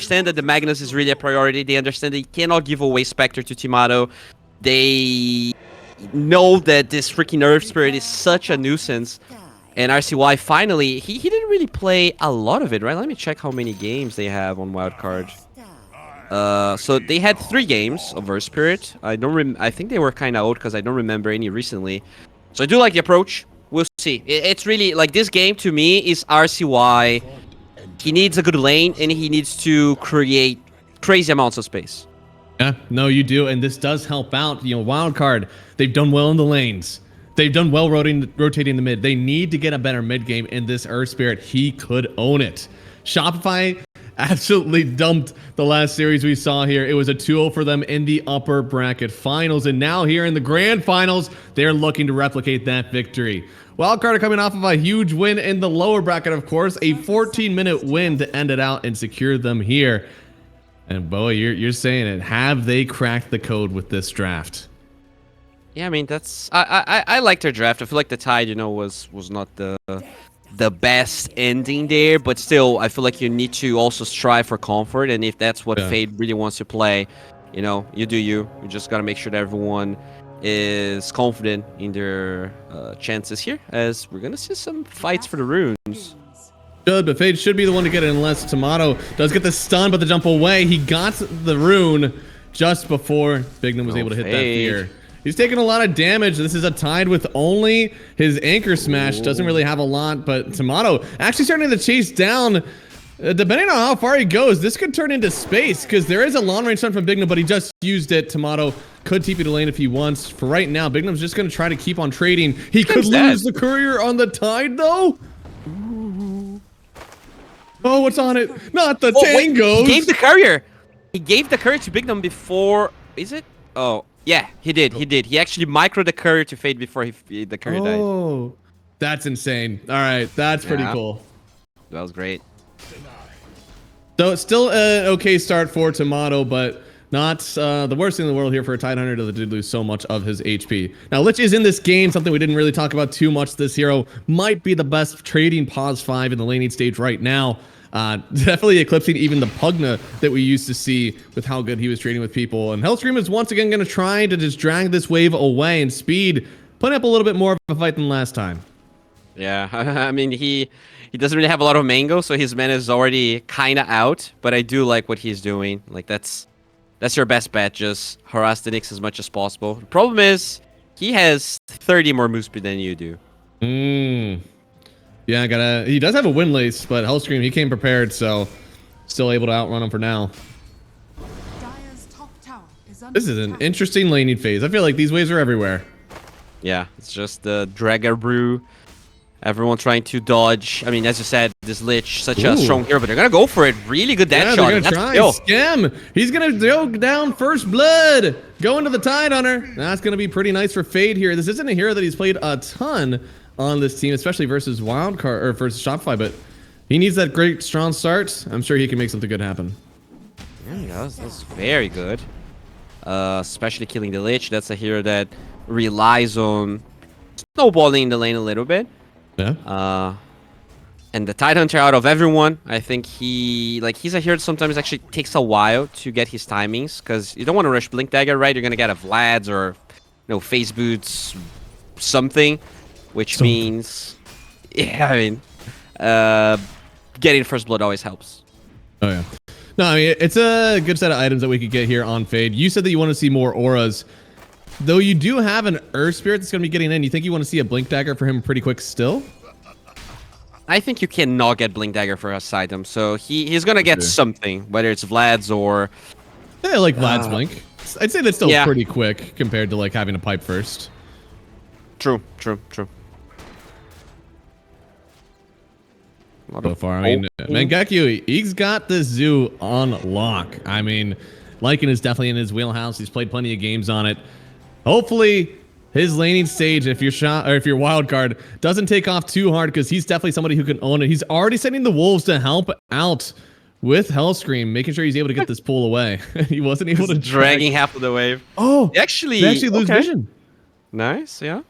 understand that the Magnus is really a priority. They understand they cannot give away Spectre to Timato. They know that this freaking Earth Spirit is such a nuisance. And RCY finally, he didn't really play a lot of it, right? Let me check how many games they have on Wildcard. So they had 3 games of Earth Spirit. I think they were kind of old because I don't remember any recently. So I do like the approach. We'll see. It's really like this game to me is RCY. He needs a good lane and he needs to create crazy amounts of space. Yeah, no, you do, and this does help out. You know, Wildcard, they've done well in the lanes. They've done well rotating the mid. They need to get a better mid game, and this Earth Spirit, he could own it. Shopify absolutely dumped the last series we saw here. It was a 2-0 for them in the upper bracket finals, and now here in the grand finals, they're looking to replicate that victory. Wildcard are coming off of a huge win in the lower bracket, of course, a 14-minute win to end it out and secure them here. And Boa, you're saying it. Have they cracked the code with this draft? Yeah, I mean that's I like their draft. I feel like the Tide, was not the best ending there, but still I feel like you need to also strive for comfort, and if that's what Fade really wants to play, you do you. You just gotta make sure that everyone is confident in their chances here, as we're gonna see some fights for the runes. Good, but Fade should be the one to get it unless Tomato does get the stun, but the jump away. He got the rune just before Bignum was able to hit that fear. He's taking a lot of damage. This is a Tide with only his anchor smash. Doesn't really have a lot, but Tomato actually starting to chase down. Depending on how far he goes, this could turn into space because there is a long range stun from Bignum, but he just used it. Tomato could TP to lane if he wants. For right now, Bignum's just going to try to keep on trading. He could lose the courier on the Tide, though. Oh, what's on it? Not the tangos. He gave the courier. He gave the courier to Bignum before. Is it? Oh, yeah, he did. He did. He actually microed the courier to Fade before the courier died. Oh, that's insane. All right, that's pretty cool. That was great. So it's still an okay start for Tomato, but not the worst thing in the world here for a Tidehunter that did lose so much of his HP. Now, Lich is in this game, something we didn't really talk about too much. This hero might be the best trading pause 5 in the laning stage right now. Definitely eclipsing even the Pugna that we used to see with how good he was trading with people. And Hellscream is once again going to try to just drag this wave away, and Speed putting up a little bit more of a fight than last time. Yeah, I mean, he doesn't really have a lot of mango, so his mana is already kind of out, but I do like what he's doing. Like, that's your best bet, just harass the Nyx as much as possible. The problem is, he has 30 more move speed than you do. Yeah, he does have a wind lace, but Hellscream, he came prepared, so still able to outrun him for now. This is an interesting laning phase. I feel like these waves are everywhere. Yeah, it's just the Dragger Brew. Everyone trying to dodge. I mean, as you said, this Lich, such a strong hero, but they're going to go for it. Really good dash shot. They're going to try. Scam. He's going to go down first blood. Going to the Tidehunter. That's going to be pretty nice for Fade here. This isn't a hero that he's played a ton on this team, especially versus Wildcard or versus Shopify, but he needs that great strong start. I'm sure he can make something good happen. Yeah, that's very good. Especially killing the Lich. That's a hero that relies on snowballing in the lane a little bit. Yeah. And the Tidehunter, out of everyone, I think he's a hero that sometimes actually takes a while to get his timings, because you don't want to rush Blink Dagger, right? You're gonna get a Vlad's or Phase Boots, something, which means, yeah, I mean, getting first blood always helps. Oh yeah. No, I mean, it's a good set of items that we could get here on Fade. You said that you want to see more auras. Though you do have an Earth Spirit that's going to be getting in, you think you want to see a Blink Dagger for him pretty quick still? I think you cannot get Blink Dagger for us item, so he's going to get something, whether it's Vlad's or... Yeah, like Vlad's Blink. I'd say that's still pretty quick compared to like having a pipe first. True. So far, I mean, Mangekyo, he's got the zoo on lock. I mean, Lycan is definitely in his wheelhouse. He's played plenty of games on it. Hopefully, his laning stage, if you're Wildcard, doesn't take off too hard, because he's definitely somebody who can own it. He's already sending the wolves to help out with Hellscream, making sure he's able to get this pull away. He wasn't able to dragging half of the wave. Oh, they actually lose vision. Nice, yeah.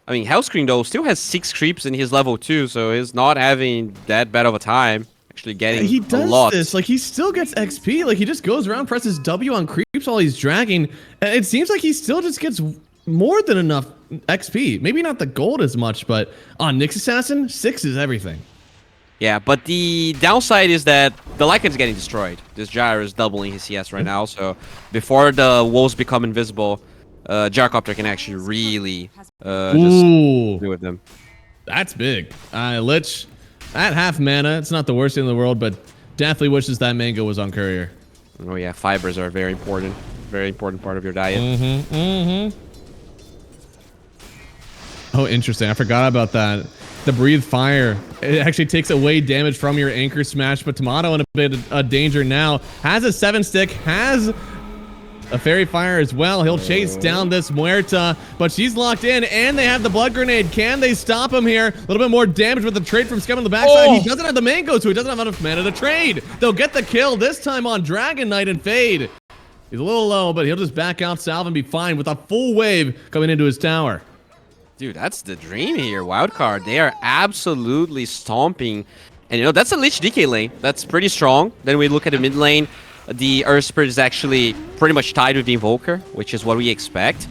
I mean, Hellscream though still has 6 creeps in his level 2, so he's not having that bad of a time. actually getting he a does lot. this. Like, he still gets XP. Like, he just goes around, presses W on creeps while he's dragging. And it seems like he still just gets more than enough XP. Maybe not the gold as much, but on Nyx Assassin, 6 is everything. Yeah, but the downside is that the Lycan's getting destroyed. This Gyro is doubling his CS right now, so before the wolves become invisible, Gyrocopter can actually really just do with them. That's big. Lich, at half mana, it's not the worst thing in the world, but definitely wishes that mango was on courier. Oh yeah, fibers are very important part of your diet. Oh, interesting. I forgot about that. The breathe fire, it actually takes away damage from your anchor smash, but Tomato in a bit of danger now. Has a 7-stick, has a fairy fire as well. He'll chase down this Muerta, but she's locked in, and they have the blood grenade. Can they stop him here? A little bit more damage with the trade from Scum on the backside. He doesn't have the mango, so he doesn't have enough mana to trade. They'll get the kill, this time on Dragon Knight and Fade. He's a little low, but he'll just back out salve and be fine with a full wave coming into his tower. Dude, that's the dream here, Wildcard. They are absolutely stomping. And, you know, that's a Lich DK lane. That's pretty strong. Then we look at the mid lane. The Earth Spirit is actually pretty much tied with the Invoker, which is what we expect.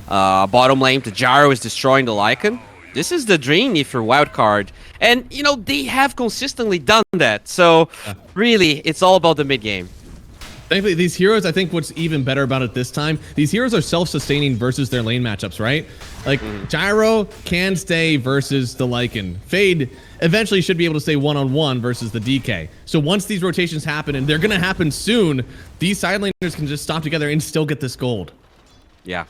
Bottom lane, the Gyro is destroying the Lycan. This is the dream if you're Wildcard. And, you know, they have consistently done that. So, really, it's all about the mid game. Thankfully, these heroes, I think what's even better about it this time, these heroes are self-sustaining versus their lane matchups, right? Like, Gyro can stay versus the Lycan. Fade eventually should be able to stay one-on-one versus the DK. So once these rotations happen, and they're going to happen soon, these side laners can just stop together and still get this gold. Yeah.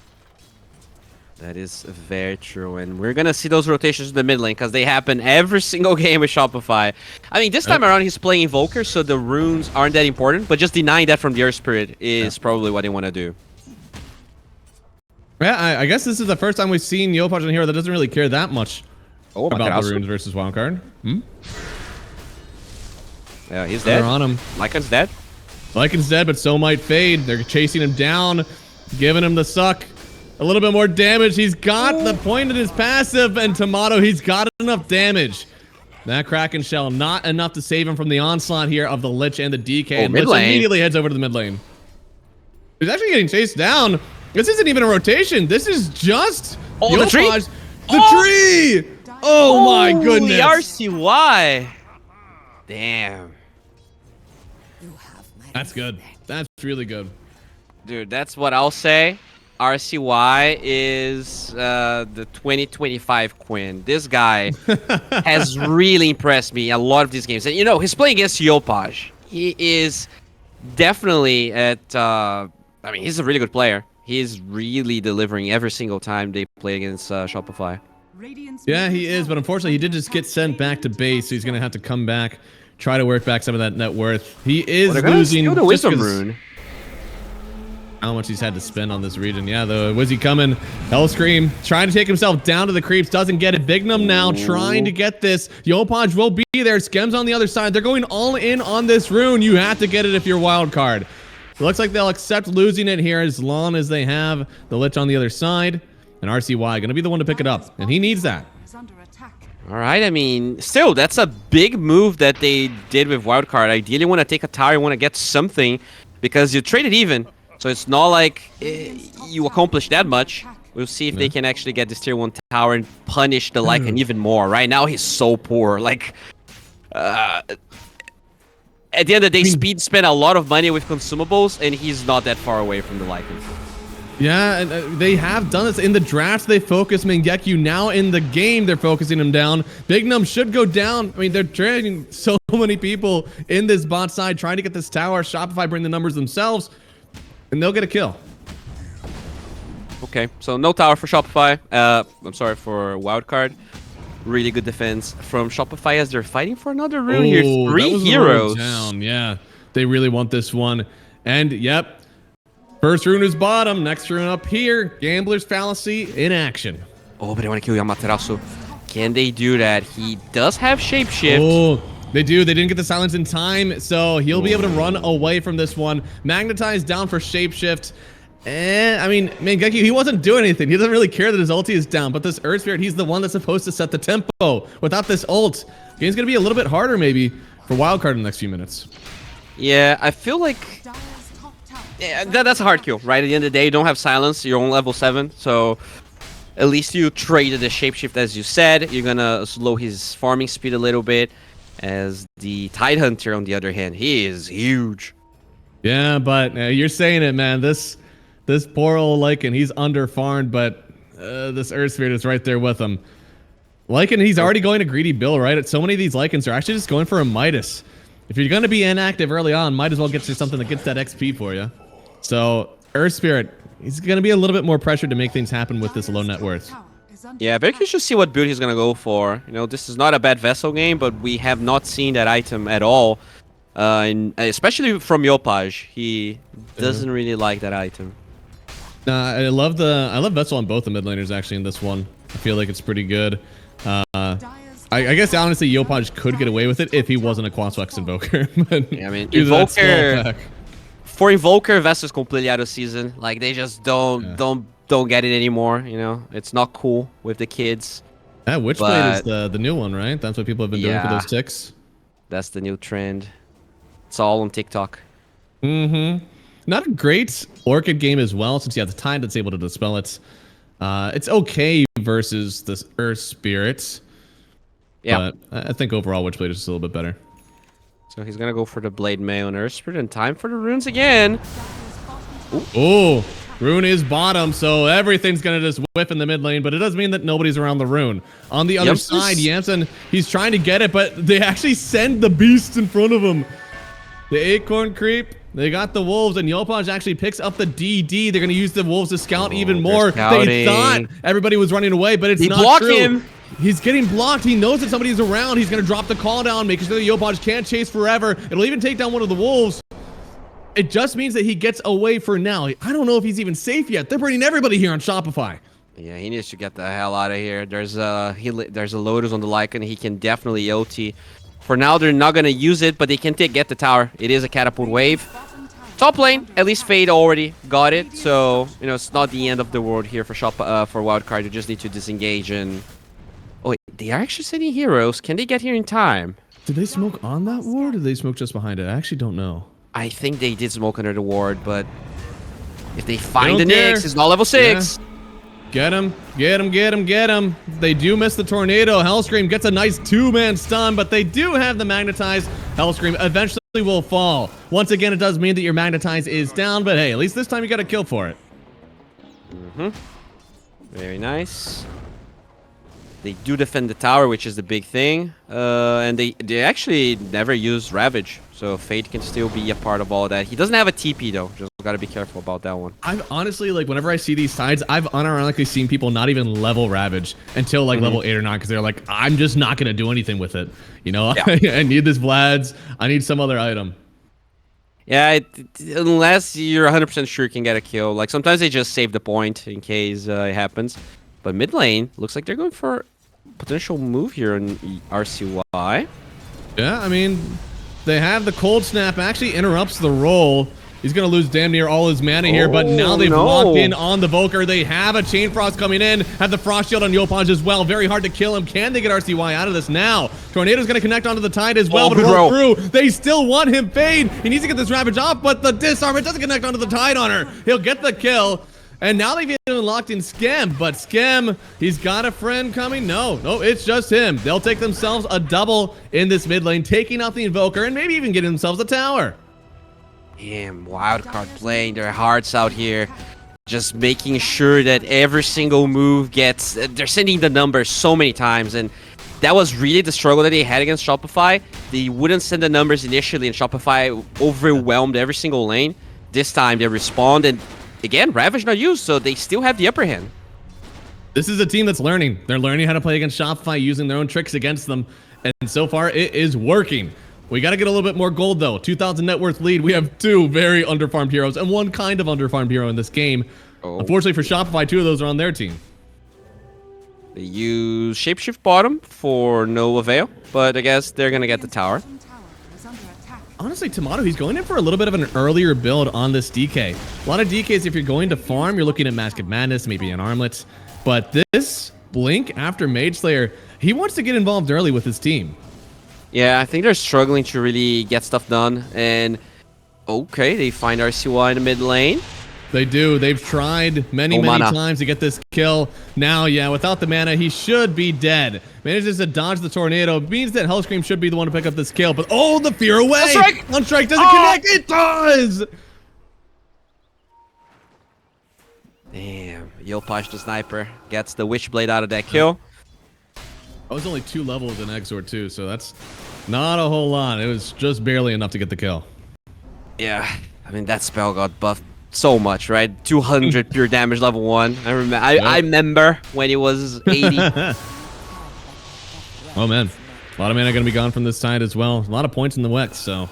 That is very true, and we're gonna see those rotations in the mid lane because they happen every single game with Shopify. I mean, this time around he's playing Invoker, so the runes aren't that important, but just denying that from the Earth Spirit is probably what they want to do. Yeah, I guess this is the first time we've seen Yopaj on a hero that doesn't really care that much about the runes versus Wildcard. Yeah, he's dead. They're on him. Lycan's dead. Lycan's dead, but so might Fade. They're chasing him down, giving him the suck. A little bit more damage. He's got the point in his passive, and Tomato, he's got enough damage. That Kraken Shell, not enough to save him from the onslaught here of the Lich and the DK. And Lich immediately heads over to the mid lane. He's actually getting chased down. This isn't even a rotation. This is just the tree. The tree! Oh my goodness. The RCY. Damn. That's good. That's really good. Dude, that's what I'll say. RCY is the 2025 Quinn. This guy has really impressed me a lot of these games. And, you know, he's playing against Yopaj. He is definitely at... I mean, he's a really good player. He's really delivering every single time they play against Shopify. Yeah, he is, but unfortunately, he did just get sent back to base, so he's going to have to come back, try to work back some of that net worth. He is losing... the Wisdom Rune. How much he's had to spend on this region. Yeah, the Wizzy coming. Hellscream trying to take himself down to the creeps. Doesn't get it. Bignum now trying to get this. Yopaj will be there. Skems on the other side. They're going all in on this rune. You have to get it if you're Wildcard. It looks like they'll accept losing it here as long as they have the Lich on the other side. And RCY going to be the one to pick it up. And he needs that. All right, I mean, still, that's a big move that they did with Wildcard. Ideally, want to take a tower, you want to get something because you traded even. So it's not like you accomplish that much. We'll see if they can actually get this tier 1 tower and punish the Lycan even more. Right now, he's so poor. Like, at the end of the day, Speed spent a lot of money with consumables, and he's not that far away from the Lycan. Yeah, and they have done this. In the draft, they focus Mangekyu. Now in the game, they're focusing him down. Bignum should go down. I mean, they're trading so many people in this bot side trying to get this tower. Shopify bring the numbers themselves. And they'll get a kill. Okay, so no tower for Shopify. I'm sorry, for Wildcard. Really good defense from Shopify as they're fighting for another rune here. 3 heroes. Down. Yeah, they really want this one. And, yep, first rune is bottom. Next rune up here. Gambler's Fallacy in action. Oh, but they want to kill Yamaterasu. Can they do that? He does have Shapeshift. Oh. They do. They didn't get the silence in time, so he'll be able to run away from this one. Magnetize down for Shapeshift. And, I mean, Mangekyu, he wasn't doing anything. He doesn't really care that his ulti is down, but this Earth Spirit, he's the one that's supposed to set the tempo. Without this ult, game's going to be a little bit harder, maybe, for Wildcard in the next few minutes. Yeah, I feel like that's a hard kill, right? At the end of the day, you don't have silence. You're on level 7, so at least you traded the shapeshift, as you said. You're gonna slow his farming speed a little bit. As the Tidehunter, on the other hand, he is huge. Yeah, but you're saying it, man. This poor old Lycan, he's under-farmed, but this Earth Spirit is right there with him. Lycan, he's already going to greedy Bill, right? So many of these Lycans are actually just going for a Midas. If you're going to be inactive early on, might as well get you something that gets that XP for you. So, Earth Spirit, he's going to be a little bit more pressured to make things happen with this low net worth. Yeah, very curious to see what build he's going to go for. You know, this is not a bad vessel game, but we have not seen that item at all. And especially from Yopaj, he doesn't really like that item. I love vessel on both the mid laners actually in this one. I feel like it's pretty good. I guess honestly Yopaj could get away with it if he wasn't a Quaswex Invoker. But yeah, I mean, Invoker for Invoker, Vessel's completely out of season. Like they just don't get it anymore. You know, it's not cool with the kids. Yeah, Witchblade is the new one, right? That's what people have been doing for those ticks. That's the new trend. It's all on TikTok. Mm-hmm. Not a great Orchid game as well, since you have the Tide that's able to dispel it. It's okay versus this Earth Spirit. Yeah. But I think overall Witchblade is just a little bit better. So he's gonna go for the Blade Mail on Earth Spirit, and time for the runes again. Oh, rune is bottom, so everything's gonna just whip in the mid lane, but it doesn't mean that nobody's around the rune. On the other side, Yamsen, he's trying to get it, but they actually send the beast in front of him. The Acorn creep. They got the wolves, and Yopaj actually picks up the DD. They're going to use the wolves to scout even more. They thought everybody was running away, but it's not true. Him. He's getting blocked. He knows that somebody's around. He's going to drop the call down, making sure that Yopaj can't chase forever. It'll even take down one of the wolves. It just means that he gets away for now. I don't know if he's even safe yet. They're burning everybody here on Shopify. Yeah, he needs to get the hell out of here. There's a Lotus on the Lycan. He can definitely OT. For now, they're not going to use it, but they can get the tower. It is a catapult wave. Top lane, at least Fade already got it. So, you know, it's not the end of the world here for Wildcard. You just need to disengage and... Oh, wait, they are actually sending heroes. Can they get here in time? Did they smoke on that ward, or did they smoke just behind it? I actually don't know. I think they did smoke under the ward, but... If they find the Nyx, it's not level 6. Yeah. Get him, get him, get him, get him. They do miss the tornado. Hellscream gets a nice 2-man stun, but they do have the magnetized. Hellscream eventually will fall. Once again, it does mean that your magnetize is down, but hey, at least this time you got a kill for it. Very nice. They do defend the tower, which is the big thing. And they actually never use Ravage, so Fate can still be a part of all that. He doesn't have a TP though. Just gotta be careful about that one. I've honestly, like, whenever I see these sides, I've unironically seen people not even level Ravage until like level 8 or 9, because they're like, I'm just not gonna do anything with it. You know, I need this Vlad's. I need some other item. Yeah, unless you're 100% sure you can get a kill. Like sometimes they just save the point in case it happens. But mid lane looks like they're going for potential move here on RCY. Yeah, I mean, they have the cold snap. Actually interrupts the roll. He's going to lose damn near all his mana here, but now they've locked in on the Volker. They have a Chain Frost coming in, have the Frost Shield on Yopaj as well. Very hard to kill him. Can they get RCY out of this now? Tornado's going to connect onto the Tide as well, but roll through. They still want him Fade. He needs to get this Ravage off, but the disarm, it doesn't connect onto the Tide on her. He'll get the kill. And now they've even locked in Skem, but Skem, he's got a friend coming. No, it's just him. They'll take themselves a double in this mid lane, taking out the Invoker and maybe even getting themselves a tower. Damn, Wildcard playing their hearts out here. Just making sure that every single move gets... They're sending the numbers so many times, and that was really the struggle that they had against Shopify. They wouldn't send the numbers initially, and Shopify overwhelmed every single lane. This time they respond, and again, Ravage not used, so they still have the upper hand. This is a team that's learning. They're learning how to play against Shopify, using their own tricks against them, and so far it is working. We got to get a little bit more gold, though. 2,000 net worth lead. We have 2 very underfarmed heroes and 1 kind of underfarmed hero in this game. Unfortunately for Shopify, 2 of those are on their team. They use Shapeshift bottom for no avail, but I guess they're going to get the tower. Honestly, Tomato, he's going in for a little bit of an earlier build on this DK. A lot of DKs, if you're going to farm, you're looking at Mask of Madness, maybe an Armlet. But this Blink after Mage Slayer, he wants to get involved early with his team. Yeah, I think they're struggling to really get stuff done. And okay, they find RCY in the mid lane. They do. They've tried many times to get this kill. Now, yeah, without the mana, he should be dead. Manages to dodge the tornado. Means that Hellscream should be the one to pick up this kill. But oh, the fear away! On strike doesn't connect. It does. Damn, Yilpash the sniper gets the Witchblade out of that kill. That was only 2 levels in Exort too, so that's not a whole lot. It was just barely enough to get the kill. Yeah, I mean that spell got buffed so much, right? 200 pure damage level 1. I remember when it was 80. Oh man, a lot of mana gonna be gone from this side as well. A lot of points in the Wex, so.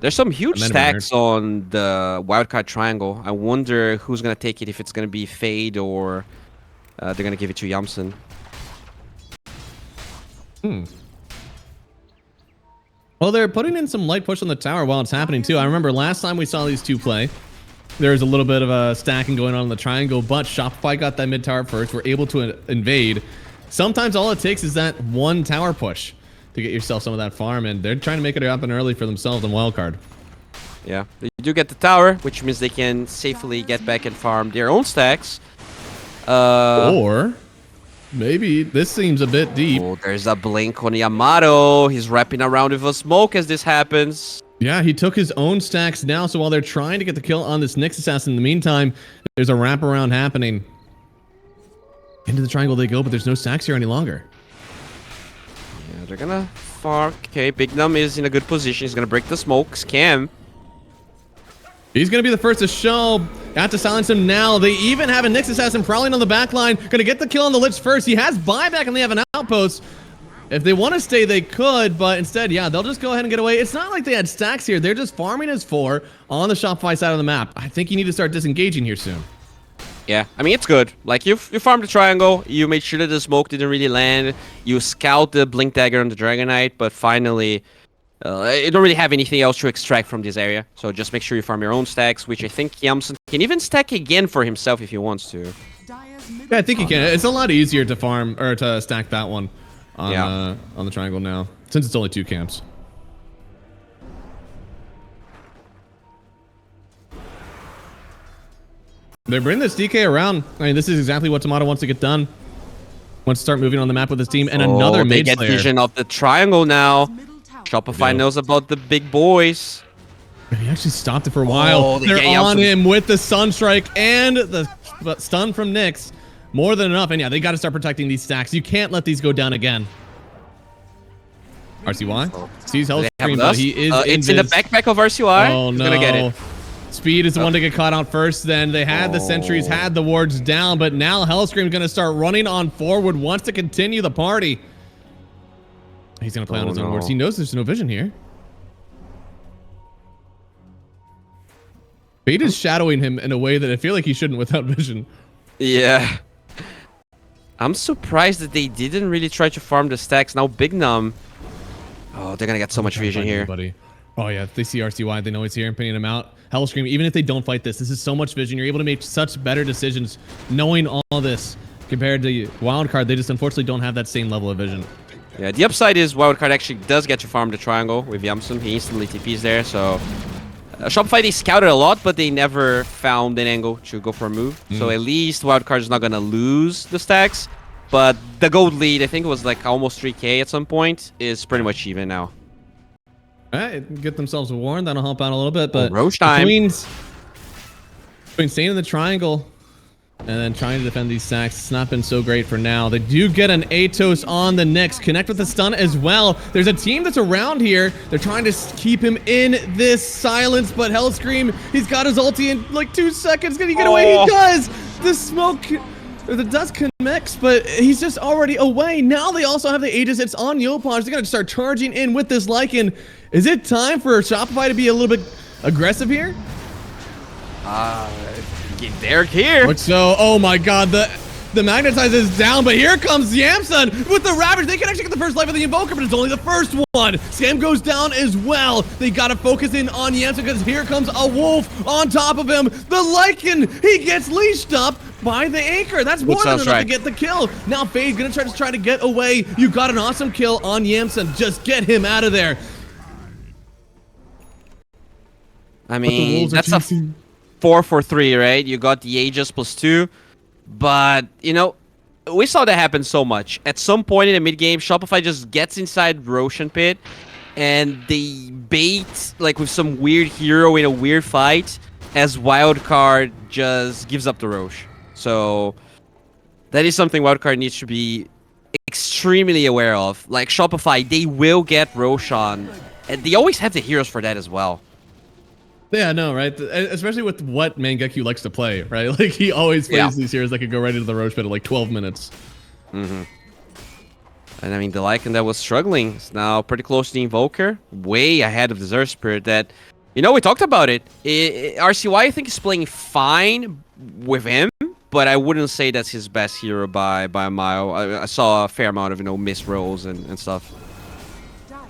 There's some huge stacks on the Wildcard triangle. I wonder who's gonna take it, if it's gonna be Fade or they're gonna give it to Yamsen. Well, they're putting in some light push on the tower while it's happening too. I remember last time we saw these two play, there was a little bit of a stacking going on in the triangle, but Shopify got that mid tower first. We're able to invade. Sometimes all it takes is that one tower push to get yourself some of that farm, and they're trying to make it happen early for themselves on Wildcard. Yeah, they do get the tower, which means they can safely get back and farm their own stacks. Or maybe this seems a bit deep. Oh, there's a blink on Yamato. He's wrapping around with a smoke as this happens. Yeah, he took his own stacks now, so while they're trying to get the kill on this Nyx assassin in the meantime, there's a wraparound happening. Into the triangle they go, but there's no stacks here any longer. Yeah, they're gonna farm. Okay, Big Num is in a good position. He's gonna break the smoke. Scam. He's going to be the first to show. Have to silence him now. They even have a Nyx assassin prowling on the back line. Going to get the kill on the Lich first. He has buyback and they have an outpost. If they want to stay, they could, but instead, yeah, they'll just go ahead and get away. It's not like they had stacks here. They're just farming as 4 on the Shopify side of the map. I think you need to start disengaging here soon. Yeah, I mean, it's good. Like, you farmed the triangle. You made sure that the smoke didn't really land. You scout the Blink Dagger on the Dragon Knight, but finally, you don't really have anything else to extract from this area. So just make sure you farm your own stacks, which I think Yamsen can even stack again for himself if he wants to. Yeah, I think he can. It's a lot easier to farm, or to stack that one on the triangle now, since it's only 2 camps. They're bringing this DK around. I mean, this is exactly what Tomato wants to get done. Wants to start moving on the map with his team, and another Mage Mage Slayer. They get vision of the triangle now. Shopify knows about the big boys. He actually stopped it for a while. They're on him with the Sunstrike and the stun from Nyx. More than enough. And yeah, they got to start protecting these stacks. You can't let these go down again. RCY sees Hellscream, but he is it's in the backpack of RCY. Oh, no. He's gonna get it. Speed is the one to get caught out first. Then they had the sentries, had the wards down, but now Hellscream's going to start running on forward, wants to continue the party. He's going to play on his own wards. He knows there's no vision here. Fate is shadowing him in a way that I feel like he shouldn't without vision. Yeah. I'm surprised that they didn't really try to farm the stacks. Now Big Num. Oh, they're going to get so much vision here. Oh, yeah. If they see RCY, they know he's here and pinning him out. Hellscream, even if they don't fight this is so much vision. You're able to make such better decisions knowing all this compared to Wildcard. They just unfortunately don't have that same level of vision. Yeah, the upside is Wildcard actually does get to farm the triangle with Yamsen. He instantly TPs there, so... Shopify, they scouted a lot, but they never found an angle to go for a move. So at least Wildcard is not going to lose the stacks. But the gold lead, I think it was like almost 3k at some point, is pretty much even now. All right, get themselves a warn. That'll help out a little bit. But Roche time. Between staying in the triangle and then trying to defend these stacks, it's not been so great for now. They do get an Atos on the Nyx. Connect with the stun as well. There's a team that's around here. They're trying to keep him in this silence, but Hellscream, he's got his ulti in like 2 seconds. Can he get away? He does! The smoke... The dust connects, but he's just already away. Now they also have the Aegis. It's on Yopaj. They're going to start charging in with this Lycan. Is it time for Shopify to be a little bit aggressive here? They're here. So, oh my god, the Magnetize is down, but here comes Yamsen with the Ravage. They can actually get the first life of the Invoker, but it's only the first one. Scam goes down as well. They got to focus in on Yamsen because here comes a wolf on top of him. The Lycan, he gets leashed up, by the anchor. That's more than enough to get the kill. Now Fade's gonna try to get away. You got an awesome kill on Yamsen. Just get him out of there. I mean, that's a 4-for-3, right? You got the Aegis +2, but you know, we saw that happen so much. At some point in the mid game, Shopify just gets inside Roshan pit, and they bait like with some weird hero in a weird fight, as Wildcard just gives up the Rosh. So that is something Wildcard needs to be extremely aware of. Like Shopify, they will get Roshan, and they always have the heroes for that as well. Yeah, no, right? Especially with what Mangekyo likes to play, right? Like, he always plays these heroes that could go right into the Rosh pit in like 12 minutes. And I mean, the Lycan that was struggling is now pretty close to the Invoker, way ahead of the Zerg Spirit that, you know, we talked about it. RCY, I think, is playing fine with him, but I wouldn't say that's his best hero by a mile. I saw a fair amount of, you know, missed rolls and stuff.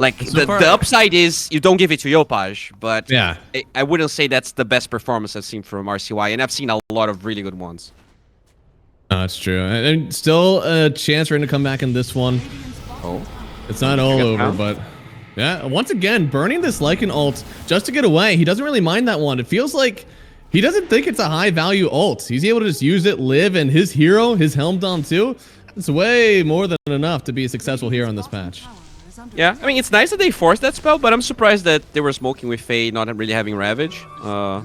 Like, so the upside is you don't give it to Yopaj, but yeah, I wouldn't say that's the best performance I've seen from RCY, and I've seen a lot of really good ones. That's true. And still a chance for him to come back in this one. Oh. It's not all over, but yeah, once again, burning this Lycan ult just to get away. He doesn't really mind that one. It feels like he doesn't think it's a high-value ult. He's able to just use it, live, and his hero, his Helmdom too, it's way more than enough to be a successful hero in this patch. Yeah, I mean, it's nice that they forced that spell, but I'm surprised that they were smoking with Fade, not really having Ravage. I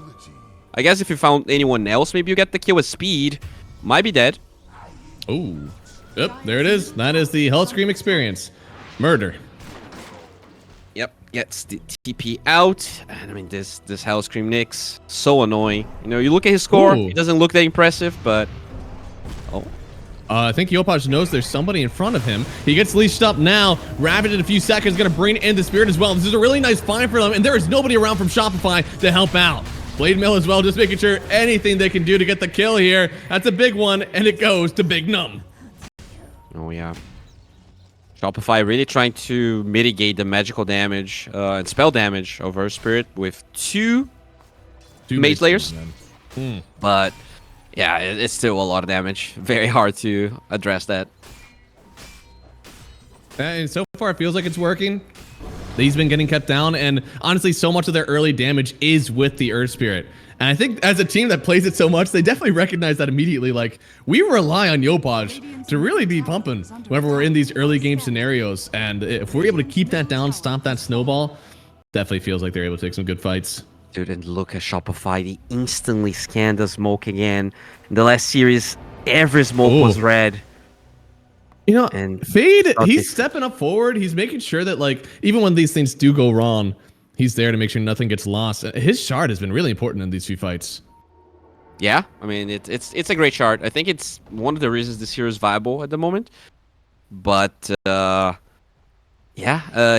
guess if you found anyone else, maybe you get the kill with Speed. Might be dead. Oh, yep, there it is. That is the Hellscream experience. Murder. Yep, gets the TP out. And I mean, this Hellscream Nyx, so annoying. You know, you look at his score, it doesn't look that impressive, but... Oh. I think Yopaj knows there's somebody in front of him. He gets leashed up now. Ravage in a few seconds, gonna bring in the Spirit as well. This is a really nice find for them, and there is nobody around from Shopify to help out. Blade Mill as well, just making sure anything they can do to get the kill here. That's a big one, and it goes to Big Num. Oh, yeah. Shopify really trying to mitigate the magical damage and spell damage of Earth Spirit with two mage layers. But... yeah, it's still a lot of damage. Very hard to address that. And so far, it feels like it's working. He's been getting kept down, and honestly, so much of their early damage is with the Earth Spirit. And I think as a team that plays it so much, they definitely recognize that immediately. Like, we rely on Yopaj to really be pumping whenever we're in these early game scenarios. And if we're able to keep that down, stop that snowball, definitely feels like they're able to take some good fights. Dude, and look at Shopify. They instantly scanned the smoke again. In the last series, every smoke was red. You know, and Fade, he's stepping up forward. He's making sure that, like, even when these things do go wrong, he's there to make sure nothing gets lost. His shard has been really important in these few fights. Yeah, I mean, it's a great shard. I think it's one of the reasons this hero is viable at the moment. But, yeah,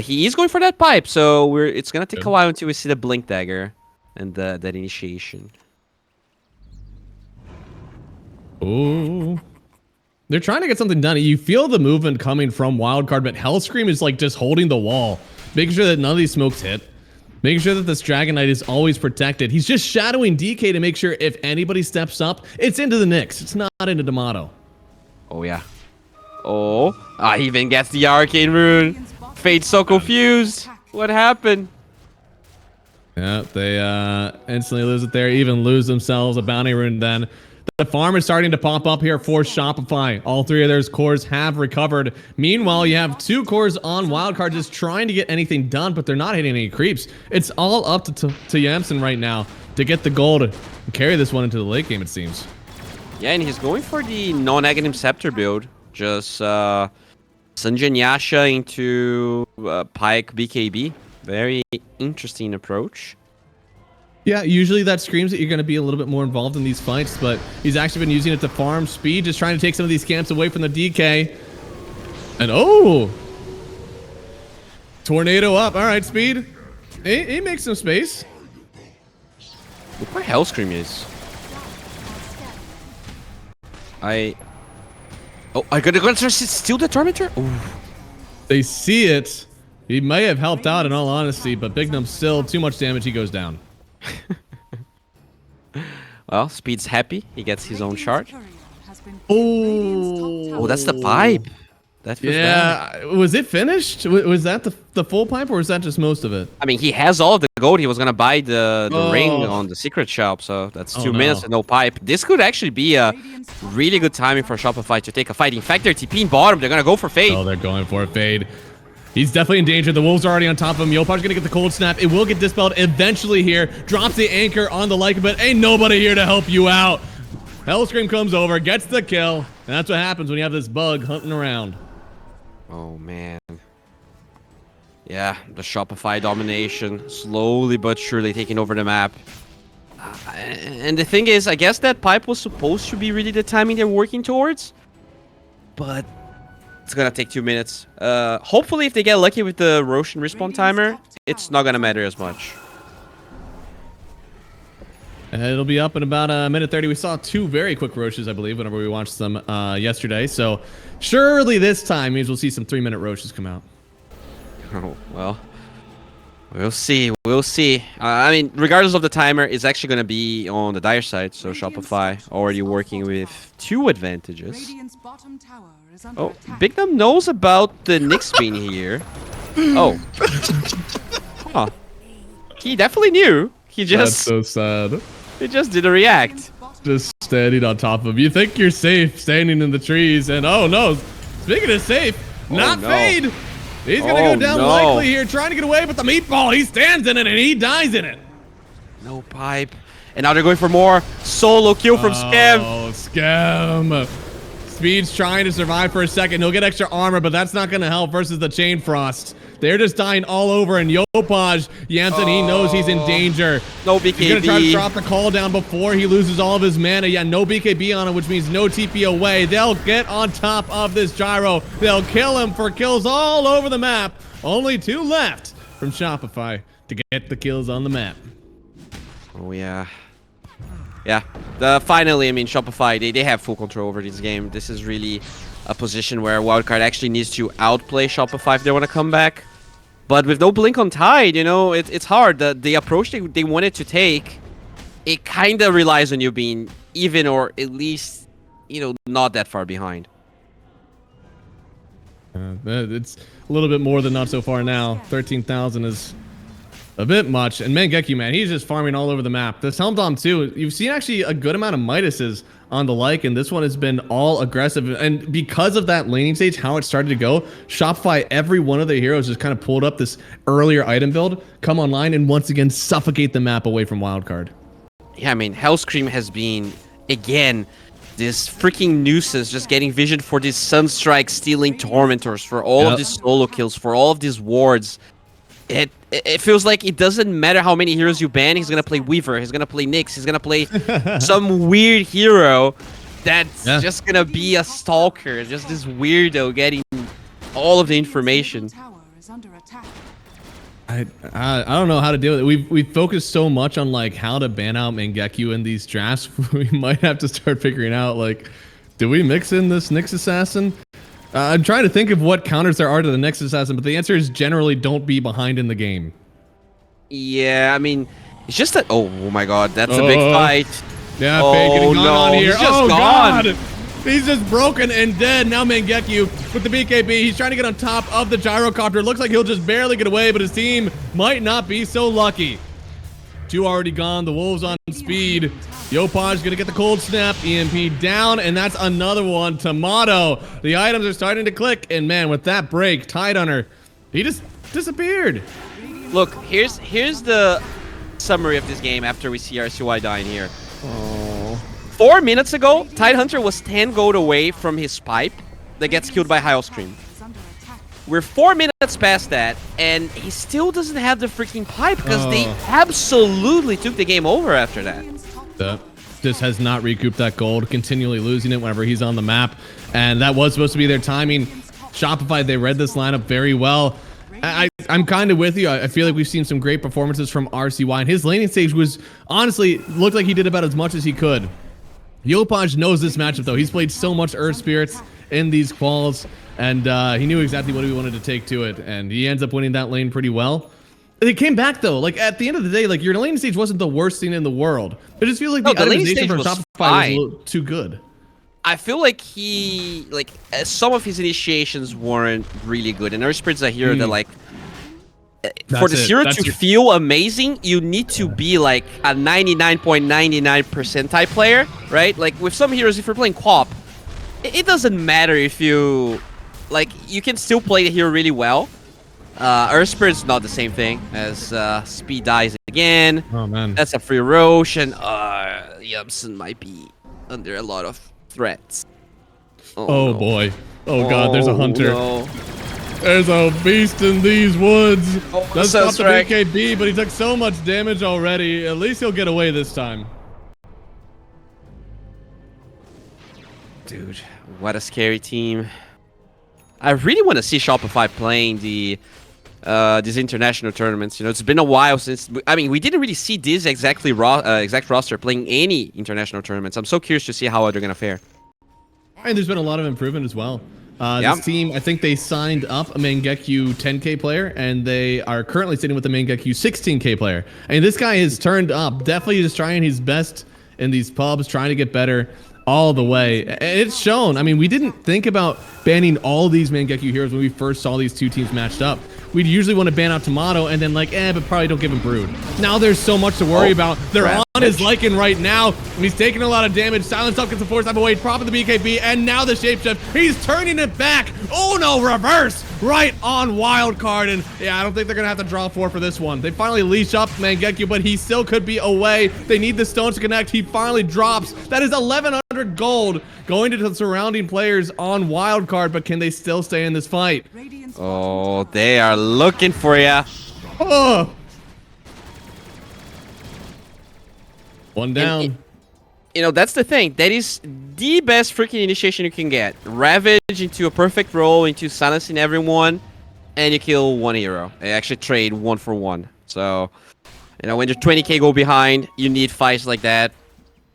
he is going for that pipe, so it's going to take a while until we see the Blink Dagger and that initiation. Oh, they're trying to get something done. You feel the movement coming from Wildcard, but Hellscream is like just holding the wall, making sure that none of these smokes hit, making sure that this Dragon Knight is always protected. He's just shadowing DK to make sure if anybody steps up, it's into the Nyx. It's not into D'Amato. Oh, yeah. Oh, he even gets the Arcane Rune. Fade's so confused. What happened? Yeah, they instantly lose it there, even lose themselves a bounty rune then. The farm is starting to pop up here for Shopify. All three of their cores have recovered. Meanwhile, you have two cores on Wildcard just trying to get anything done, but they're not hitting any creeps. It's all up to Yamsen right now to get the gold and carry this one into the late game, it seems. Yeah, and he's going for the non-Aghanim Scepter build. Just Sanjin Yasha into Pyke BKB. Very interesting approach. Yeah, usually that screams that you're going to be a little bit more involved in these fights, but he's actually been using it to farm speed, just trying to take some of these camps away from the DK. And oh! Tornado up. All right, speed. He makes some space. Look where Hellscream is. I gotta steal the Tormentor? Ooh. They see it. He may have helped out in all honesty, but Big Num's still too much damage. He goes down. Well, Speed's happy. He gets his own shard. Oh, that's the pipe. That feels bad. yeah. Was it finished? Was that the full pipe, or was that just most of it? I mean, he has all of the gold. He was gonna buy the ring Oh. on the secret shop, so that's 2 no. minutes and no pipe. This could actually be a really good timing for Shopify to take a fight. In fact, they're TPing bottom. They're gonna go for Fade. Oh, they're going for a Fade. He's definitely in danger. The Wolves are already on top of him. Yopaj's gonna get the cold snap. It will get dispelled eventually here. Drops the anchor on the like, but ain't nobody here to help you out. Hellscream comes over, gets the kill, and that's what happens when you have this bug hunting around. Oh man. Yeah, the Shopify domination, slowly but surely taking over the map. And the thing is, I guess that pipe was supposed to be really the timing they're working towards, but it's gonna take 2 minutes. Hopefully, if they get lucky with the Roshan respawn timer, it's not gonna matter as much. And it'll be up in about a minute 30. We saw 2 very quick Roches, I believe, whenever we watched them yesterday. So surely this time means we'll see some 3-minute Roches come out. Oh, well, we'll see. We'll see. I mean, regardless of the timer, it's actually going to be on the dire side. So Shopify already working with 2 advantages. Oh, Big Num knows about the Nyx being here. Oh. Huh. He definitely knew. He just... That's so sad. He just didn't react. Just standing on top of him. You think you're safe standing in the trees, and oh no. Speaking of safe, not no. Fade. He's going to go down likely here, trying to get away, but the meatball, he stands in it, and he dies in it. No pipe. And now they're going for more. Solo kill from Scam. Oh, Scam. Speed's trying to survive for a second. He'll get extra armor, but that's not going to help versus the Chain Frost. They're just dying all over, and Yopaj, Jansen, he knows he's in danger. No BKB. He's going to try to drop the call down before he loses all of his mana. Yeah, no BKB on him, which means no TP away. They'll get on top of this gyro. They'll kill him for kills all over the map. Only 2 left from Shopify to get the kills on the map. Oh, yeah. Yeah. Finally, I mean, Shopify, they have full control over this game. This is really a position where Wildcard actually needs to outplay Shopify if they want to come back. But with no Blink on Tide, you know, it's hard. The approach they wanted to take, it kind of relies on you being even or at least, you know, not that far behind. It's a little bit more than not so far now. 13,000 is a bit much. And Mangekyo, man, he's just farming all over the map. This Helmdom too, you've seen actually a good amount of Midases on the like, and this one has been all aggressive. And because of that laning stage, how it started to go, Shopify, every one of their heroes just kind of pulled up this earlier item build, come online, and once again suffocate the map away from Wildcard. Yeah, I mean, Hellscream has been, again, this freaking nuisance, just getting vision for these Sunstrike stealing Tormentors, for all of these solo kills, for all of these wards. It feels like it doesn't matter how many heroes you ban, he's gonna play Weaver, he's gonna play Nyx, he's gonna play some weird hero that's just gonna be a stalker, just this weirdo getting all of the information. I don't know how to deal with it. We've focused so much on like how to ban out Mangekyo in these drafts. We might have to start figuring out like, do we mix in this Nyx Assassin? I'm trying to think of what counters there are to the Nyx Assassin, but the answer is generally don't be behind in the game. Yeah, I mean, it's just that. Oh my God, that's a big fight. Yeah, Fade getting gone on here. He's just gone. God, he's just broken and dead. Now Mangekyo with the BKB. He's trying to get on top of the gyrocopter. Looks like he'll just barely get away, but his team might not be so lucky. 2 already gone. The Wolves on speed. Yopaj gonna get the cold snap. EMP down, and that's another one. Tomato. The items are starting to click, and man, with that break, Tidehunter, he just disappeared. Look, here's the summary of this game after we see RCY dying here. 4 minutes ago, Tidehunter was 10 gold away from his pipe that gets killed by Hellscream. We're 4 minutes past that, and he still doesn't have the freaking pipe because they absolutely took the game over after that. Just has not recouped that gold, continually losing it whenever he's on the map, and that was supposed to be their timing. Shopify, they read this lineup very well. I'm kind of with you. I feel like we've seen some great performances from RCY, and his laning stage was honestly looked like he did about as much as he could. Yopaj knows this matchup though. He's played so much Earth Spirits in these quals, and he knew exactly what he wanted to take to it, and he ends up winning that lane pretty well. They came back though. Like at the end of the day, like your lane stage wasn't the worst thing in the world. I just feel like the lane itemization stage from was Shopify was a fine. little too good. I feel like some of his initiations weren't really good. And Earthspirit's a hero that like, for the hero to feel amazing, you need to be like a 99.99 percentile player, right? Like with some heroes, if you're playing co-op, it doesn't matter if you, like, you can still play the hero really well. Earthspirit's not the same thing as Speed dies again. Oh man, that's a free Roche, and Yubson might be under a lot of threats. Oh no. Boy. Oh god, there's a hunter. No. There's a beast in these woods. That's so not the BKB, but he took so much damage already. At least he'll get away this time. Dude, what a scary team. I really want to see Shopify playing these international tournaments. You know, it's been a while since. I mean, we didn't really see this exact roster playing any international tournaments. I'm so curious to see how they're gonna fare. And there's been a lot of improvement as well. This team, I think they signed up a Mangekyu 10K player, and they are currently sitting with a Mangekyu 16K player. And this guy has turned up, definitely just trying his best in these pubs, trying to get better all the way. And it's shown. I mean, we didn't think about banning all these Mangekyu heroes when we first saw these two teams matched up. We'd usually want to ban out Tomato and then like, but probably don't give him Brood. Now there's so much to worry about. They're on his Lycan right now, and he's taking a lot of damage. Silence up gets the force type away, propping the BKB, and now the Shapeshift. He's turning it back. Oh no, reverse right on Wildcard. And yeah, I don't think they're going to have to draw 4 for this one. They finally leash up Mangekyu, but he still could be away. They need the stones to connect. He finally drops. That is 1,100 gold going to the surrounding players on Wildcard, but can they still stay in this fight? Oh, they are looking for you. Oh. One down. And, you know, that's the thing. That is the best freaking initiation you can get. Ravage into a perfect roll, into silencing everyone, and you kill one hero. They actually trade 1 for 1. So, you know, when you're 20k go behind, you need fights like that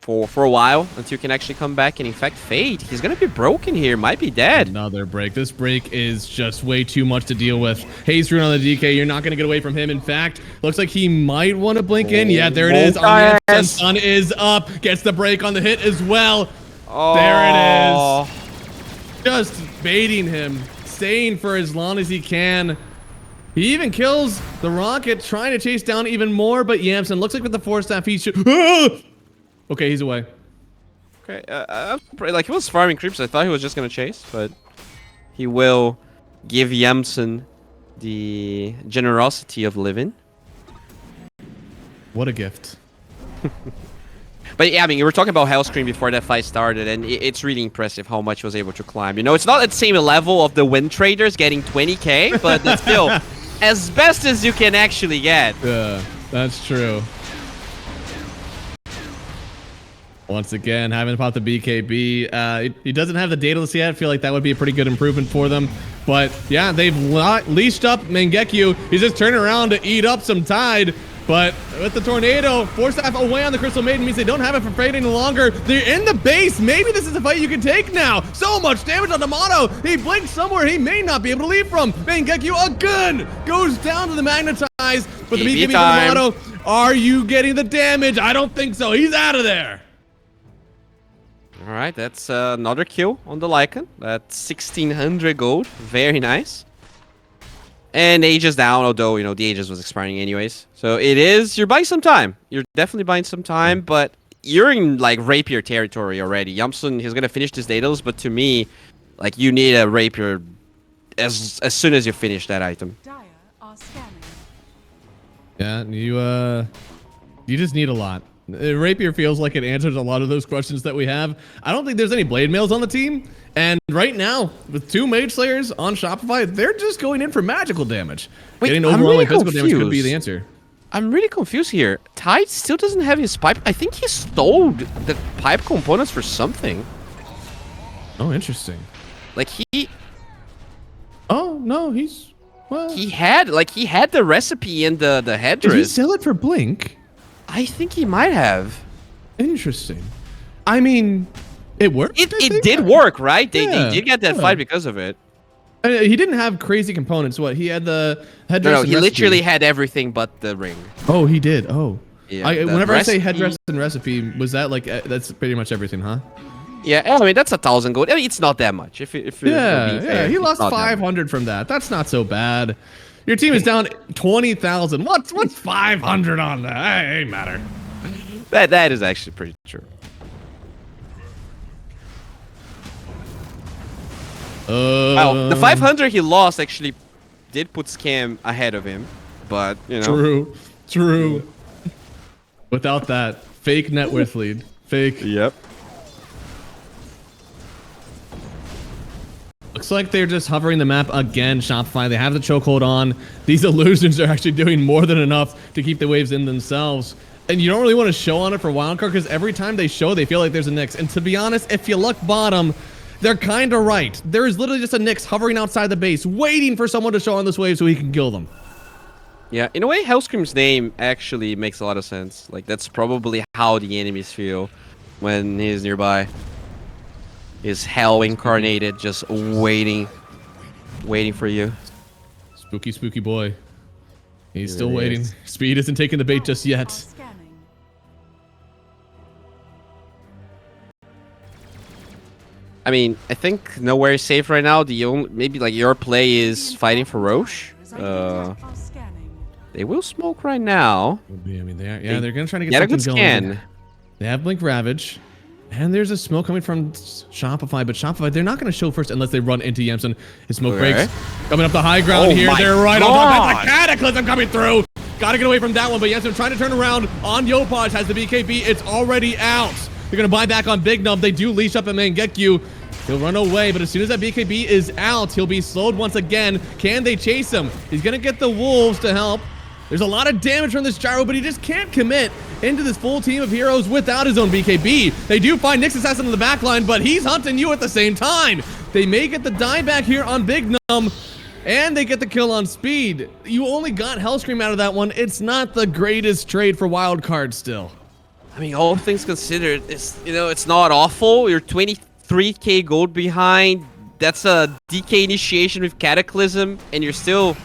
for a while until you can actually come back and infect Fate. He's gonna be broken here, might be dead. Another break. This break is just way too much to deal with. Haze Rune on the DK, you're not gonna get away from him. In fact, looks like he might want to blink in. Yeah, there it is. Sun is up, gets the break on the hit as well. There it is. Just baiting him, staying for as long as he can. He even kills the Rocket, trying to chase down even more, but Yamson looks like with the Force Staff, he should... Okay, he's away. Okay, like he was farming creeps. I thought he was just gonna chase, but he will give Yamson the generosity of living. What a gift. But yeah, I mean, you were talking about Hellscream before that fight started, and it's really impressive how much he was able to climb. You know, it's not at the same level of the Wind Traders getting 20k, but it's still as best as you can actually get. Yeah, that's true. Once again, having to pop the BKB. He doesn't have the Daedalus yet. I feel like that would be a pretty good improvement for them. But yeah, they've leashed up Mangekyu. He's just turning around to eat up some Tide. But with the Tornado, Force Staff away on the Crystal Maiden means they don't have it for Fate any longer. They're in the base. Maybe this is a fight you can take now. So much damage on Tomato. He blinks somewhere he may not be able to leave from. Mangekyu again goes down to the Magnetize. But the BKB Tomato, are you getting the damage? I don't think so. He's out of there. All right, that's another kill on the Lycan. That's 1,600 gold. Very nice. And Aegis down, although, you know, the Aegis was expiring anyways. So it is, you're buying some time. You're definitely buying some time, but you're in, like, Rapier territory already. Yamsun, he's going to finish this Daedalus, but to me, like, you need a Rapier as soon as you finish that item. Yeah, you just need a lot. Rapier feels like it answers a lot of those questions that we have. I don't think there's any Blade Mails on the team. And right now, with 2 Mage Slayers on Shopify, they're just going in for magical damage. Wait, getting overwhelming physical damage could be the answer. I'm really confused here. Tide still doesn't have his pipe. I think he stole the pipe components for something. Oh, interesting. Like he... Oh, no, he's... Well... He had the recipe in the headdress. Did he sell it for Blink? I think he might have. Interesting. I mean, it worked. It did work, right? They did get that fight because of it. He didn't have crazy components. What? He had the headdress. No, and he recipe. literally had everything but the ring. Oh, he did. Oh. Yeah, Whenever I say headdress and recipe, was that like that's pretty much everything, huh? Yeah, I mean that's 1,000 gold. I mean, it's not that much. If we're being fair, He it's lost not that 500 from that. That's not so bad. Your team is down 20,000. What's 500 on that? It ain't matter. That is actually pretty true. Well, the 500 he lost actually did put Scam ahead of him, but you know. True. Without that fake net worth lead, fake. Yep. Looks like they're just hovering the map again, Shopify. They have the chokehold on. These illusions are actually doing more than enough to keep the waves in themselves. And you don't really want to show on it for Wildcard because every time they show, they feel like there's a Nyx. And to be honest, if you look bottom, they're kind of right. There is literally just a Nyx hovering outside the base, waiting for someone to show on this wave so he can kill them. Yeah, in a way, Hellscream's name actually makes a lot of sense. Like, that's probably how the enemies feel when he's nearby. Is hell incarnated, just waiting for you. Spooky boy. He's still waiting. Speed isn't taking the bait just yet. I mean, I think nowhere is safe right now. The only maybe like your play is fighting for Roche. They will smoke right now. I mean, they're gonna try to get a good something scan. going. They have Blink Ravage, and there's a smoke coming from Shopify, but Shopify they're not gonna show first unless they run into Yamson. His smoke breaks. Coming up the high ground here. They're right on top. That's a cataclysm coming through. Gotta get away from that one, but Yamson trying to turn around on Yopaj has the BKB. It's already out. They're gonna buy back on Big Nub. They do leash up and Mangekyu. He'll run away, but as soon as that BKB is out, he'll be slowed once again. Can they chase him? He's gonna get the Wolves to help. There's a lot of damage from this Gyro, but he just can't commit into this full team of heroes without his own BKB. They do find Nyx Assassin in the back line, but he's hunting you at the same time. They may get the dieback here on Big Num, and they get the kill on Speed. You only got Hellscream out of that one. It's not the greatest trade for Wildcard still. I mean, all things considered, it's not awful. You're 23k gold behind. That's a DK initiation with Cataclysm, and you're still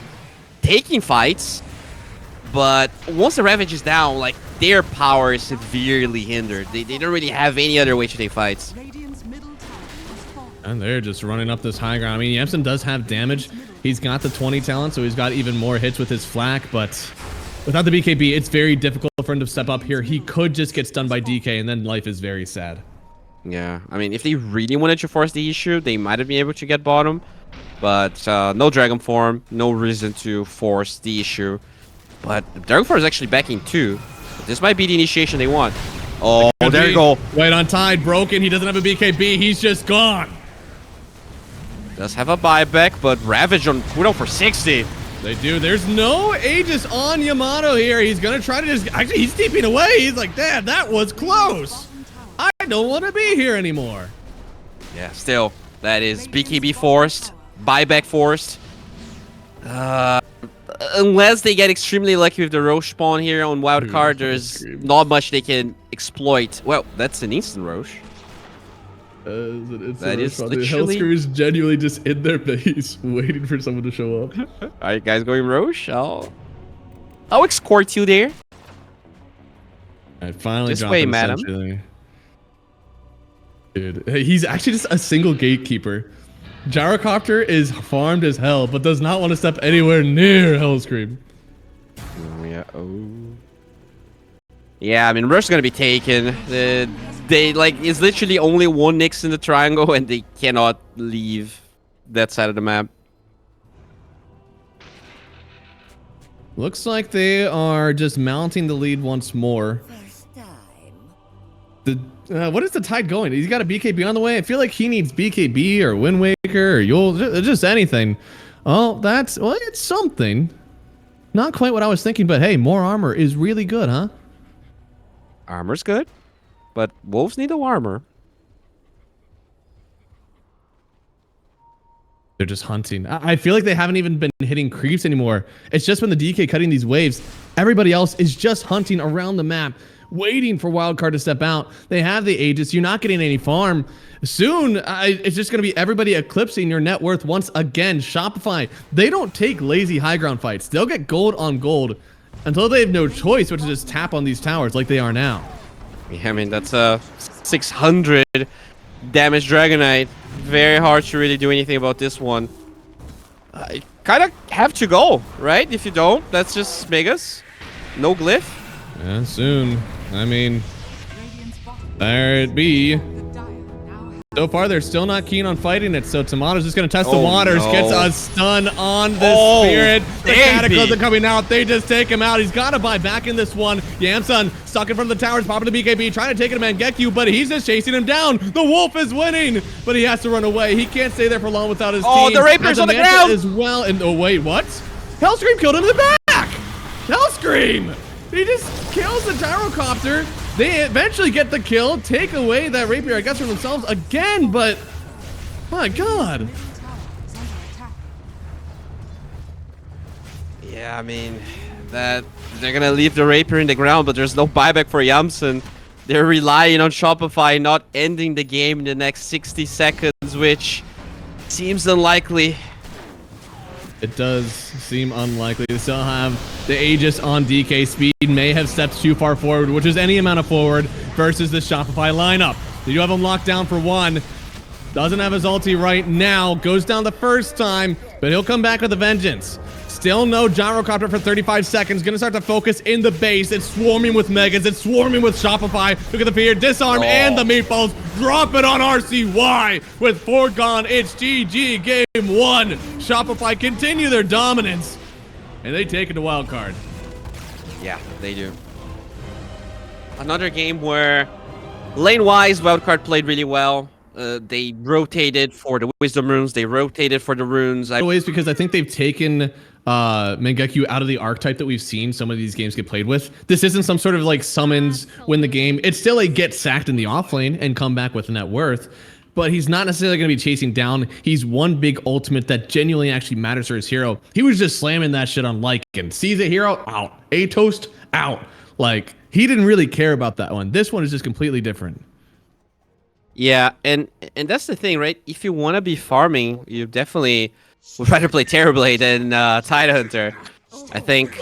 taking fights. But once the Ravage is down, like, their power is severely hindered. They don't really have any other way to take fights. And they're just running up this high ground. I mean, Yamson does have damage. He's got the 20 talent, so he's got even more hits with his flak, but without the BKB, it's very difficult for him to step up here. He could just get stunned by DK, and then life is very sad. Yeah, I mean, if they really wanted to force the issue, they might have been able to get bottom. But no Dragon Form, no reason to force the issue. But Dragon Form is actually backing too. This might be the initiation they want. Oh, there you go. Right on Tide, broken. He doesn't have a BKB. He's just gone. Does have a buyback, but Ravage on cooldown for 60. They do. There's no Aegis on Yamato here. He's going to try to just... Actually, he's steeping away. He's like, damn, that was close. I don't want to be here anymore. Yeah, still. That is BKB forced. Buyback forced. Unless they get extremely lucky with the Roche spawn here on Wildcard, there's not much they can exploit. Well, that's an instant Roche. That is literally... Hellscream is genuinely just in their base, waiting for someone to show up. Are you guys going Roche? I'll escort you there. I finally This dropped way, him, madam. essentially. Dude, he's actually just a single gatekeeper. Gyrocopter is farmed as hell, but does not want to step anywhere near Hellscream. Yeah, I mean, Roche's gonna be taken. It's literally only one Nyx in the triangle, and they cannot leave that side of the map. Looks like they are just mounting the lead once more. What is the Tide going? He's got a BKB on the way. I feel like he needs BKB or Wind Waker or just anything. Oh, it's something. Not quite what I was thinking, but hey, more armor is really good, huh? Armor's good, but wolves need no armor. They're just hunting. I feel like they haven't even been hitting creeps anymore. It's just been the DK cutting these waves. Everybody else is just hunting around the map waiting for Wildcard to step out. They have the Aegis. You're not getting any farm. Soon, it's just going to be everybody eclipsing your net worth once again. Shopify, they don't take lazy high ground fights. They'll get gold on gold until they have no choice but to just tap on these towers like they are now. Yeah, I mean, that's a 600 damage Dragonite. Very hard to really do anything about this one. I kind of have to go, right? If you don't, that's just Megas. No glyph. Yeah, soon. I mean, there it be. So far, they're still not keen on fighting it, so Tomato's just going to test the waters. No. Gets a stun on the Spirit. The baby. Cataclysm coming out. They just take him out. He's got to buy back in this one. Yamsun stuck in front of the towers, popping the BKB, trying to take it to Mangekyo, but he's just chasing him down. The Wolf is winning, but he has to run away. He can't stay there for long without his team. Oh, the Rapier's on the ground! As well. And oh, wait, what? Hellscream killed him in the back! Hellscream! He just kills the Gyrocopter. They eventually get the kill, take away that Rapier, I guess, from themselves again, but my God. Yeah, I mean, that they're gonna leave the Rapier in the ground, but there's no buyback for Yamsun. They're relying on Shopify not ending the game in the next 60 seconds, which seems unlikely. It does seem unlikely. They still have the Aegis on DK. Speed may have stepped too far forward, which is any amount of forward versus the Shopify lineup. They do have him locked down for one. Doesn't have his ulti right now. Goes down the first time, but he'll come back with a vengeance. Still no Gyrocopter for 35 seconds. Gonna start to focus in the base. It's swarming with Megas. It's swarming with Shopify. Look at the fear. Disarm and the meatballs. Drop it on RCY. With 4 gone, it's GG game 1. Shopify continue their dominance. And they take it to Wildcard. Yeah, they do. Another game where lane-wise, Wildcard played really well. They rotated for the Wisdom runes. They rotated for the runes. Ways because I think they've taken Mangekyo out of the archetype that we've seen some of these games get played with. This isn't some sort of like summons, win the game. It's still a get sacked in the offlane and come back with net worth. But he's not necessarily going to be chasing down. He's one big ultimate that genuinely actually matters for his hero. He was just slamming that shit on Lycan. Sees a hero, out. A toast, out. Like, he didn't really care about that one. This one is just completely different. Yeah, and that's the thing, right? If you want to be farming, you definitely would rather play Terrorblade than Tidehunter. I think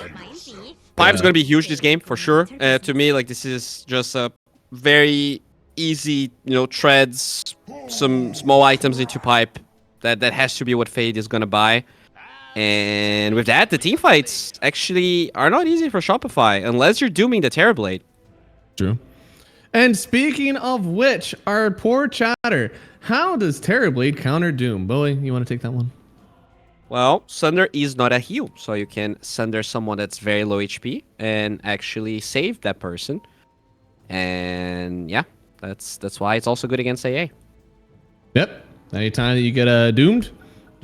Pipe's going to be huge this game, for sure. To me, like, this is just a very easy, treads, some small items into Pipe. That has to be what Fade is going to buy. And with that, the team fights actually are not easy for Shopify, unless you're dooming the Terrorblade. True. And speaking of which, our poor chatter, how does Terrorblade counter Doom? Bowie, you want to take that one? Well, Sunder is not a heal, so you can Sunder someone that's very low HP and actually save that person. And yeah, that's why it's also good against AA. Yep. Anytime that you get doomed,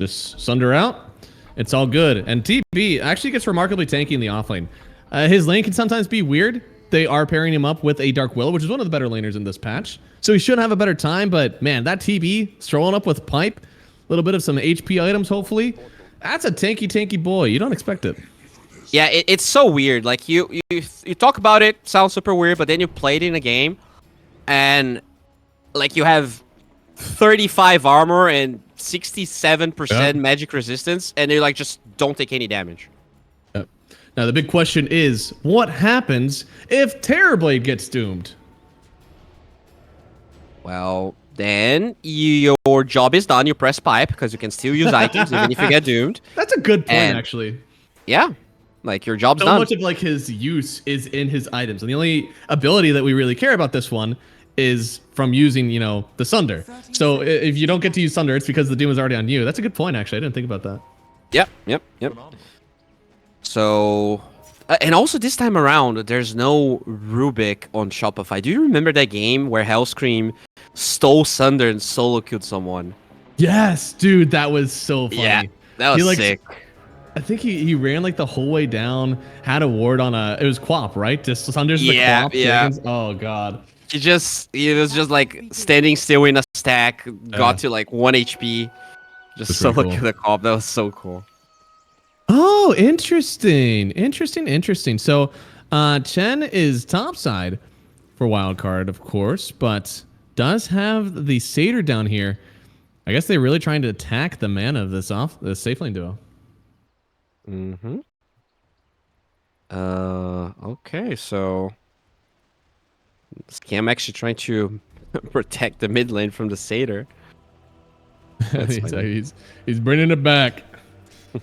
just Sunder out. It's all good. And TB actually gets remarkably tanky in the offlane. His lane can sometimes be weird. They are pairing him up with a Dark Willow, which is one of the better laners in this patch. So he should have a better time, but man, that TB strolling up with Pipe, a little bit of some HP items, hopefully. That's a tanky boy. You don't expect it. Yeah, it's so weird. Like, you talk about it, sounds super weird, but then you play it in a game, and like you have 35 armor and 67% magic resistance, and you like just don't take any damage. Now, the big question is, what happens if Terrorblade gets doomed? Well, then your job is done. You press Pipe, because you can still use items even if you get doomed. That's a good point, actually. Yeah, like, your job's so done. So much of like his use is in his items. And the only ability that we really care about this one is from using, the Sunder. So if you don't get to use Sunder, it's because the doom is already on you. That's a good point, actually. I didn't think about that. Yep. So, and also this time around, there's no Rubik on Shopify. Do you remember that game where Hellscream stole Sunder and solo killed someone? Yes, dude, that was so funny. Yeah, that was sick. I think he ran like the whole way down, had a ward on it was Quap, right? Just Sunder's the Quap. Yeah. Oh god. He was just like standing still in a stack, got to like 1 HP. Just solo kill the Quap. That was so cool. Oh, interesting. So, Chen is topside. for Wildcard, of course, but does have the Satyr down here. I guess they're really trying to attack the mana of the safe lane duo. Mm-hmm. Okay, so Scam actually trying to protect the mid lane from the Satyr. he's bringing it back.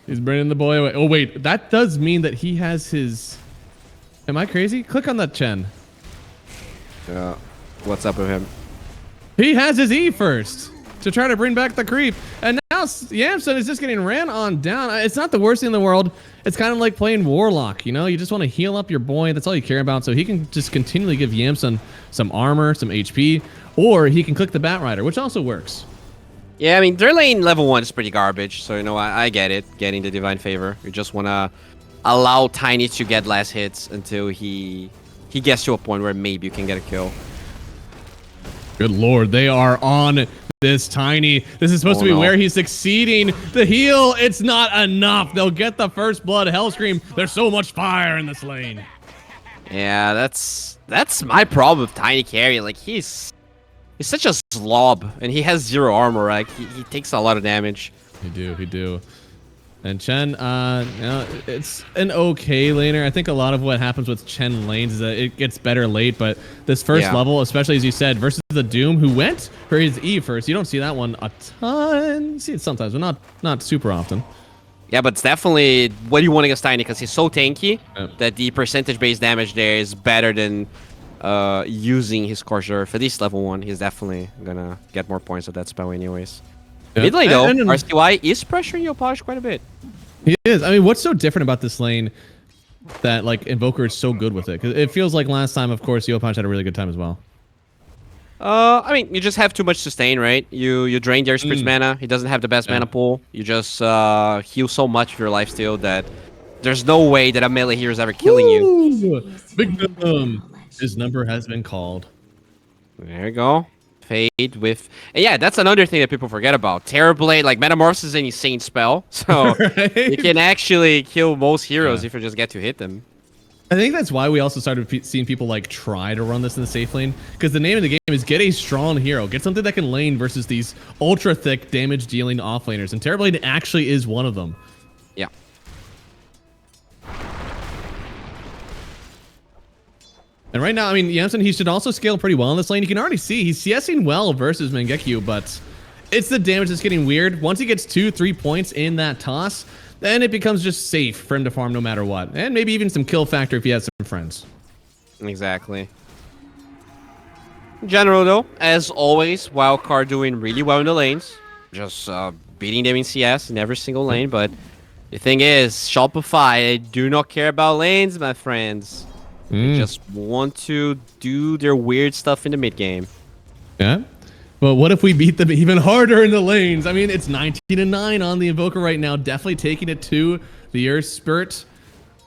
He's bringing the boy away. Oh wait, that does mean that he has his. Am I crazy? Click on that Chen. What's up with him? He has his E first to try to bring back the creep, and now Yamson is just getting ran on down. It's not the worst thing in the world. It's kind of like playing Warlock, you know? You just want to heal up your boy. That's all you care about. So he can just continually give Yamson some armor, some HP, or he can click the Bat Rider, which also works. Yeah, I mean, their lane level 1 is pretty garbage, so, you know, I get it, getting the Divine Favor. You just want to allow Tiny to get less hits until he gets to a point where maybe you can get a kill. Good lord, they are on this Tiny. This is supposed to be where he's succeeding. The heal, it's not enough. They'll get the first blood. Hellscream, there's so much fire in this lane. Yeah, that's my problem with Tiny carry. Like, he's such a slob, and he has 0 armor, right? He takes a lot of damage. He do. And Chen, you know, it's an okay laner. I think a lot of what happens with Chen lanes is that it gets better late, but this first level, especially as you said, versus the Doom, who went for his E first, you don't see that one a ton. You see it sometimes, but not super often. Yeah, but it's definitely what you want against Tiny, because he's so tanky that the percentage-based damage there is better than using his Corsair. For this level 1, he's definitely gonna get more points with that spell anyways. Mid lane though, RCY is pressuring Yopaj quite a bit. He is. I mean, what's so different about this lane that like Invoker is so good with it? Because it feels like last time, of course, Yopaj had a really good time as well. I mean, you just have too much sustain, right? You drain their Spirit's mana. He doesn't have the best mana pool. You just heal so much of your lifesteal that there's no way that a melee hero is ever killing you. Big his number has been called. There you go. Fade with... And yeah, that's another thing that people forget about. Terrorblade, like, Metamorphosis is an insane spell. So you can actually kill most heroes if you just get to hit them. I think that's why we also started seeing people, like, try to run this in the safe lane. Because the name of the game is get a strong hero. Get something that can lane versus these ultra-thick damage-dealing offlaners. And Terrorblade actually is one of them. Yeah. And right now, I mean, Yamson, he should also scale pretty well in this lane. You can already see he's CSing well versus Mangekyo, but it's the damage that's getting weird. Once he gets 2-3 points in that toss, then it becomes just safe for him to farm no matter what. And maybe even some kill factor if he has some friends. Exactly. In general, though, as always, Wildcard doing really well in the lanes. Just beating them in CS in every single lane. But the thing is, Shopify, they do not care about lanes, my friends. They just want to do their weird stuff in the mid game. Yeah. But what if we beat them even harder in the lanes? I mean, it's 19-9 on the Invoker right now. Definitely taking it to the Earth Spirit.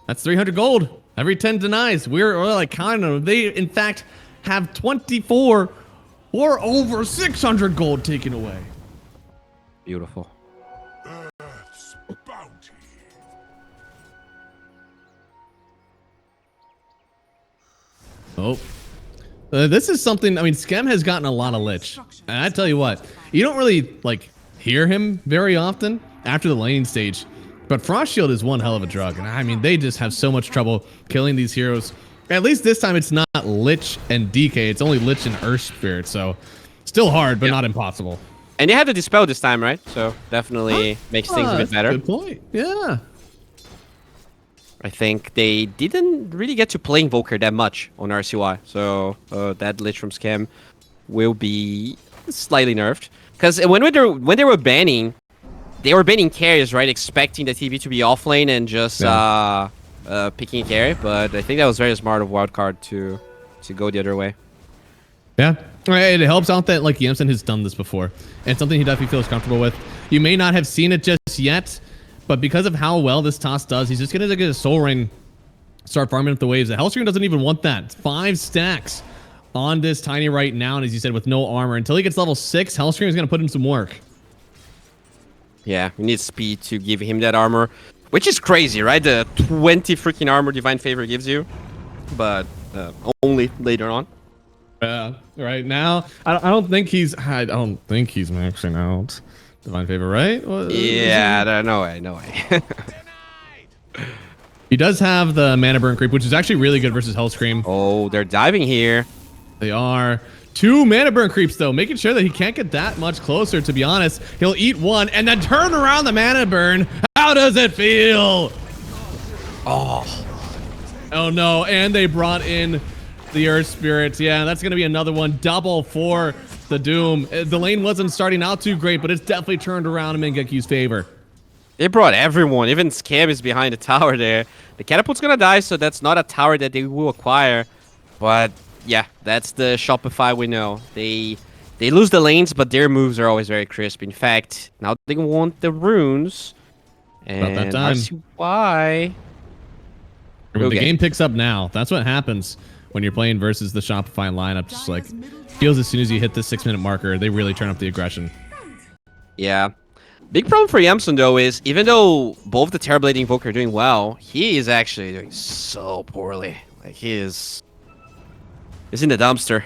That's 300 gold. Every 10 denies. We're like counting them. They, in fact, have 24 or over 600 gold taken away. Beautiful. Oh, this is something. I mean, Skem has gotten a lot of lich, and I tell you what, you don't really like hear him very often after the laning stage. But Frost Shield is one hell of a drug, and I mean, they just have so much trouble killing these heroes. At least this time, it's not Lich and DK; it's only Lich and Earth Spirit. So, still hard, but not impossible. And you had to dispel this time, right? So definitely makes things a bit better. Good point. Yeah. I think they didn't really get to play Invoker that much on RCY, so that Lich from Scam will be slightly nerfed. Because when they were banning, they were banning carries, right? Expecting the TV to be offlane and just picking carry. But I think that was very smart of Wildcard to go the other way. Yeah, it helps out that like Yamson has done this before, and something he definitely feels comfortable with. You may not have seen it just yet. But because of how well this toss does, he's just going to get a Soul Ring, start farming up the waves. The Hellstream doesn't even want that. It's 5 stacks on this Tiny right now, and as you said, with no armor. Until he gets level 6, Hellstream is going to put in some work. Yeah, we need speed to give him that armor, which is crazy, right? The 20 freaking armor Divine Favor gives you, but only later on. Right now, I don't think he's maxing out Divine Favor, right? Yeah, no way, no way. He does have the Mana Burn creep, which is actually really good versus Hellscream. Oh, they're diving here. They are. 2 Mana Burn creeps, though, making sure that he can't get that much closer, to be honest. He'll eat one and then turn around the Mana Burn. How does it feel? Oh. Oh, no. And they brought in the Earth Spirits. Yeah, that's going to be another one. Double for the Doom. The lane wasn't starting out too great, but it's definitely turned around in Mengeku's favor. They brought everyone. Even Scam is behind the tower there. The Catapult's gonna die, so that's not a tower that they will acquire. But yeah, that's the Shopify we know. They lose the lanes, but their moves are always very crisp. In fact, now they want the runes. And About that time. RCY. When the game picks up now, that's what happens when you're playing versus the Shopify lineup. Just like feels as soon as you hit the 6-minute marker, they really turn up the aggression. Yeah. Big problem for Yamsun, though, is even though both the Terrorblade and Invoker are doing well, he is actually doing so poorly. Like, he's in the dumpster.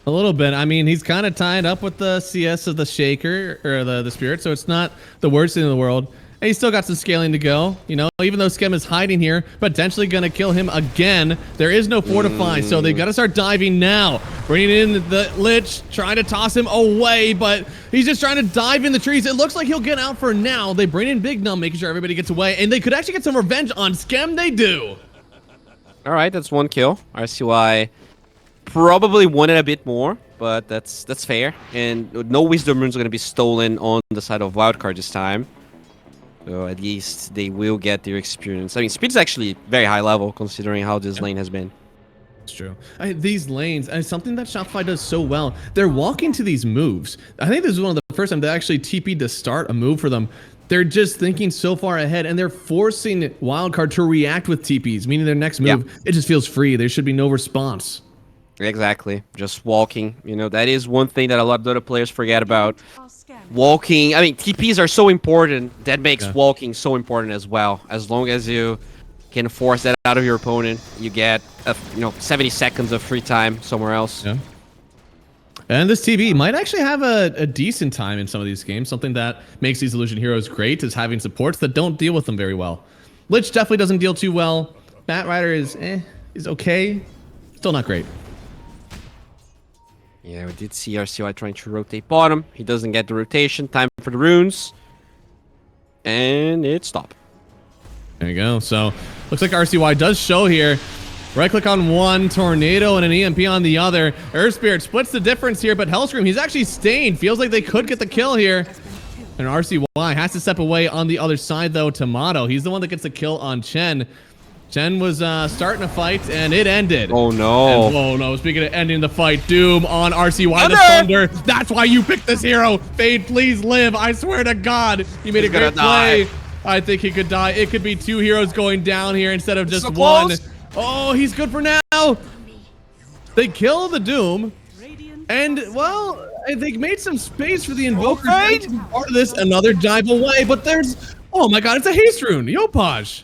A little bit. I mean, he's kind of tied up with the CS of the Shaker, or the Spirit, so it's not the worst thing in the world. And he's still got some scaling to go, you know, even though Skem is hiding here, potentially going to kill him again. There is no Fortify, so they've got to start diving now. Bringing in the Lich, trying to toss him away, but he's just trying to dive in the trees. It looks like he'll get out for now. They bring in Big Num, making sure everybody gets away, and they could actually get some revenge on Skem. They do. All right, that's 1 kill. RCY probably wanted a bit more, but that's fair. And no Wisdom Runes are going to be stolen on the side of Wildcard this time. So at least they will get their experience. I mean, speed's actually very high level considering how this lane has been. It's true. These lanes, something that Shopify does so well, they're walking to these moves. I think this is one of the first time they actually TP'd to start a move for them. They're just thinking so far ahead, and they're forcing Wildcard to react with TPs, meaning their next move, it just feels free. There should be no response. Exactly. Just walking. You know, that is one thing that a lot of Dota players forget about. Walking, I mean, TPs are so important. That makes walking so important as well. As long as you can force that out of your opponent, you get, 70 seconds of free time somewhere else. Yeah. And this TB might actually have a decent time in some of these games. Something that makes these Illusion Heroes great is having supports that don't deal with them very well. Lich definitely doesn't deal too well. Bat Rider is okay. Still not great. Yeah, we did see RCY trying to rotate bottom. He doesn't get the rotation. Time for the runes. And it stopped. There you go. So, looks like RCY does show here. Right-click on one, Tornado, and an EMP on the other. Earth Spirit splits the difference here, but Hellscream, he's actually staying. Feels like they could get the kill here. And RCY has to step away on the other side, though. Tomato, he's the one that gets the kill on Chen. Chen was starting a fight, and it ended. Oh, no. And, oh, no. Speaking of ending the fight, Doom on RCY, the Thunder. That's why you picked this hero. Fade, please live. I swear to God. He made a great play. I think he could die. It could be 2 heroes going down here instead of just so one. close. Oh, he's good for now. They kill the Doom. And, well, they made some space for the Invoker. Right. Part of this, another dive away, but there's... Oh, my God, it's a haste rune. Yopaj.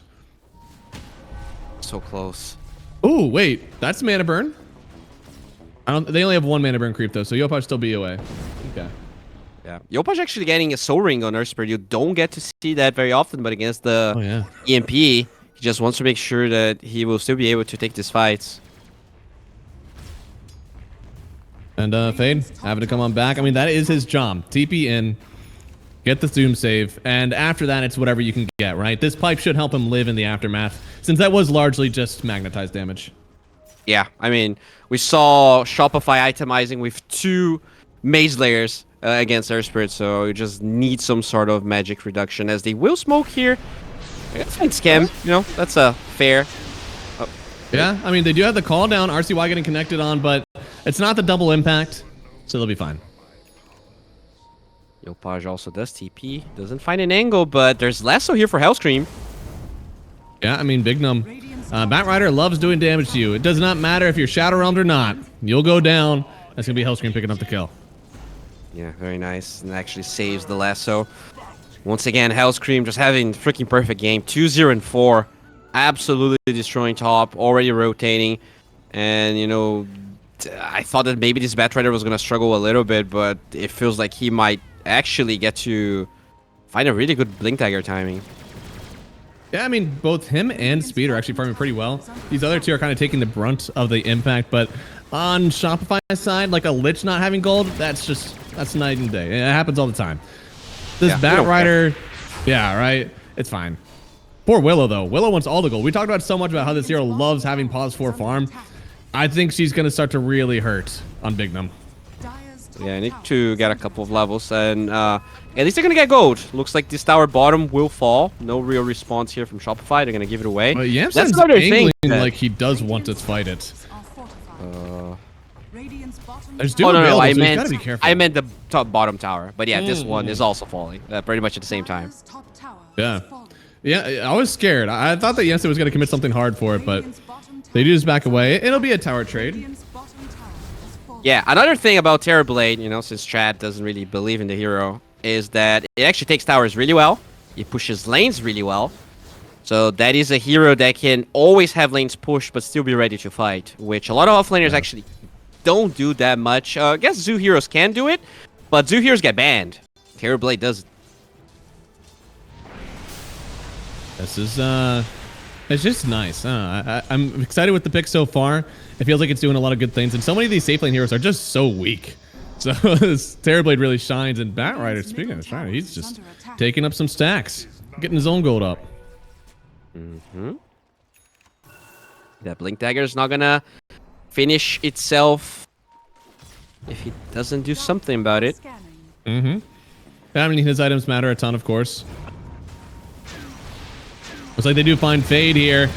So close. Oh, wait. That's mana burn. They only have 1 mana burn creep, though, so Yopaj still be away. Okay. Yeah. Yopaj actually getting a Soul Ring on Earth Spirit. You don't get to see that very often, but against the EMP, he just wants to make sure that he will still be able to take these fights. And Fade having to come on back. I mean, that is his job. TP in, get the Doom save, and after that, it's whatever you can get, right? This pipe should help him live in the aftermath, since that was largely just magnetized damage. Yeah, I mean, we saw Shopify itemizing with 2 Mage Layers against Earth Spirit, so you just need some sort of magic reduction, as they will smoke here. I gotta find Scam, that's a fair. Yeah, I mean, they do have the call down, RCY getting connected on, but it's not the double impact, so they'll be fine. Yopaj also does TP. Doesn't find an angle, but there's Lasso here for Hellscream. Yeah, I mean, Big Num. Bat Rider loves doing damage to you. It does not matter if you're Shadow Realmed or not. You'll go down. That's going to be Hellscream picking up the kill. Yeah, very nice. And actually saves the Lasso. Once again, Hellscream just having freaking perfect game. 2-0 and 4. Absolutely destroying top. Already rotating. And, I thought that maybe this Batrider was gonna struggle a little bit, but it feels like he might actually get to find a really good Blink Dagger timing. Yeah, I mean, both him and Speed are actually farming pretty well. These other two are kind of taking the brunt of the impact, but on Shopify's side, like a Lich not having gold, that's night and day. It happens all the time. This Batrider, yeah, right? It's fine. Poor Willow, though. Willow wants all the gold. We talked about so much about how this hero loves having pause 4 farm. I think she's going to start to really hurt on Bignum. Yeah, I need to get a couple of levels, and at least they're gonna get gold. Looks like this tower bottom will fall. No real response here from Shopify. They're gonna give it away. That's another thing. Like he does want to fight it. There's Doom available, so you gotta be careful. I meant the bottom tower, but yeah, this one is also falling pretty much at the same time. Yeah, I was scared. I thought that Yense was gonna commit something hard for it, but they do just back away. It'll be a tower trade. Yeah, another thing about Terrorblade, you know, since Chad doesn't really believe in the hero, is that it actually takes towers really well. It pushes lanes really well. So that is a hero that can always have lanes pushed but still be ready to fight, which a lot of offlaners actually don't do that much. I guess Zoo heroes can do it, but Zoo heroes get banned. Terrorblade does. This is, it's just nice. I'm excited with the pick so far. It feels like it's doing a lot of good things, and so many of these safe lane heroes are just so weak. So this Terrorblade really shines, and Batrider, speaking of shining, he's just taking up some stacks, getting his own gold up. That Blink Dagger is not gonna finish itself if he doesn't do something about it. Yeah, I mean, his items matter a ton, of course. Looks like they do find Fade here.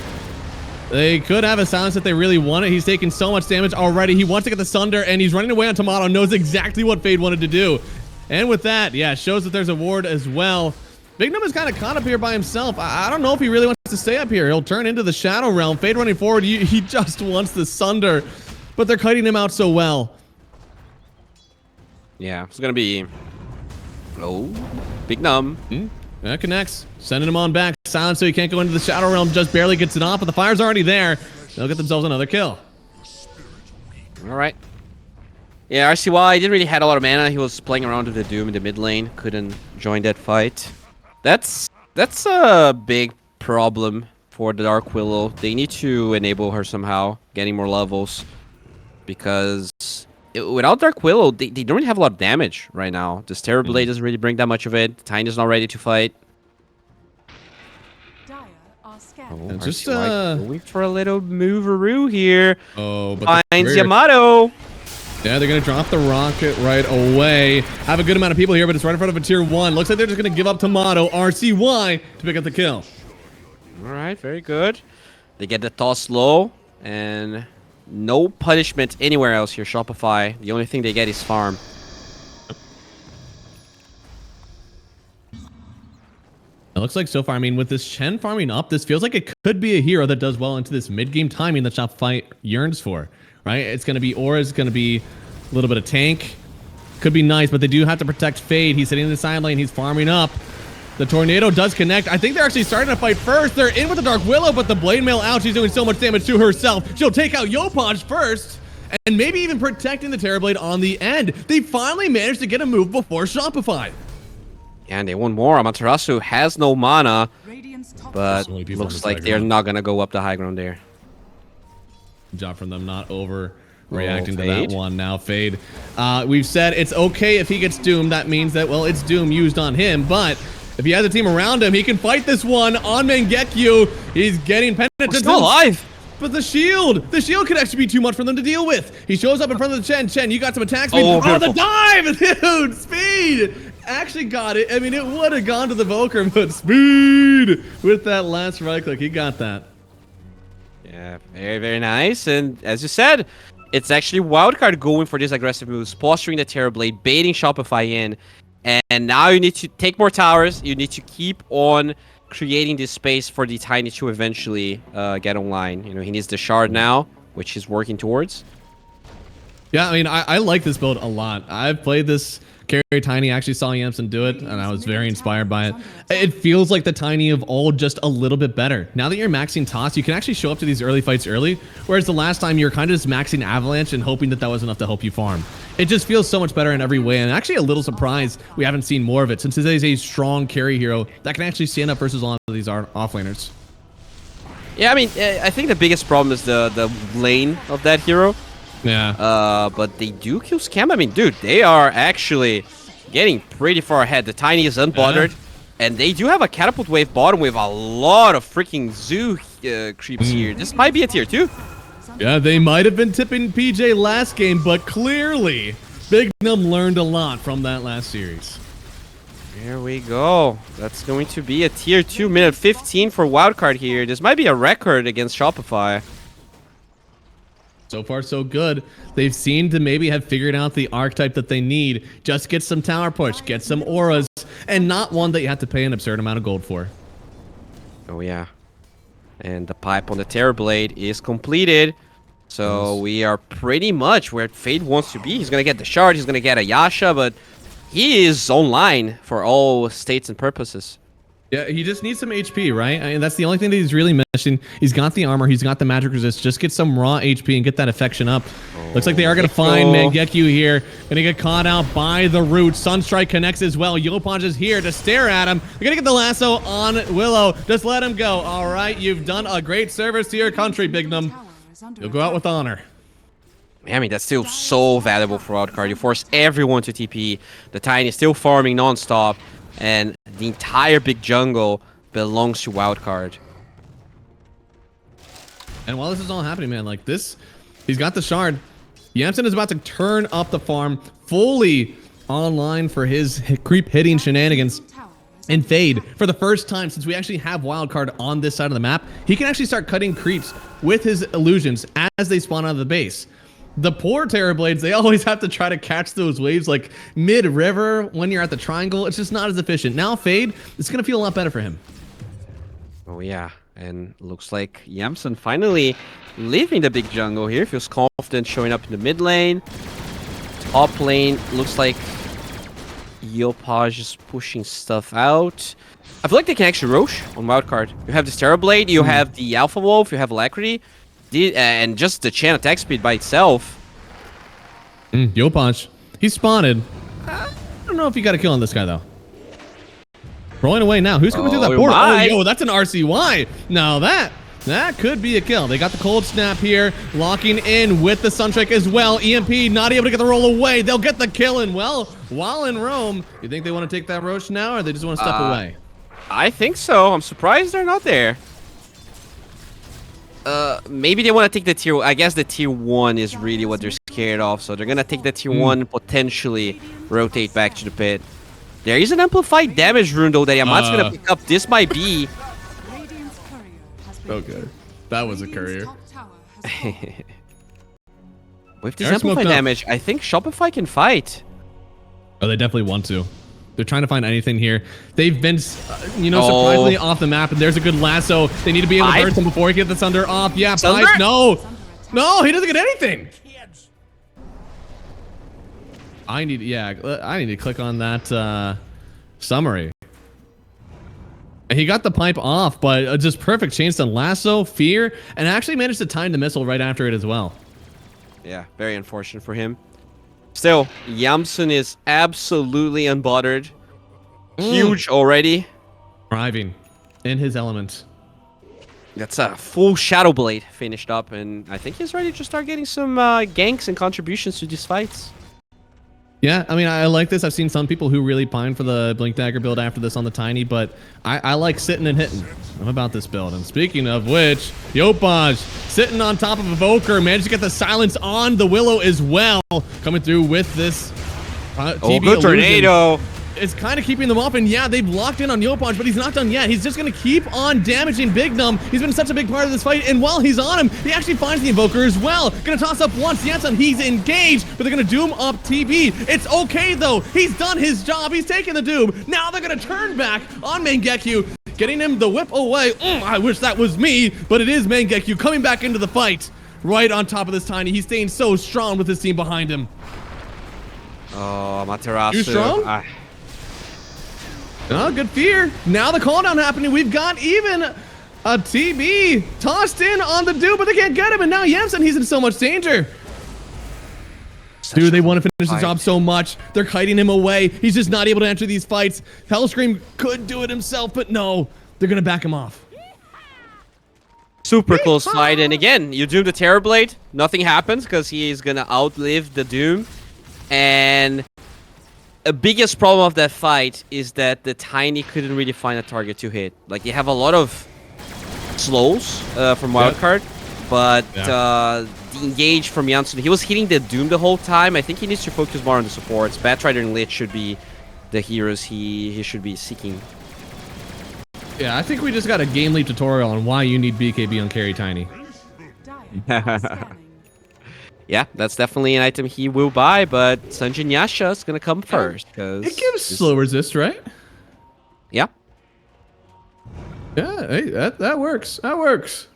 They could have a silence if they really want it. He's taking so much damage already. He wants to get the Sunder, and he's running away on Tomato. Knows exactly what Fade wanted to do. And with that, yeah, shows that there's a ward as well. Bignum is kind of caught up here by himself. I don't know if he really wants to stay up here. He'll turn into the Shadow Realm. Fade running forward. He just wants the Sunder, but they're kiting him out so well. Yeah, it's going to be... Oh, Bignum. That connects. Sending him on back. Silence so he can't go into the Shadow Realm. Just barely gets it off, but the fire's already there. They'll get themselves another kill. All right. Yeah, RCY didn't really have a lot of mana. He was playing around with the Doom in the mid lane. Couldn't join that fight. That's a big problem for the Dark Willow. They need to enable her somehow, getting more levels. Because without Dark Willow, they don't really have a lot of damage right now. This Terrorblade doesn't really bring that much of it. Tiny's not ready to fight. Oh, just going for a little moveroo here. Oh, but finds Yamato. Yeah, they're gonna drop the rocket right away. Have a good amount of people here, but it's right in front of a tier 1. Looks like they're just gonna give up Tomato, RCY, to pick up the kill. All right, very good. They get the toss low, and no punishment anywhere else here. Shopify. The only thing they get is farm. It looks like so far, I mean, with this Chen farming up, this feels like it could be a hero that does well into this mid-game timing that Shopify yearns for, right? It's going to be Aura, it's going to be a little bit of tank. Could be nice, but they do have to protect Fade. He's sitting in the side lane, he's farming up. The Tornado does connect. I think they're actually starting to fight first. They're in with the Dark Willow, but the Blade Mail out. She's doing so much damage to herself. She'll take out Yopaj first, and maybe even protecting the Terrorblade on the end. They finally managed to get a move before Shopify. Yeah, and they want more. Amaterasu has no mana, but looks like they're not going to go up the high ground there. Good job from them not overreacting to that one. Now Fade. We've said it's okay if he gets Doom. That means that, well, it's Doom used on him, but if he has a team around him, he can fight this one on Mangekyu. He's getting penitent. We're still alive. But the shield could actually be too much for them to deal with. He shows up in front of the Chen. Chen, you got some attack speed. Oh, the dive, dude, speed. Actually got it. I mean, it would have gone to the Volker, but speed with that last right click. He got that. Yeah, very, very nice. And as you said, it's actually Wildcard going for these aggressive moves, posturing the Terrorblade, baiting Shopify in. And now you need to take more towers. You need to keep on creating this space for the Tiny to eventually get online. You know, he needs the shard now, which he's working towards. Yeah, I mean, I like this build a lot. I've played this Carry Tiny. Actually saw Yamson do it, and I was very inspired by it. It feels like the Tiny of old, just a little bit better. Now that you're maxing Toss, you can actually show up to these early fights early, whereas the last time you're kind of just maxing Avalanche and hoping that was enough to help you farm. It just feels so much better in every way, and actually a little surprised we haven't seen more of it, since it is a strong carry hero that can actually stand up versus a lot of these offlaners. Yeah, I mean, I think the biggest problem is the lane of that hero. Yeah. But they do kill Scam. I mean, dude, they are actually getting pretty far ahead. The Tiny is unbothered, and they do have a catapult wave bottom with a lot of freaking zoo creeps here. This might be a tier 2. Yeah, they might have been tipping PJ last game, but clearly Big Num learned a lot from that last series. Here we go. That's going to be a tier 2, minute 15 for Wildcard here. This might be a record against Shopify. So far, so good. They've seemed to maybe have figured out the archetype that they need. Just get some tower push, get some auras, and not one that you have to pay an absurd amount of gold for. Oh, yeah. And the pipe on the Terrorblade is completed. So we are pretty much where Fade wants to be. He's going to get the shard, he's going to get a Yasha, but he is online for all states and purposes. Yeah, he just needs some HP, right? I mean, that's the only thing that he's really missing. He's got the armor, he's got the magic resist. Just get some raw HP and get that affection up. Looks like they are going to find Mangekyo here. Going to get caught out by the root. Sunstrike connects as well. Yopaj is here to stare at him. They're going to get the lasso on Willow. Just let him go. All right, you've done a great service to your country, Bignum. You'll go out with honor. I mean, that's still so valuable for Wildcard. You force everyone to TP. The Tiny is still farming non-stop. And the entire big jungle belongs to Wildcard. And while this is all happening, man, like this, he's got the shard. Yamson is about to turn up the farm, fully online for his creep hitting shenanigans. And Fade, for the first time since we actually have Wildcard on this side of the map, he can actually start cutting creeps with his illusions as they spawn out of the base. The poor Terrorblades, they always have to try to catch those waves like mid-river when you're at the triangle. It's just not as efficient. Now Fade, it's going to feel a lot better for him. Oh yeah, and looks like Yamson finally leaving the big jungle here. Feels confident showing up in the mid lane. Top lane, looks like Yopaj is pushing stuff out. I feel like they can actually Roche on Wildcard. You have this Terrorblade, you have the Alpha Wolf, you have Alacrity. And just the chain attack speed by itself. Yopaj, he spotted. I don't know if you got a kill on this guy though. Rolling away now. Who's coming through that portal? Oh, yo, that's an RCY. Now that could be a kill. They got the cold snap here, locking in with the Sunstrike as well. EMP not able to get the roll away. They'll get the kill, and well, while in Rome, you think they want to take that Roche now, or they just want to step away? I think so. I'm surprised they're not there. Maybe they want to take the tier. I guess the tier 1 is really what they're scared of. So they're gonna take the tier 1 and potentially rotate back to the pit. There is an amplified damage rune though that Yamat's gonna pick up. This might be. Okay, that was a courier. With this amplified damage, I think Shopify can fight. Oh, they definitely want to. They're trying to find anything here. They've been, surprisingly off the map, and there's a good lasso. They need to be able to burst him before he gets the Sunder off. Yeah, Pipe, no, he doesn't get anything. I need to click on that summary. And he got the pipe off, but just perfect chance to lasso, fear, and actually managed to time the missile right after it as well. Yeah, very unfortunate for him. Still, Yamson is absolutely unbothered. Huge already. Thriving in his element. That's a full Shadow Blade finished up, and I think he's ready to start getting some ganks and contributions to these fights. Yeah, I mean, I like this. I've seen some people who really pine for the Blink Dagger build after this on the Tiny, but I like sitting and hitting. I'm about this build. And speaking of which, Yopaj sitting on top of Evoker, managed to get the silence on the Willow as well. Coming through with this TB good tornado. It's kind of keeping them off, and yeah, they've locked in on Yopaj, but he's not done yet. He's just going to keep on damaging Big Num. He's been such a big part of this fight, and while he's on him, he actually finds the Invoker as well. Going to toss up once. Yansan, he's engaged, but they're going to doom up TB. It's okay, though. He's done his job. He's taken the doom. Now they're going to turn back on Mangekyo, getting him the whip away. I wish that was me, but it is Mangekyo coming back into the fight. Right on top of this Tiny. He's staying so strong with his team behind him. Oh, Amaterasu. Too strong? Oh, good fear. Now the call down happening. We've got even a TB tossed in on the dude, but they can't get him. And now Jensen, he's in so much danger. Dude, they want to finish the job so much. They're kiting him away. He's just not able to enter these fights. Hellscream could do it himself, but no. They're going to back him off. Super close fight. And again, you doom the Terrorblade. Nothing happens because he is going to outlive the Doom. And the biggest problem of that fight is that the Tiny couldn't really find a target to hit. Like, you have a lot of slows from Wildcard, but the engage from Janssen, he was hitting the Doom the whole time. I think he needs to focus more on the supports. Batrider and Lich should be the heroes he should be seeking. Yeah, I think we just got a game leap tutorial on why you need BKB on carry Tiny. Yeah, that's definitely an item he will buy, but Sanjin Yasha is going to come first. It gives slow resist, right? Yeah. Yeah, hey, that works. That works.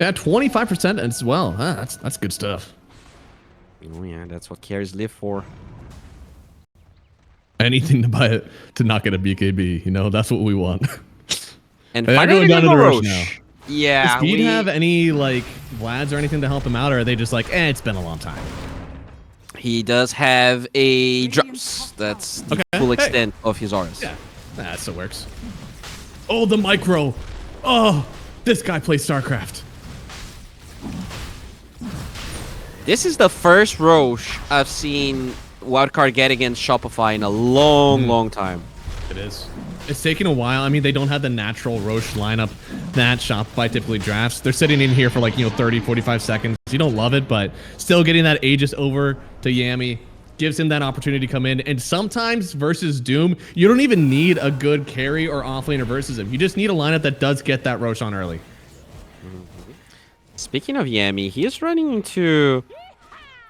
Yeah, 25% as well. That's good stuff. Oh yeah, that's what carries live for. Anything to buy it to not get a BKB, you know, that's what we want. And they're finally going down to the Roche now. Yeah. Does Speed have any like Vlads or anything to help him out, or are they just like, it's been a long time? He does have a drops. That's the full extent of his auras. Yeah, that still works. Oh, the micro. Oh, this guy plays StarCraft. This is the first Roche I've seen Wildcard get against Shopify in a long time. It is. It's taking a while. I mean, they don't have the natural Roche lineup that Shopify typically drafts. They're sitting in here for like, 30, 45 seconds. You don't love it, but still getting that Aegis over to Yami gives him that opportunity to come in. And sometimes versus Doom, you don't even need a good carry or offlaner versus him. You just need a lineup that does get that Roche on early. Speaking of Yami, he is running into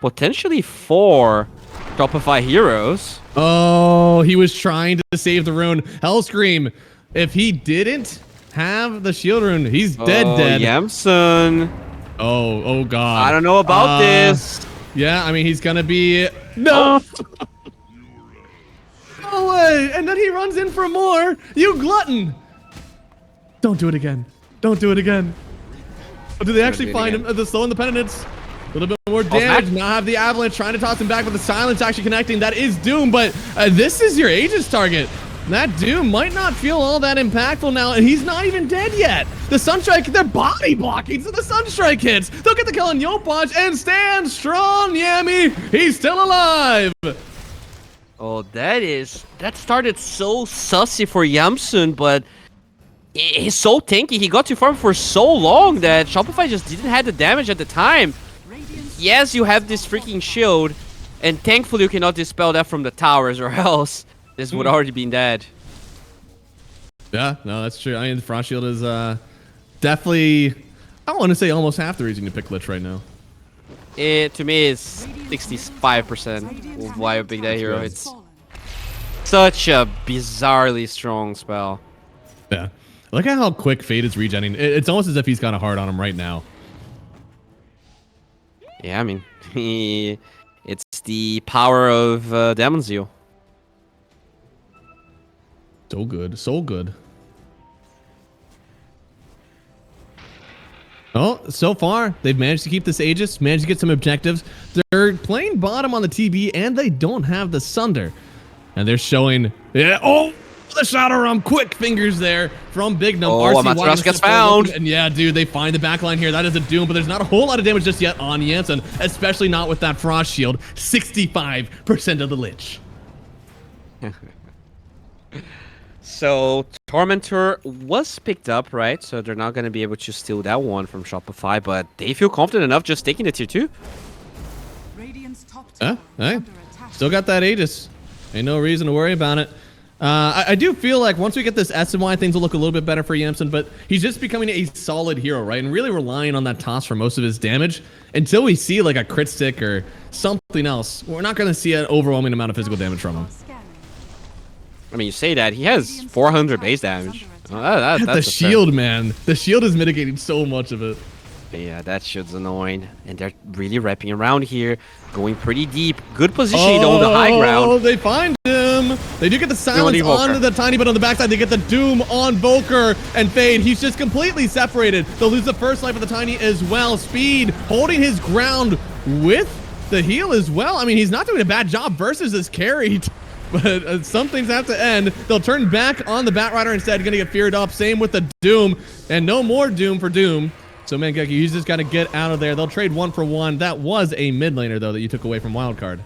potentially 4 Shopify heroes. Oh, he was trying to save the rune. Hellscream, if he didn't have the shield rune, he's dead. Yamsun. Oh god. I don't know about this. Yeah, I mean, he's gonna be... No! No way! And then he runs in for more! You glutton! Don't do it again. Don't do it again. Oh, do they actually find him? The slow independence. A little bit more damage. Now have the avalanche trying to toss him back, but the silence actually connecting. That is Doom, but this is your Aegis target. That Doom might not feel all that impactful now, and he's not even dead yet. The Sunstrike, they're body blocking, so the Sunstrike hits. They'll get the kill on Yopaj and stand strong, Yami. He's still alive. Oh, that started so sussy for Yamsun, but he's so tanky. He got to farm for so long that Shopify just didn't have the damage at the time. Yes, you have this freaking shield, and thankfully you cannot dispel that from the towers, or else this would already been dead. Yeah, no, that's true. I mean, the Frost Shield is definitely, I want to say almost half the reason you pick Lich right now. It, to me, is 65% of why I pick that hero. It's such a bizarrely strong spell. Yeah. Look at how quick Fate is regenning. It's almost as if he's got a heart on him right now. Yeah, I mean, it's the power of Demon Zeal. So good, so good. Oh, so far, they've managed to keep this Aegis, managed to get some objectives. They're playing bottom on the TB, and they don't have the Sunder. And they're showing... Yeah, oh! The Shadow Realm, quick fingers there from Big Num. Oh, Amaterasu gets found. And yeah, dude, they find the backline here. That is a Doom, but there's not a whole lot of damage just yet on Jansen, especially not with that Frost Shield. 65% of the Lich. So, Tormentor was picked up, right? So they're not going to be able to steal that one from Shopify, but they feel confident enough just taking the tier 2. Hey, still got that Aegis. Ain't no reason to worry about it. I do feel like once we get this SMY, things will look a little bit better for Yamsen, but he's just becoming a solid hero, right? And really relying on that toss for most of his damage. Until we see like a crit stick or something else, we're not going to see an overwhelming amount of physical damage from him. I mean, you say that. He has 400 base damage. That's the shield, man. The shield is mitigating so much of it. Yeah, that shit's annoying. And they're really wrapping around here, going pretty deep. Good positioning on the high ground. Oh, they find him. They do get the silence onto the Tiny, but on the backside, they get the Doom on Volker and Fade. He's just completely separated. They'll lose the first life of the Tiny as well. Speed holding his ground with the heal as well. I mean, he's not doing a bad job versus this carry. But some things have to end. They'll turn back on the Batrider instead. Gonna get feared up. Same with the Doom. And no more Doom for Doom. So Mangekyo, you just got to get out of there. They'll trade 1 for 1. That was a mid laner, though, that you took away from Wildcard.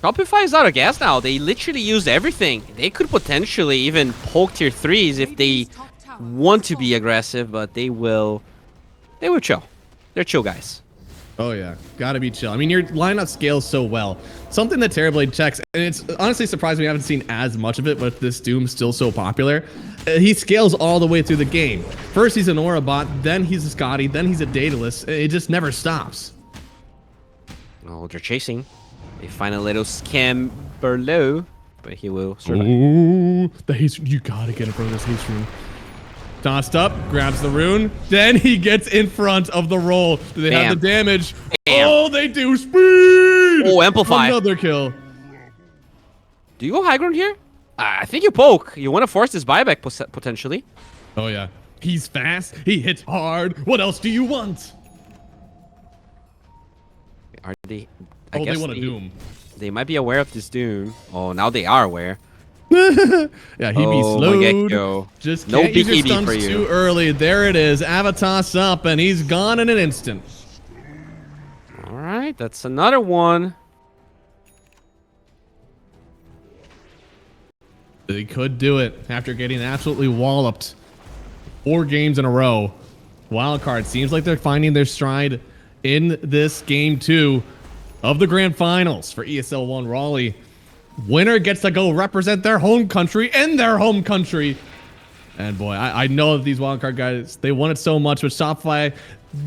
Shopify is out of gas now. They literally used everything. They could potentially even poke tier 3s if they want to be aggressive, but they will chill. They're chill guys. Oh, yeah. Got to be chill. I mean, your lineup scales so well. Something that Terrorblade checks, and it's honestly surprising we haven't seen as much of it, but this Doom still so popular. He scales all the way through the game. First, he's an Aura bot, then he's a Scotty, then he's a Daedalus. It just never stops. Oh, they're chasing. They find a little scam below, but he will survive. Ooh, the haste, you got to get in front of this haste rune. Tossed up, grabs the rune, then he gets in front of the roll. Do they have the damage? Damn. Oh, they do. Speed! Oh, amplify. Another kill. Do you go high ground here? I think you poke. You want to force this buyback potentially. Oh, yeah. He's fast. He hits hard. What else do you want? Are they? I guess they want a Doom. They might be aware of this Doom. Oh, now they are aware. Yeah, he'd be slowed. Just no can't use your BKB stunts for you. Too early. There it is. Avatos up, and he's gone in an instant. All right, that's another one. They could do it after getting absolutely walloped 4 games in a row. Wildcard seems like they're finding their stride in this game 2 of the grand finals for ESL One Raleigh. Winner gets to go represent their home country in their home country. And boy, I know that these Wildcard guys, they want it so much. With Shopify,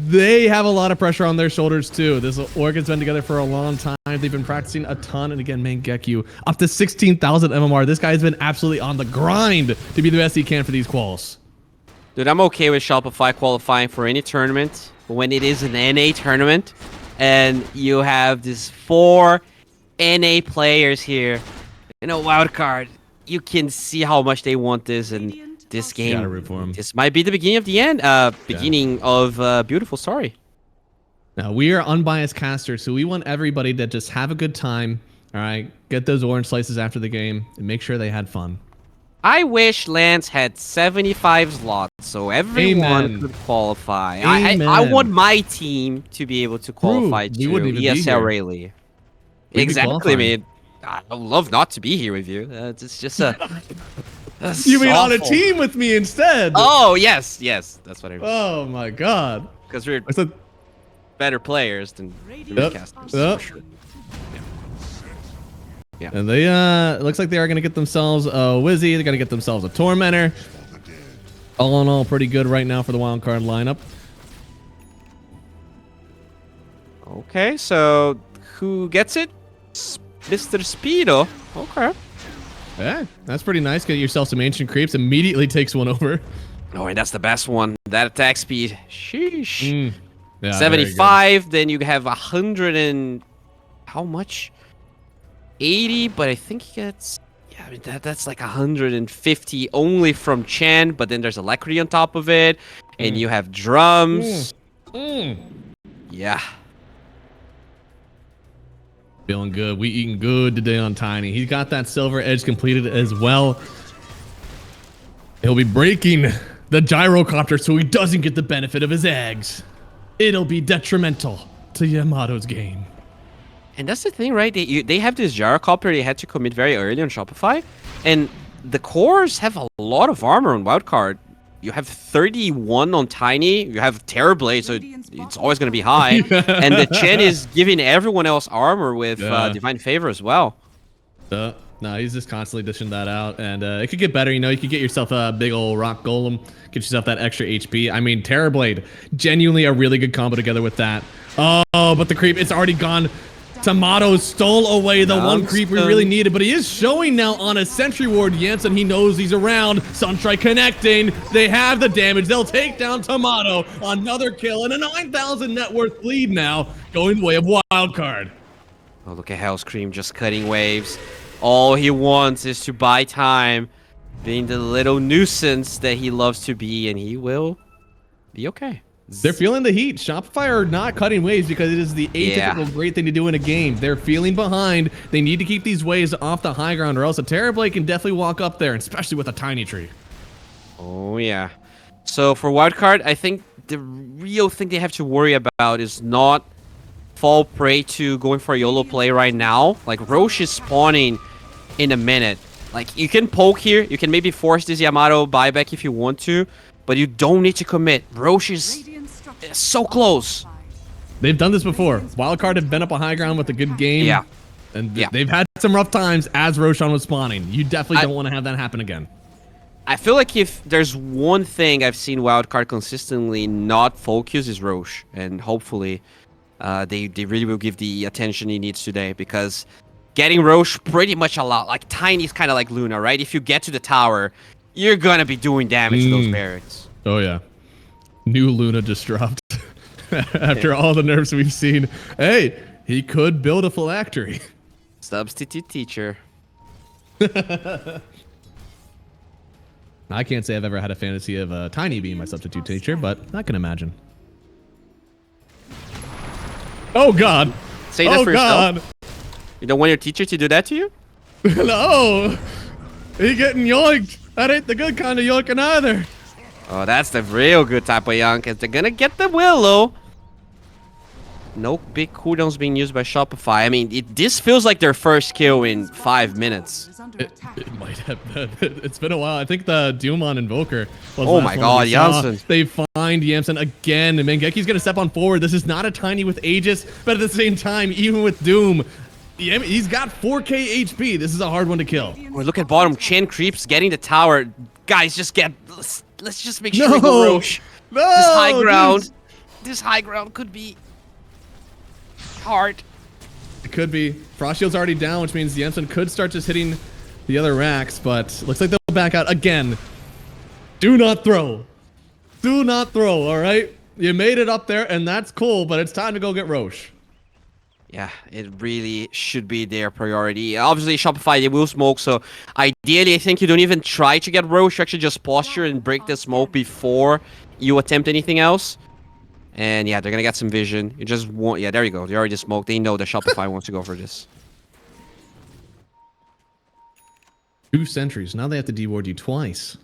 they have a lot of pressure on their shoulders too. This org has been together for a long time. They've been practicing a ton. And again, Mangekyo, up to 16,000 MMR. This guy has been absolutely on the grind to be the best he can for these quals. Dude, I'm okay with Shopify qualifying for any tournament. But when it is an NA tournament and you have these 4 NA players here, you know, Wildcard, you can see how much they want this, and this game, root for 'em. This might be the beginning of the end, beginning of a beautiful story. Now, we are unbiased casters, so we want everybody to just have a good time, all right? Get those orange slices after the game, and make sure they had fun. I wish Lance had 75 slots, so everyone could qualify. I want my team to be able to qualify to ESL Raleigh. Exactly, man. I'd love not to be here with you. It's just a... You mean on a team with me instead? Oh, yes, that's what I mean. Oh, my God. Because we're better players than casters. Yep. For sure. Yeah. And they, looks like they are going to get themselves a Wizzy. They're going to get themselves a Tormentor. All in all, pretty good right now for the Wildcard lineup. Okay, so who gets it? Mr. Speedo. Okay. Yeah, that's pretty nice. Get yourself some ancient creeps. Immediately takes one over. Oh, and that's the best one. That attack speed. Sheesh. Yeah, 75. Then you have 100 and how much? 80. But I think he gets. Yeah, I mean that's like 150 only from Chen. But then there's Alacrity on top of it, and you have drums. Yeah. Feeling good. We eating good today on Tiny. He's got that silver edge completed as well. He'll be breaking the gyrocopter so he doesn't get the benefit of his eggs. It'll be detrimental to Yamato's game. And that's the thing, right? They have this gyrocopter they had to commit very early on Shopify. And the cores have a lot of armor on Wildcard. You have 31 on Tiny. You have Terrorblade, so it's always going to be high. And the Chen is giving everyone else armor with Divine Favor as well. No, he's just constantly dishing that out. And it could get better. You know, you could get yourself a big old rock golem. Get yourself that extra HP. I mean, Terrorblade, genuinely a really good combo together with that. Oh, but the creep, it's already gone Tomato stole away the one creep we Dunstan. really needed, but he is showing now on a sentry ward. Jansen, he knows he's around. Sunstrike connecting. They have the damage. They'll take down Tomato. Another kill and a 9,000 net worth lead now going the way of Wildcard. Oh, look at Hellscream just cutting waves. All he wants is to buy time, being the little nuisance that he loves to be, and he will be okay. They're feeling the heat. Shopify are not cutting waves because it is the atypical great thing to do in a game. They're feeling behind. They need to keep these waves off the high ground, or else a Terrorblade can definitely walk up there, especially with a tiny tree. Oh, yeah. So for Wildcard, I think the real thing they have to worry about is not fall prey to going for a YOLO play right now. Like, Roche is spawning in a minute. Like, you can poke here. You can maybe force this Yamato buyback if you want to, but you don't need to commit. Roche is so close. They've done this before. Wildcard have been up a high ground with a good game. Yeah. And they've had some rough times as Roshan was spawning. You definitely don't want to have that happen again. I feel like if there's one thing I've seen Wildcard consistently not focus is Roche, and hopefully they really will give the attention he needs today, because getting Roche pretty much a lot. Like, Tiny's kind of like Luna, right? If you get to the tower, you're gonna be doing damage to those barracks. Oh yeah. New Luna just dropped. After all the nerfs we've seen. Hey, he could build a phylactery. Substitute teacher. I can't say I've ever had a fantasy of Tiny being my substitute teacher, but I can imagine. Oh god. Say that for god. yourself. You don't want your teacher to do that to you? No. He getting yoinked. That ain't the good kind of yoinking either. Oh, that's the real good type of yoink, because they're gonna get the Willow. No big cooldowns being used by Shopify. I mean, this feels like their first kill in 5 minutes. It might have been. It's been a while. I think the Doom on Invoker was Oh the last my one god, we saw. Jansen. They find Jansen again, and Mangeki's gonna step on forward. This is not a Tiny with Aegis, but at the same time, even with Doom, he's got 4k HP. This is a hard one to kill. Oh, look at bottom. Chen creeps getting the tower. Guys, just get... Let's just make sure we go Roche. No! This high ground. This high ground could be hard. It could be. Frost Shield's already down, which means Jansen could start just hitting the other racks, but looks like they'll back out again. Do not throw. Do not throw, all right? You made it up there, and that's cool, but it's time to go get Roche. Yeah, it really should be their priority. Obviously, Shopify, they will smoke, so ideally, I think you don't even try to get Roche. You actually just posture and break the smoke before you attempt anything else. And yeah, they're gonna get some vision. You just want... Yeah, there you go. They already smoked. They know that Shopify wants to go for this. 2 sentries. Now they have to deward you twice.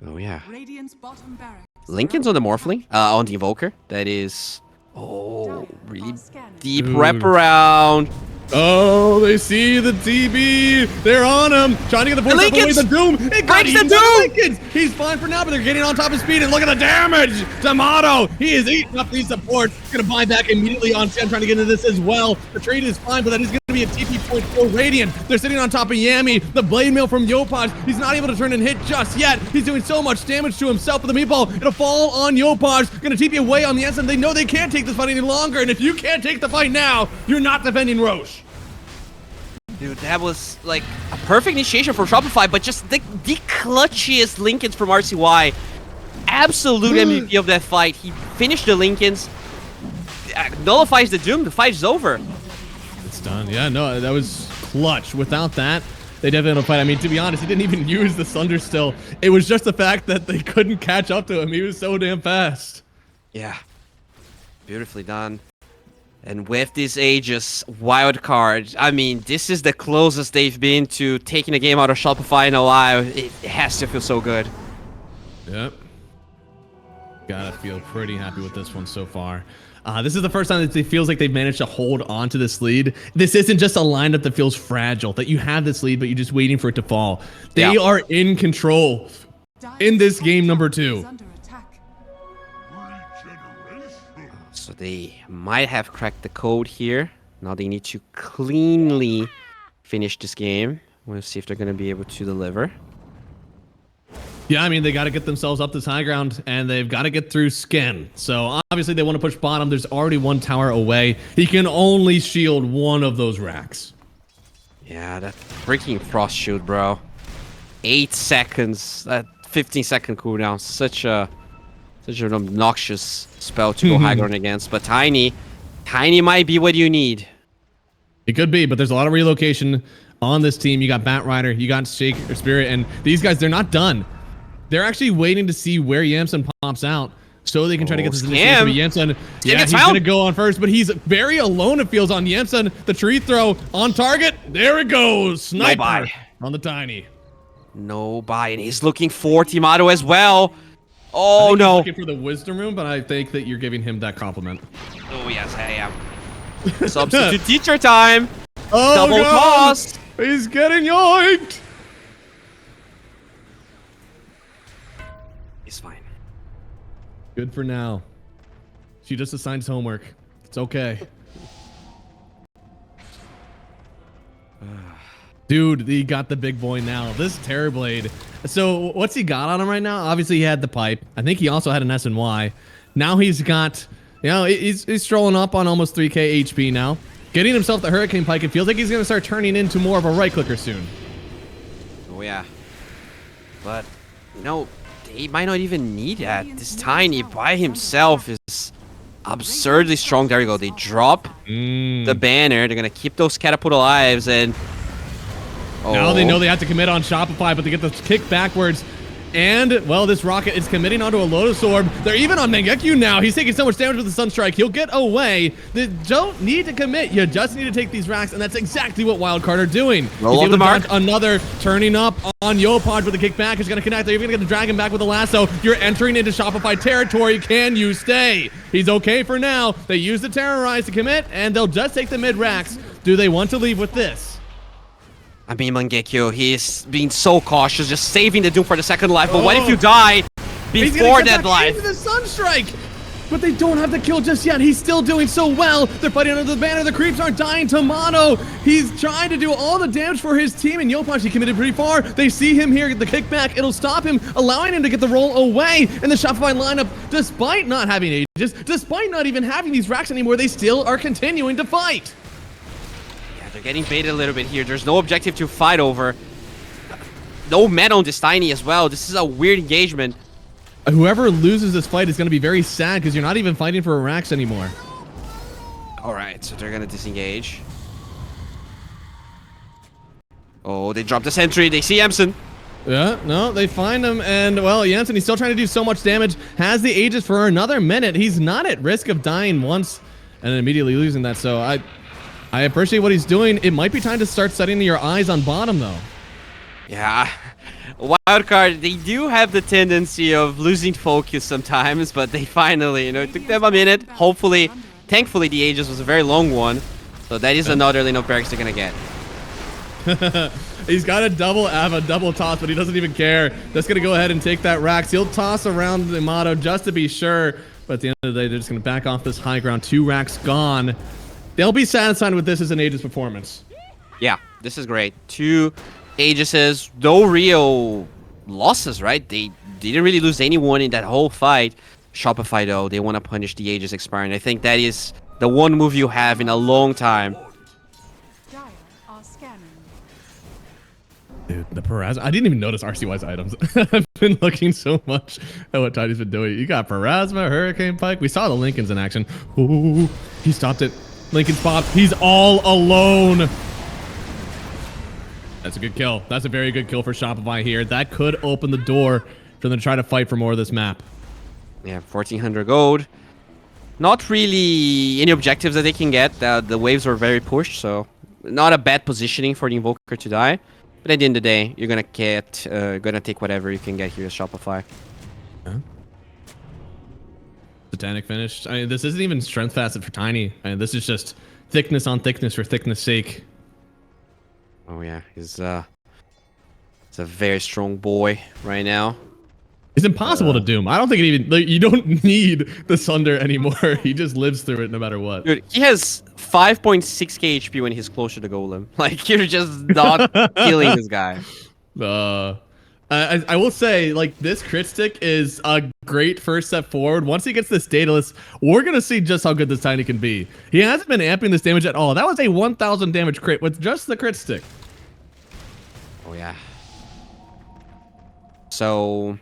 Oh, yeah. Lincoln's on the Morphling. On the Invoker. That is... Oh, really deep wraparound. Oh, they see the DB. They're on him. Trying to get the force away the Doom. It got Breaks the eaten Doom. by the Lincolns. He's fine for now, but they're getting on top of speed. And look at the damage. Tomato, he is eating up these supports. Gonna buy back immediately on Chen, trying to get into this as well. The trade is fine, but that is gonna be a TP point for Radiant. They're sitting on top of Yami. The blade mail from Yopaj. He's not able to turn and hit just yet. He's doing so much damage to himself with the meatball. It'll fall on Yopaj. Gonna TP away on the Ensign. They know they can't take this fight any longer. And if you can't take the fight now, you're not defending Roche. Dude, that was like a perfect initiation for Shopify, but just the clutchiest Lincolns from RCY. Absolute MVP of that fight. He finished the Lincolns, nullifies the Doom, the fight's over. It's done. Yeah, no, that was clutch. Without that, they definitely don't fight. I mean, to be honest, he didn't even use the Sunder still. It was just the fact that they couldn't catch up to him. He was so damn fast. Yeah. Beautifully done. And with this Aegis Wildcard, I mean, this is the closest they've been to taking a game out of Shopify in a while. It has to feel so good. Yep. Gotta feel pretty happy with this one so far. This is the first time that it feels like they've managed to hold on to this lead. This isn't just a lineup that feels fragile, that you have this lead, but you're just waiting for it to fall. They are in control in this game number 2. So they might have cracked the code here. Now they need to cleanly finish this game. We'll see if they're going to be able to deliver. Yeah, I mean, they got to get themselves up this high ground, and they've got to get through Skin. So obviously they want to push bottom. There's already one tower away. He can only shield one of those racks. Yeah, that freaking frost shoot, bro. 8 seconds. That 15-second cooldown. Such an obnoxious spell to go high ground against. But Tiny might be what you need. It could be, but there's a lot of relocation on this team. You got Bat Rider, you got Shake or Spirit, and these guys, they're not done. They're actually waiting to see where Yamsen pops out so they can try to get this initiative. Yamsen, yeah, he's going to go on first, but he's very alone, it feels, on Yamsen. The tree throw on target. There it goes. Sniper on the Tiny. No buy, and he's looking for Timado as well. Oh, no. He's looking for the wisdom room, but I think that you're giving him that compliment. Oh, yes, I am. Substitute teacher time. Oh, double toss. He's getting yoinked. He's fine. Good for now. She just assigns homework. It's okay. Dude, he got the big boy now. This Terrorblade. So what's he got on him right now? Obviously, he had the pipe. I think he also had an S&Y. Now he's got, you know, he's strolling up on almost 3k HP now. Getting himself the Hurricane Pike. It feels like he's going to start turning into more of a right-clicker soon. Oh, yeah. But, you know, he might not even need that. This Tiny by himself is absurdly strong. There you go. They drop the banner. They're going to keep those Catapult lives, and... Oh. Now they know they have to commit on Shopify, but they get the kick backwards. And, well, this Rocket is committing onto a Lotus Orb. They're even on Mangekyu now. He's taking so much damage with the Sunstrike. He'll get away. They don't need to commit. You just need to take these racks, and that's exactly what Wildcard are doing. Roll on the mark. Another turning up on Yopod with the kickback. Is going to connect. They're even going to get the Dragon back with the lasso. You're entering into Shopify territory. Can you stay? He's okay for now. They use the Terrorize to commit, and they'll just take the mid racks. Do they want to leave with this? I mean, Mangekyo, he's being so cautious, just saving the Doom for the second life. But what if you die before that life? Into the Sunstrike! But they don't have the kill just yet. He's still doing so well. They're fighting under the banner. The creeps aren't dying. Tomato, he's trying to do all the damage for his team, and Yopunch, he committed pretty far. They see him here, get the kickback. It'll stop him, allowing him to get the roll away. And the Shopify lineup, despite not having ages, despite not even having these racks anymore, they still are continuing to fight. They're getting baited a little bit here. There's no objective to fight over. No mana on this Tiny as well. This is a weird engagement. Whoever loses this fight is going to be very sad because you're not even fighting for racks anymore. All right, so they're going to disengage. Oh, they dropped the sentry. They see Yamsen. Yeah, no, they find him, and, well, Yamsen, he's still trying to do so much damage. Has the Aegis for another minute. He's not at risk of dying once and then immediately losing that, so I appreciate what he's doing. It might be time to start setting your eyes on bottom, though. Yeah. Wildcard, they do have the tendency of losing focus sometimes, but they finally, you know, it took them a minute. Hopefully, thankfully, the Aegis was a very long one. So that is another lane of barracks they're going to get. He's got a double toss, but he doesn't even care. Just going to go ahead and take that Rax. He'll toss around the Motto just to be sure. But at the end of the day, they're just going to back off this high ground. 2 racks gone. They'll be satisfied with this as an Aegis performance. Yeah, this is great. 2 Aegises, no real losses, right? They didn't really lose anyone in that whole fight. Shopify, though, they want to punish the Aegis expiring. I think that is the one move you have in a long time. Dude, the Perez, I didn't even notice RCY's items. I've been looking so much at what Tiny's been doing. You got Parasma, Hurricane Pike. We saw the Lincolns in action. Ooh, he stopped it. Lincoln's pop. He's all alone. That's a good kill. That's a very good kill for Shopify here. That could open the door for them to try to fight for more of this map. Yeah, 1,400 gold. Not really any objectives that they can get. The waves were very pushed, so not a bad positioning for the Invoker to die. But at the end of the day, you're gonna take whatever you can get here as Shopify. Huh? Satanic finish. I mean, this isn't even strength facet for Tiny. I mean, this is just thickness on thickness for thickness sake. Oh yeah, he's a very strong boy right now. It's impossible to doom. I don't think it even, like, you don't need the Sunder anymore. He just lives through it no matter what. Dude, he has 5.6k HP when he's closer to Golem. Like, you're just not killing this guy. I will say, like, this crit stick is a great first step forward. Once he gets this Daedalus, we're going to see just how good this Tiny can be. He hasn't been amping this damage at all. That was a 1,000 damage crit with just the crit stick. Oh, yeah. So,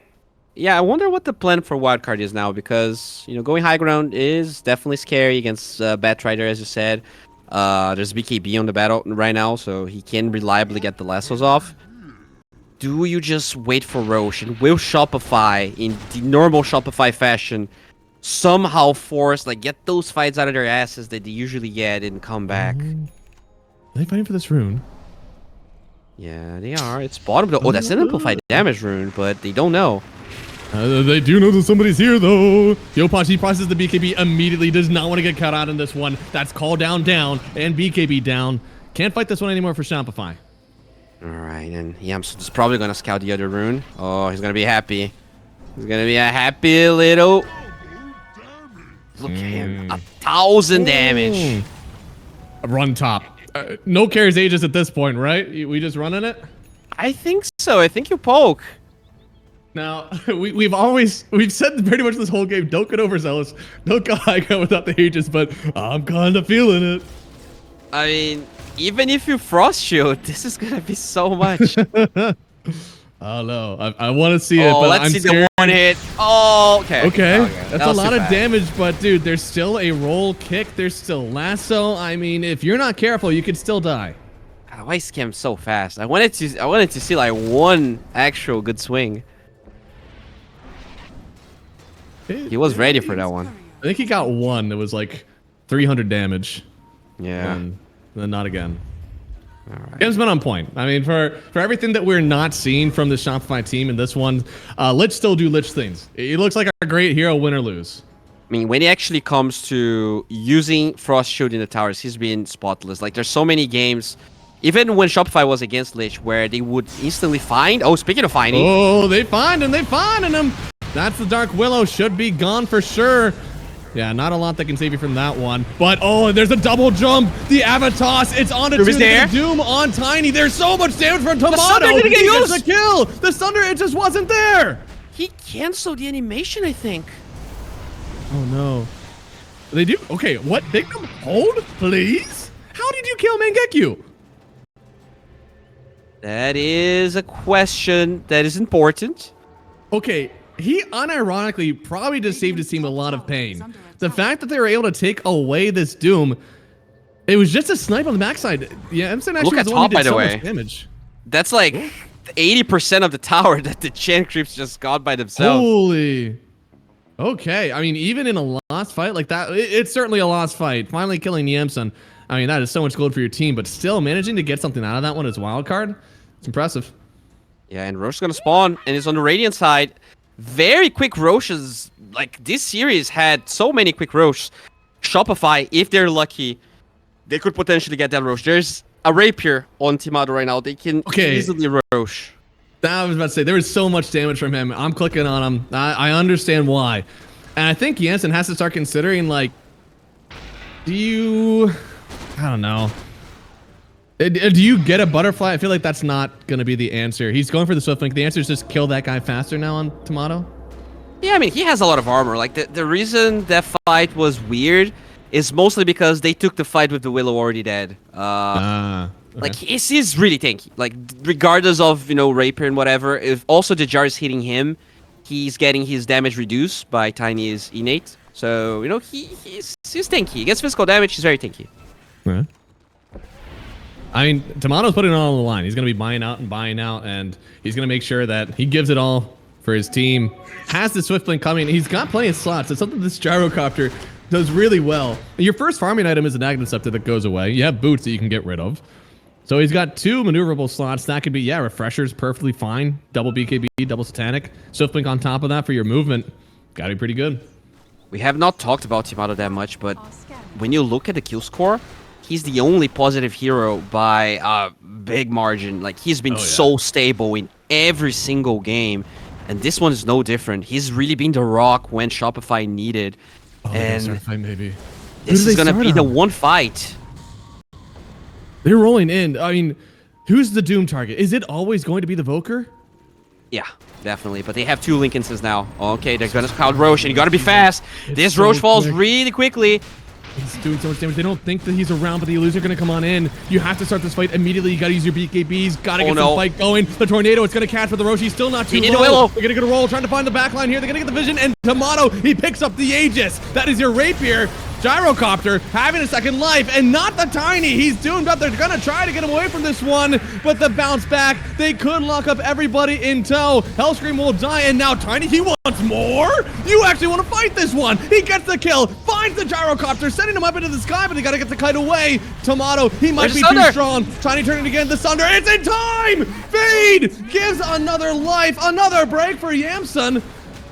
yeah, I wonder what the plan for Wildcard is now, because, you know, going high ground is definitely scary against Batrider, as you said. There's BKB on the battle right now, so he can reliably get the lassos off. Do you just wait for Roche, and will Shopify, in the normal Shopify fashion, somehow force, like, get those fights out of their asses that they usually get and come back? Are they fighting for this rune? Yeah, they are. It's bottom. Oh, that's an amplified damage rune, but they don't know. They do know that somebody's here, though. Yopachi processes the BKB immediately. Does not want to get cut out in this one. That's call down, and BKB down. Can't fight this one anymore for Shopify. Alright, and Yamsut is probably going to scout the other rune. Oh, he's going to be happy. He's going to be a happy little... Look at him. 1,000 damage. Run top. No cares Aegis at this point, right? We just running it? I think so. I think you poke. Now, we've said pretty much this whole game, don't get overzealous. Don't go high ground without the Aegis, but I'm kind of feeling it. I mean... Even if you frost shield, this is gonna be so much. Oh no, I want to see it, but let's I'm see scared. the one hit. Oh, okay. Okay, that's a lot of bad. damage, but dude, there's still a roll kick. There's still lasso. I mean, if you're not careful, you could still die. Why is Cam so fast? I wanted to see like one actual good swing. He was ready for that one. I think he got one that was like 300 damage. Yeah. And then not again. All right. Game's been on point. I mean, for everything that we're not seeing from the Shopify team in this one, Lich still do Lich things. He looks like a great hero, win or lose. I mean, when it actually comes to using Frost Shield in the towers, he's been spotless. Like, there's so many games, even when Shopify was against Lich, where they would instantly find... Oh, speaking of finding... Oh, they find him. That's the Dark Willow. Should be gone for sure. Yeah, not a lot that can save you from that one. But, oh, there's a double jump. The Avatos, it's on to there. Doom on Tiny. There's so much damage from Tomato. The Sunder didn't get used. The kill. The Sunder, it just wasn't there. He canceled the animation, I think. Oh, no. They do? Okay, what? Dignum, hold, please? How did you kill Mangekyu? That is a question that is important. Okay, he unironically probably just saved his team a lot of pain. The fact that they were able to take away this Doom, it was just a snipe on the backside. Yeah, Emerson actually was the one who did so much damage. That's like 80% of the tower that the Chen creeps just got by themselves. Holy. Okay, I mean, even in a lost fight like that, it's certainly a lost fight. Finally killing Yamsun. I mean, that is so much gold for your team, but still managing to get something out of that one as Wildcard, it's impressive. Yeah, and Roche is going to spawn, and it's on the Radiant side. Very quick Roches. Like, this series had so many quick Roches. Shopify, if they're lucky, they could potentially get that Roche. There's a Rapier on Timado right now. They can easily Roche. I was about to say, there was so much damage from him. I'm clicking on him. I understand why. And I think Jansen has to start considering, like, I don't know. Do you get a butterfly? I feel like that's not going to be the answer. He's going for the Swift Link. The answer is just kill that guy faster now on Tomato. Yeah, I mean, he has a lot of armor. Like, the reason that fight was weird is mostly because they took the fight with the Willow already dead. Okay. Like, he's really tanky. Like, regardless of, Rapier and whatever, if also the jar is hitting him, he's getting his damage reduced by Tiny's innate. So, he's tanky. He gets physical damage, he's very tanky. Yeah. I mean, Tomato's putting it all on the line. He's going to be buying out, and he's going to make sure that he gives it all for his team. Has the Swift Blink coming. He's got plenty of slots. It's something this Gyrocopter does really well. Your first farming item is an Agnesceptor that goes away. You have boots that you can get rid of. So he's got 2 maneuverable slots. That could be, refreshers, perfectly fine. Double BKB, double Satanic. Swift Blink on top of that for your movement. Got to be pretty good. We have not talked about Tomato that much, but when you look at the kill score, he's the only positive hero by a big margin. Like, he's been so stable in every single game. And this one is no different. He's really been the rock when Shopify needed. And fight, maybe. This is going to be the one fight. They're rolling in. I mean, who's the Doom target? Is it always going to be the Voker? Yeah, definitely. But they have 2 Lincolnses now. Okay, they're gonna scout Roche, and you gotta be fast. This so Roche falls quick. really quickly. He's doing so much damage. They don't think that he's around, but the Illusions are going to come on in. You have to start this fight immediately. You got to use your BKBs. Got to get some fight going. The Tornado, it's going to catch, but the Roshi still not too low. They're going to get a roll, trying to find the back line here. They're going to get the vision, and Tomato, he picks up the Aegis. That is your Rapier. Gyrocopter having a second life, and not the Tiny. He's doomed up. They're going to try to get away from this one, but the bounce back, they could lock up everybody in tow. Hellscream will die, and now Tiny, he wants more? You actually want to fight this one. He gets the kill, finds the Gyrocopter, sending him up into the sky, but they got to get the kite away. Tomato, he might be too strong. Tiny turning again, the Sunder, it's in time! Fade gives another life, another break for Yamsun.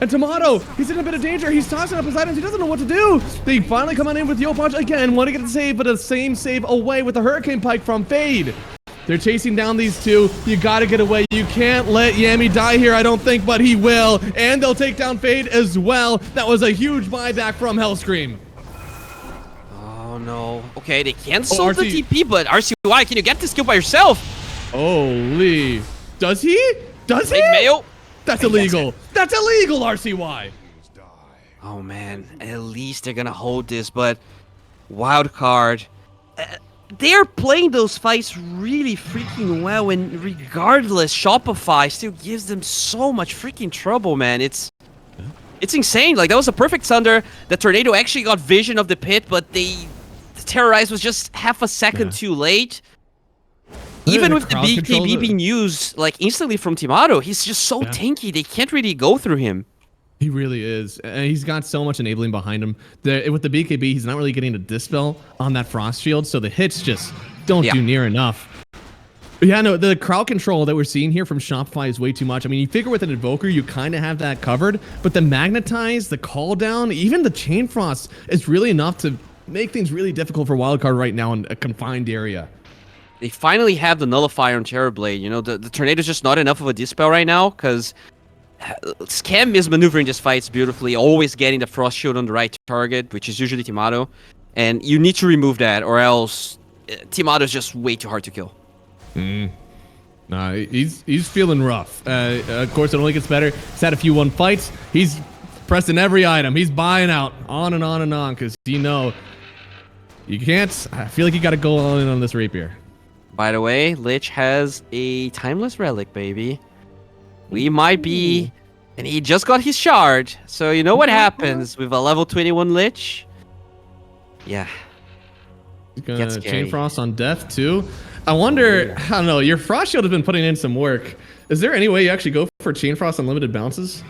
And Tomato, he's in a bit of danger. He's tossing up his items. He doesn't know what to do. They finally come on in with Yo Punch again. Want to get the save, but the same save away with the Hurricane Pike from Fade. They're chasing down these two. You got to get away. You can't let Yami die here, I don't think, but he will. And they'll take down Fade as well. That was a huge buyback from Hellscream. Oh, no. Okay, they canceled the TP, but RCY, can you get this kill by yourself? Holy. Does he? Does he? Mayo? That's illegal. That's illegal, RCY. Oh, man. At least they're going to hold this, but Wildcard, they're playing those fights really freaking well, and regardless, Shopify still gives them so much freaking trouble, man. It's insane. Like, that was a perfect Thunder. The Tornado actually got vision of the pit, but the Terrorize was just half a second too late. Even with the BKB being used like instantly from Tomato, he's just so tanky. They can't really go through him. He really is. He's got so much enabling behind him. With the BKB, he's not really getting a dispel on that Frost Shield, so the hits just don't do near enough. But yeah, no, the crowd control that we're seeing here from Shopify is way too much. I mean, you figure with an Invoker, you kind of have that covered, but the Magnetize, the Call Down, even the Chain Frost is really enough to make things really difficult for Wildcard right now in a confined area. They finally have the Nullifier on Terrorblade. You know, the Tornado's just not enough of a dispel right now, because Scam is maneuvering these fights beautifully, always getting the Frost Shield on the right target, which is usually Tomato. And you need to remove that, or else Tomato's just way too hard to kill. Nah, he's feeling rough. Of course, it only gets better. He's had a few won fights. He's pressing every item. He's buying out on and on and on, because you know, you can't. I feel like you got to go all in on this Rapier. By the way, Lich has a Timeless Relic, baby. We might be... And he just got his shard. So you know what happens with a level 21 Lich? Yeah. He's gonna Chain Frost on death, too. I wonder... I don't know. Your Frost Shield has been putting in some work. Is there any way you actually go for Chain Frost on limited bounces?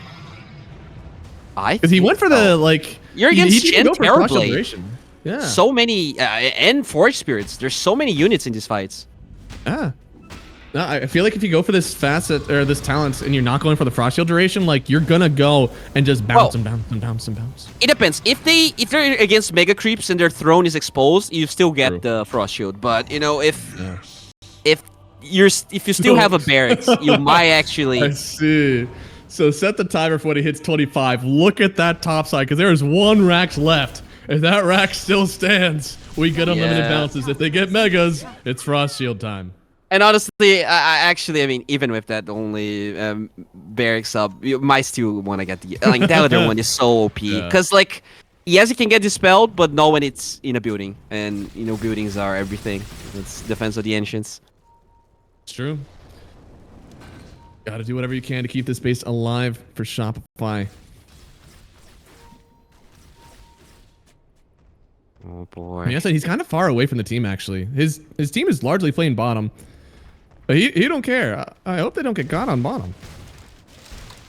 Because he went for the, like... You're against Shin Terrorblade. Yeah. So many... and Forge Spirits. There's so many units in these fights. No, I feel like if you go for this facet or this talent and you're not going for the Frost Shield duration, like you're gonna go and just bounce and bounce and bounce and bounce. It depends. If they're against Mega Creeps and their throne is exposed, you still get the Frost Shield. But you know, if you still have a barracks, you might actually. I see. So set the timer for when he hits 25. Look at that top side, because there is one rack left. If that rack still stands, we get unlimited bounces. If they get megas, it's Frost Shield time. And honestly, I mean, even with that only barracks up, you might still want to get the that other one is so OP. Because like, yes, it can get dispelled, but not when it's in a building, and you know, buildings are everything. It's defense of the ancients. It's true. Got to do whatever you can to keep this base alive for Shopify. Oh boy. Like I said, he's kind of far away from the team. Actually, his team is largely playing bottom. But he don't care. I hope they don't get caught on bottom.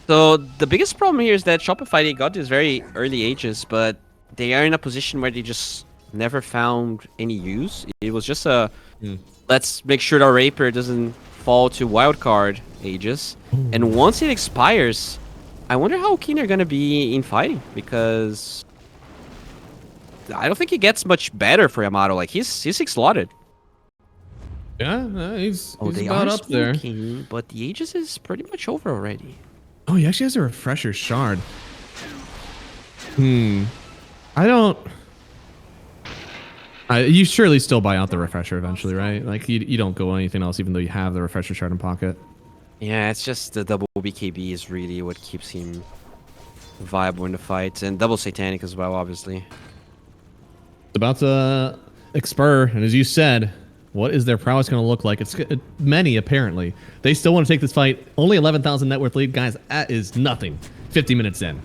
So the biggest problem here is that Shopify, they got these very early ages, but they are in a position where they just never found any use. It was just a let's make sure our Rapier doesn't fall to Wildcard ages. And once it expires, I wonder how keen they're gonna be in fighting, because I don't think it gets much better for Yamato. Like he's 6 slotted. Yeah, he's they about are up there. Keen, but the Aegis is pretty much over already. Oh, he actually has a refresher shard. I don't. You surely still buy out the refresher eventually, right? Like you don't go on anything else, even though you have the refresher shard in pocket. Yeah, it's just the double BKB is really what keeps him viable in the fight, and double Satanic as well, obviously. It's about to expire, and as you said, what is their prowess going to look like? It's many, apparently. They still want to take this fight. Only 11,000 net worth lead. Guys, that is nothing. 50 minutes in.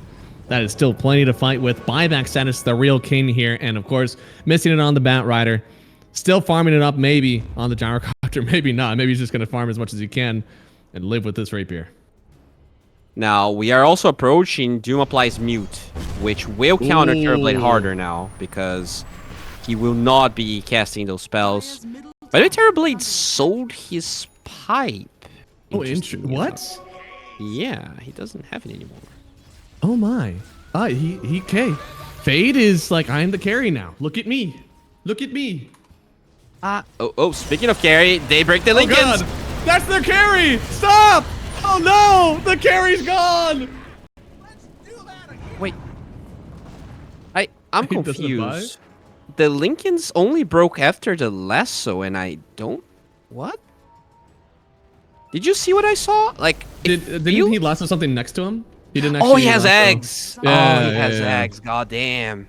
That is still plenty to fight with. Buyback status, the real king here, and of course, missing it on the Bat Rider. Still farming it up, maybe, on the Gyrocopter. Maybe not. Maybe he's just going to farm as much as he can and live with this rapier. Now, we are also approaching Doom Applies Mute, which will counter Terrorblade harder now, because he will not be casting those spells. By the way, Terrorblade sold his pipe. Oh, interesting. What? Yeah, he doesn't have it anymore. Oh my. He Fade is like, I'm the carry now. Look at me. Look at me. Speaking of carry, they break the Lincolns. Oh god, that's their carry. Stop. Oh no, the carry's gone. Wait. I'm confused. The Lincolns only broke after the lasso, and I don't... What? Did you see what I saw? Like, didn't he lasso something next to him? He didn't actually. Oh, he has eggs. Yeah, he has eggs. God damn.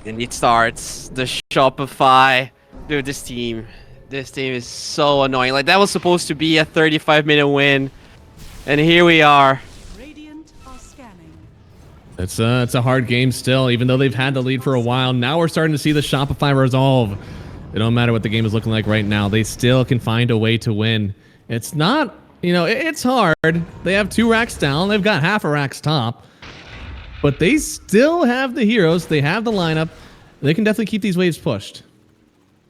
And it starts the Shopify. Dude, this team is so annoying. Like, that was supposed to be a 35-minute win, and here we are. It's a hard game still, even though they've had the lead for a while. Now we're starting to see the Shopify resolve. It don't matter what the game is looking like right now. They still can find a way to win. It's not, it's hard. They have 2 racks down. They've got half a rack's top. But they still have the heroes. They have the lineup. They can definitely keep these waves pushed.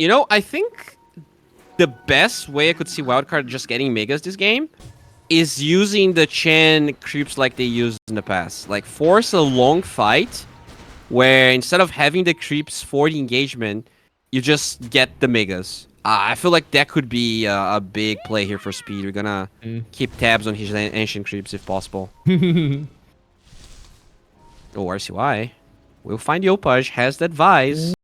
I think the best way I could see Wildcard just getting megas this game is using the Chen creeps like they used in the past. Like, force a long fight where instead of having the creeps for the engagement, you just get the megas. I feel like that could be a big play here for Speed. We're gonna keep tabs on his ancient creeps if possible. RCY. We'll find Yopaj has that Vise.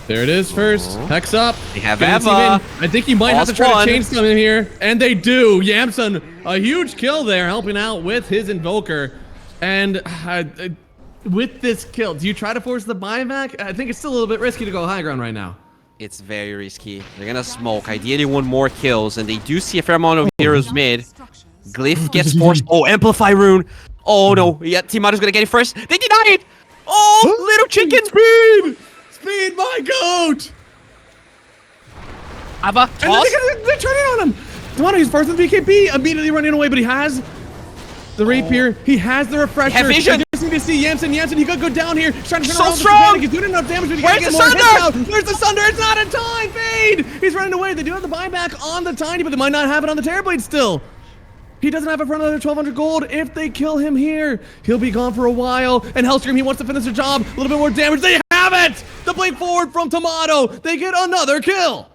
There it is first. Hex up. They have Eva. I think he might have to try to change something here. And they do. Yamson, a huge kill there, helping out with his Invoker. And with this kill, do you try to force the buyback? I think it's still a little bit risky to go high ground right now. It's very risky. They're gonna smoke. Ideally, 1 more kills, and they do see a fair amount of heroes mid. Glyph gets forced. Oh, Amplify Rune. Oh no. Yeah, Timado's gonna get it first. They deny it. Oh, little chicken. Speed! Speed, my goat! Ava, toss. They're turning on him. Timado, he's first with BKB, immediately running away, but he has the rapier. He has the refresher. Have vision. I just need to see Yamson. He could go down here. He's trying to turn So around strong. He's doing enough damage, but he Where's can't the get more hits out. Sunder? Where's the Sunder? It's not in time. Fade. He's running away. They do have the buyback on the Tiny, but they might not have it on the Terrorblade still. He doesn't have it for another 1,200 gold. If they kill him here, he'll be gone for a while. And Hellscream, he wants to finish the job. A little bit more damage. They have it! The blade forward from Tomato. They get another kill.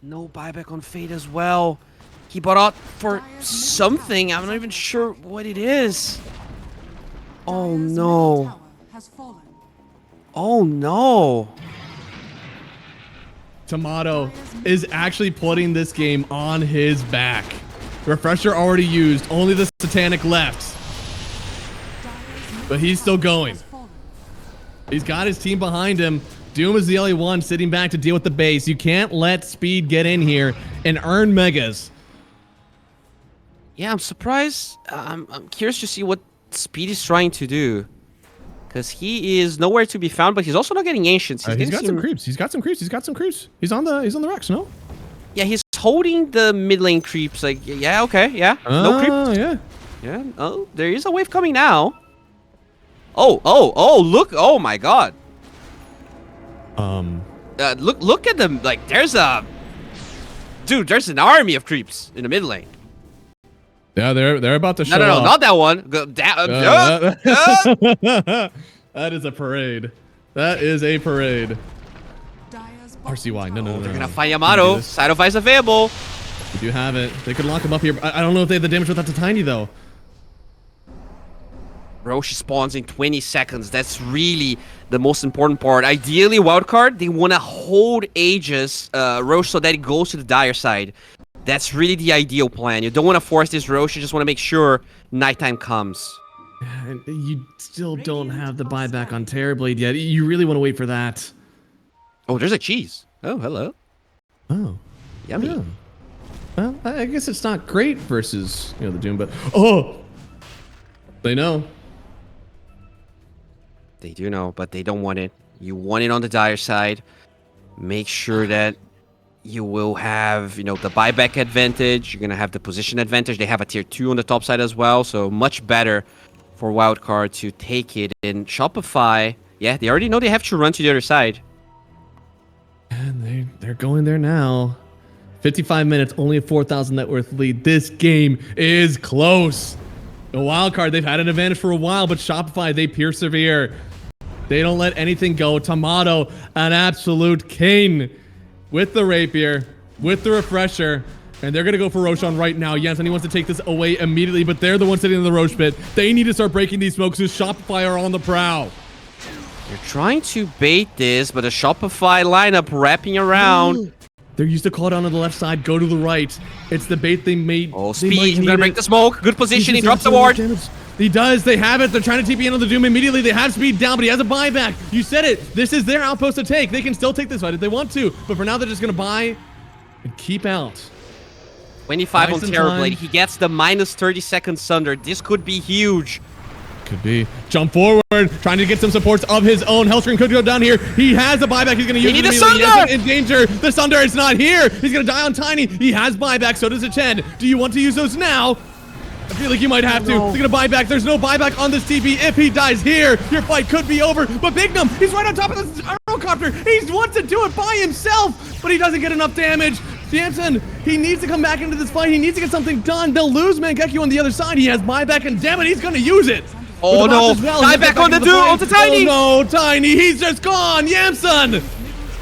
No buyback on Fade as well. He bought out for something. I'm not even sure what it is. Oh no. Oh no. Tomato is actually putting this game on his back. Refresher already used, only the Satanic left. But he's still going. He's got his team behind him. Doom is the only one sitting back to deal with the base. You can't let Speed get in here and earn megas. Yeah, I'm surprised. I'm curious to see what Speed is trying to do. Because he is nowhere to be found, but he's also not getting ancients. He's got some creeps. He's got some creeps. He's got some creeps. He's on the racks, no? Yeah, he's holding the mid lane creeps. Like, yeah, okay, yeah. No creeps. Yeah. Yeah. Oh, there is a wave coming now. Oh, look. Oh my god. Look at them. Like, there's a... Dude, there's an army of creeps in the mid lane. Yeah, they're about to show No, up. not that one. That is a parade. That is a parade. RCY, no. They're gonna find Yamato. Side of Ice available. We do have it. They could lock him up here. I don't know if they have the damage without the Tiny, though. Roche spawns in 20 seconds. That's really the most important part. Ideally, Wildcard, they want to hold Aegis Roche so that it goes to the dire side. That's really the ideal plan. You don't want to force this Roche, you just want to make sure nighttime comes. And you still don't have the buyback on Terrorblade yet. You really want to wait for that. Oh, there's a cheese. Oh, hello. Oh. Yummy. Yeah. Well, I guess it's not great versus, the Doom, but... Oh! They know. They do know, but they don't want it. You want it on the dire side. Make sure that you will have, the buyback advantage. You're going to have the position advantage. They have a tier 2 on the top side as well, so much better for Wildcard to take it. In Shopify, yeah, they already know they have to run to the other side. And they're going there now. 55 minutes, only a 4,000 net worth lead. This game is close. The Wildcard, they've had an advantage for a while, but Shopify, they persevere. They don't let anything go. Tomato, an absolute king with the rapier, with the refresher, and they're going to go for Roshan right now. Jensen, he wants to take this away immediately, but they're the ones sitting in the Roche pit. They need to start breaking these smokes because Shopify are on the prowl. They're trying to bait this, but the Shopify lineup wrapping around. They're used to call down on the left side, go to the right. It's the bait they made. Oh, speed. He's going to break the smoke. Good position. He drops the ward. He does. They have it. They're trying to TP in on the Doom immediately. They have speed down, but he has a buyback. You said it. This is their outpost to take. They can still take this fight if they want to, but for now, they're just going to buy and keep out. 25 on Terrorblade. He gets the minus 30 second Sunder. This could be huge. Could be. Jump forward, trying to get some supports of his own. Hellscream could go down here. He has a buyback. He's going to use it. The Sunder! In danger. The Sunder is not here. He's going to die on Tiny. He has buyback. So does a Chen. Do you want to use those now? I feel like you might have to. He's going to buy back. There's no buyback on this TP. If he dies here, your fight could be over. But Bignum, he's right on top of this Aerocopter. He wants to do it by himself, but he doesn't get enough damage. Jansen, he needs to come back into this fight. He needs to get something done. They'll lose Mangekyo on the other side. He has buyback, and damn it, he's going to use it. Oh no, buyback on the dude, on the Tiny. Oh no, Tiny, he's just gone. Yamson,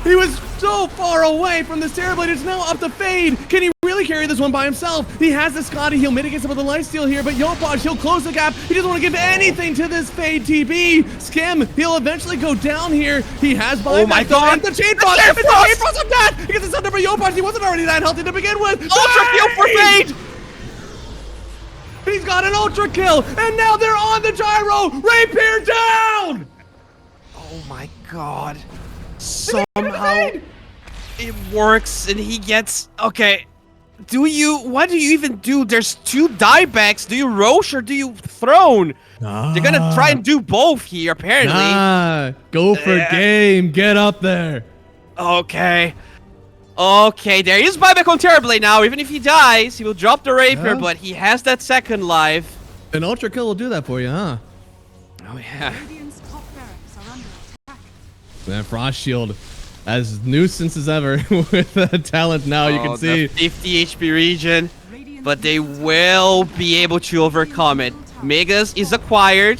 he was so far away from this Terrorblade. It's now up to Fade. Can he really carry this one by himself? He has the Scotty. He'll mitigate some of the lifesteal here, but Yopaj, he'll close the gap. He doesn't want to give anything to this Fade TB. Skim, he'll eventually go down here. He has buyback. Oh my god, the Chain Frost. It's the Chain Frost of death. He gets the Thunder for Yopaj. He wasn't already that healthy to begin with. Ultra kill for Fade. He's got an ultra kill, and now they're on the gyro. Rapier down. Oh my god. Somehow it works, and he gets... Okay. What do you even do? There's 2 diebacks. Do you Roche or do you Throne? They're gonna try and do both here, apparently. Go for game. Get up there. Okay. Okay, there is buyback on Terrorblade now. Even if he dies, he will drop the Rapier, but he has that second life. An ultra kill will do that for you, huh? Oh, yeah. That Frost Shield, as nuisance as ever with the talent now, you can see. The 50 HP region, but they will be able to overcome it. Megas is acquired.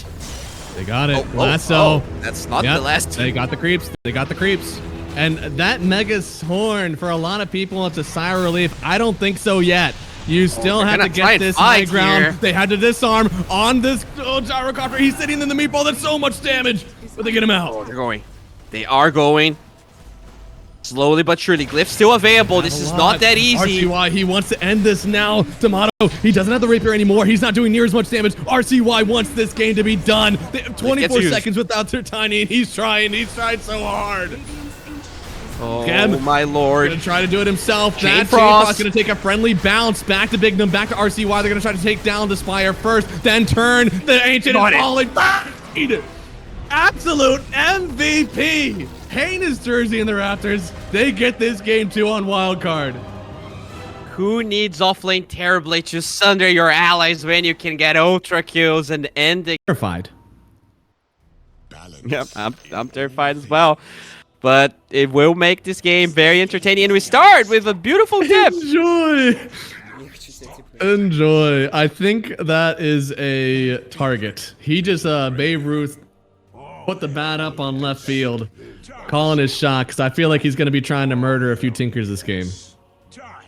They got it. Lasso. That's not the last. They got the creeps. They got the creeps. And that Mega's horn, for a lot of people, it's a sigh of relief. I don't think so yet. You still have to get this high ground. Here. They had to disarm on this gyrocopter. He's sitting in the meatball. That's so much damage. But they get him out. Oh, they're going. They are going. Slowly but surely. Glyph's still available. This is not that easy. RCY, he wants to end this now. Tomato, he doesn't have the Rapier anymore. He's not doing near as much damage. RCY wants this game to be done. They have 24 seconds without their Tiny, and he's trying. He's tried so hard. Oh, my lord. Gonna try to do it himself. Chain Frost gonna take a friendly bounce back to Bignum, back to RCY. They're gonna try to take down the Spire first, then turn. The Ancient is falling. Absolute MVP. Heinous jersey in the Raptors. They get this game 2 on Wildcard. Who needs offlane Terrorblade to sunder your allies when you can get ultra kills and end the... Terrified. Yep, I'm terrified as well. But it will make this game very entertaining. And we start with a beautiful dip. Enjoy. Enjoy. I think that is a target. He just, Babe Ruth, put the bat up on left field. Calling his shot, because I feel like he's going to be trying to murder a few Tinkers this game.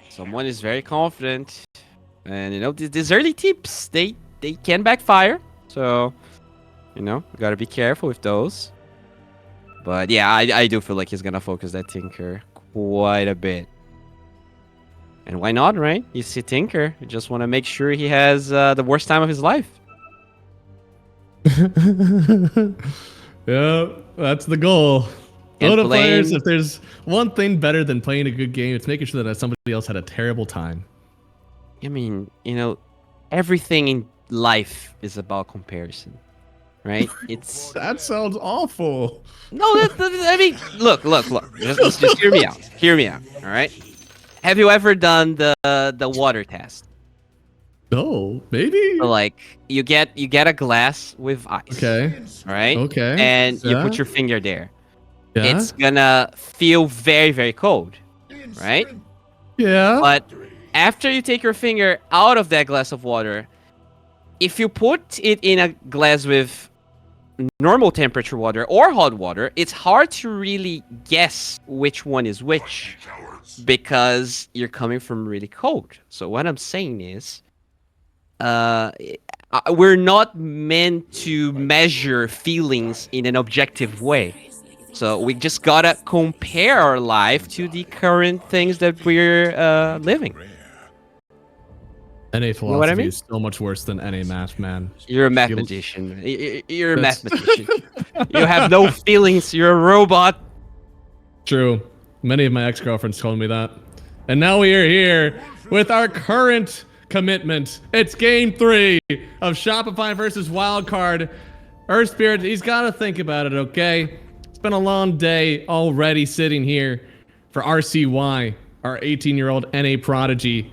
Someone is very confident. And, you know, these early tips, they can backfire. So, You know, gotta be careful with those. But yeah, I do feel like he's gonna focus that Tinker quite a bit. And why not, right? You see Tinker, you just want to make sure he has the worst time of his life. Yeah, that's the goal. And Dota players, if there's one thing better than playing a good game, it's making sure that somebody else had a terrible time. I mean, you know, everything in life is about comparison, right? It's That sounds awful. no, I mean, look. Just hear me out. Hear me out. All right. Have you ever done the water test? No, maybe. So, like you get a glass with ice. Okay. All right. Okay. And you Yeah. put your finger there. Yeah. It's gonna feel very, very cold, right? Yeah. But after you take your finger out of that glass of water, if you put it in a glass with normal temperature water or hot water, it's hard to really guess which one is which because you're coming from really cold. So what I'm saying is, we're not meant to measure feelings in an objective way. So we just gotta compare our life to the current things that we're living. NA philosophy what I mean? is so much worse than NA math, man. You're a mathematician. You're a mathematician. You have no feelings. You're a robot. True. Many of my ex-girlfriends told me that. And now we are here with our current commitment. It's game 3 of Shopify versus Wildcard. Earth Spirit, he's got to think about it, okay? It's been a long day already sitting here for RCY, our 18-year-old NA prodigy.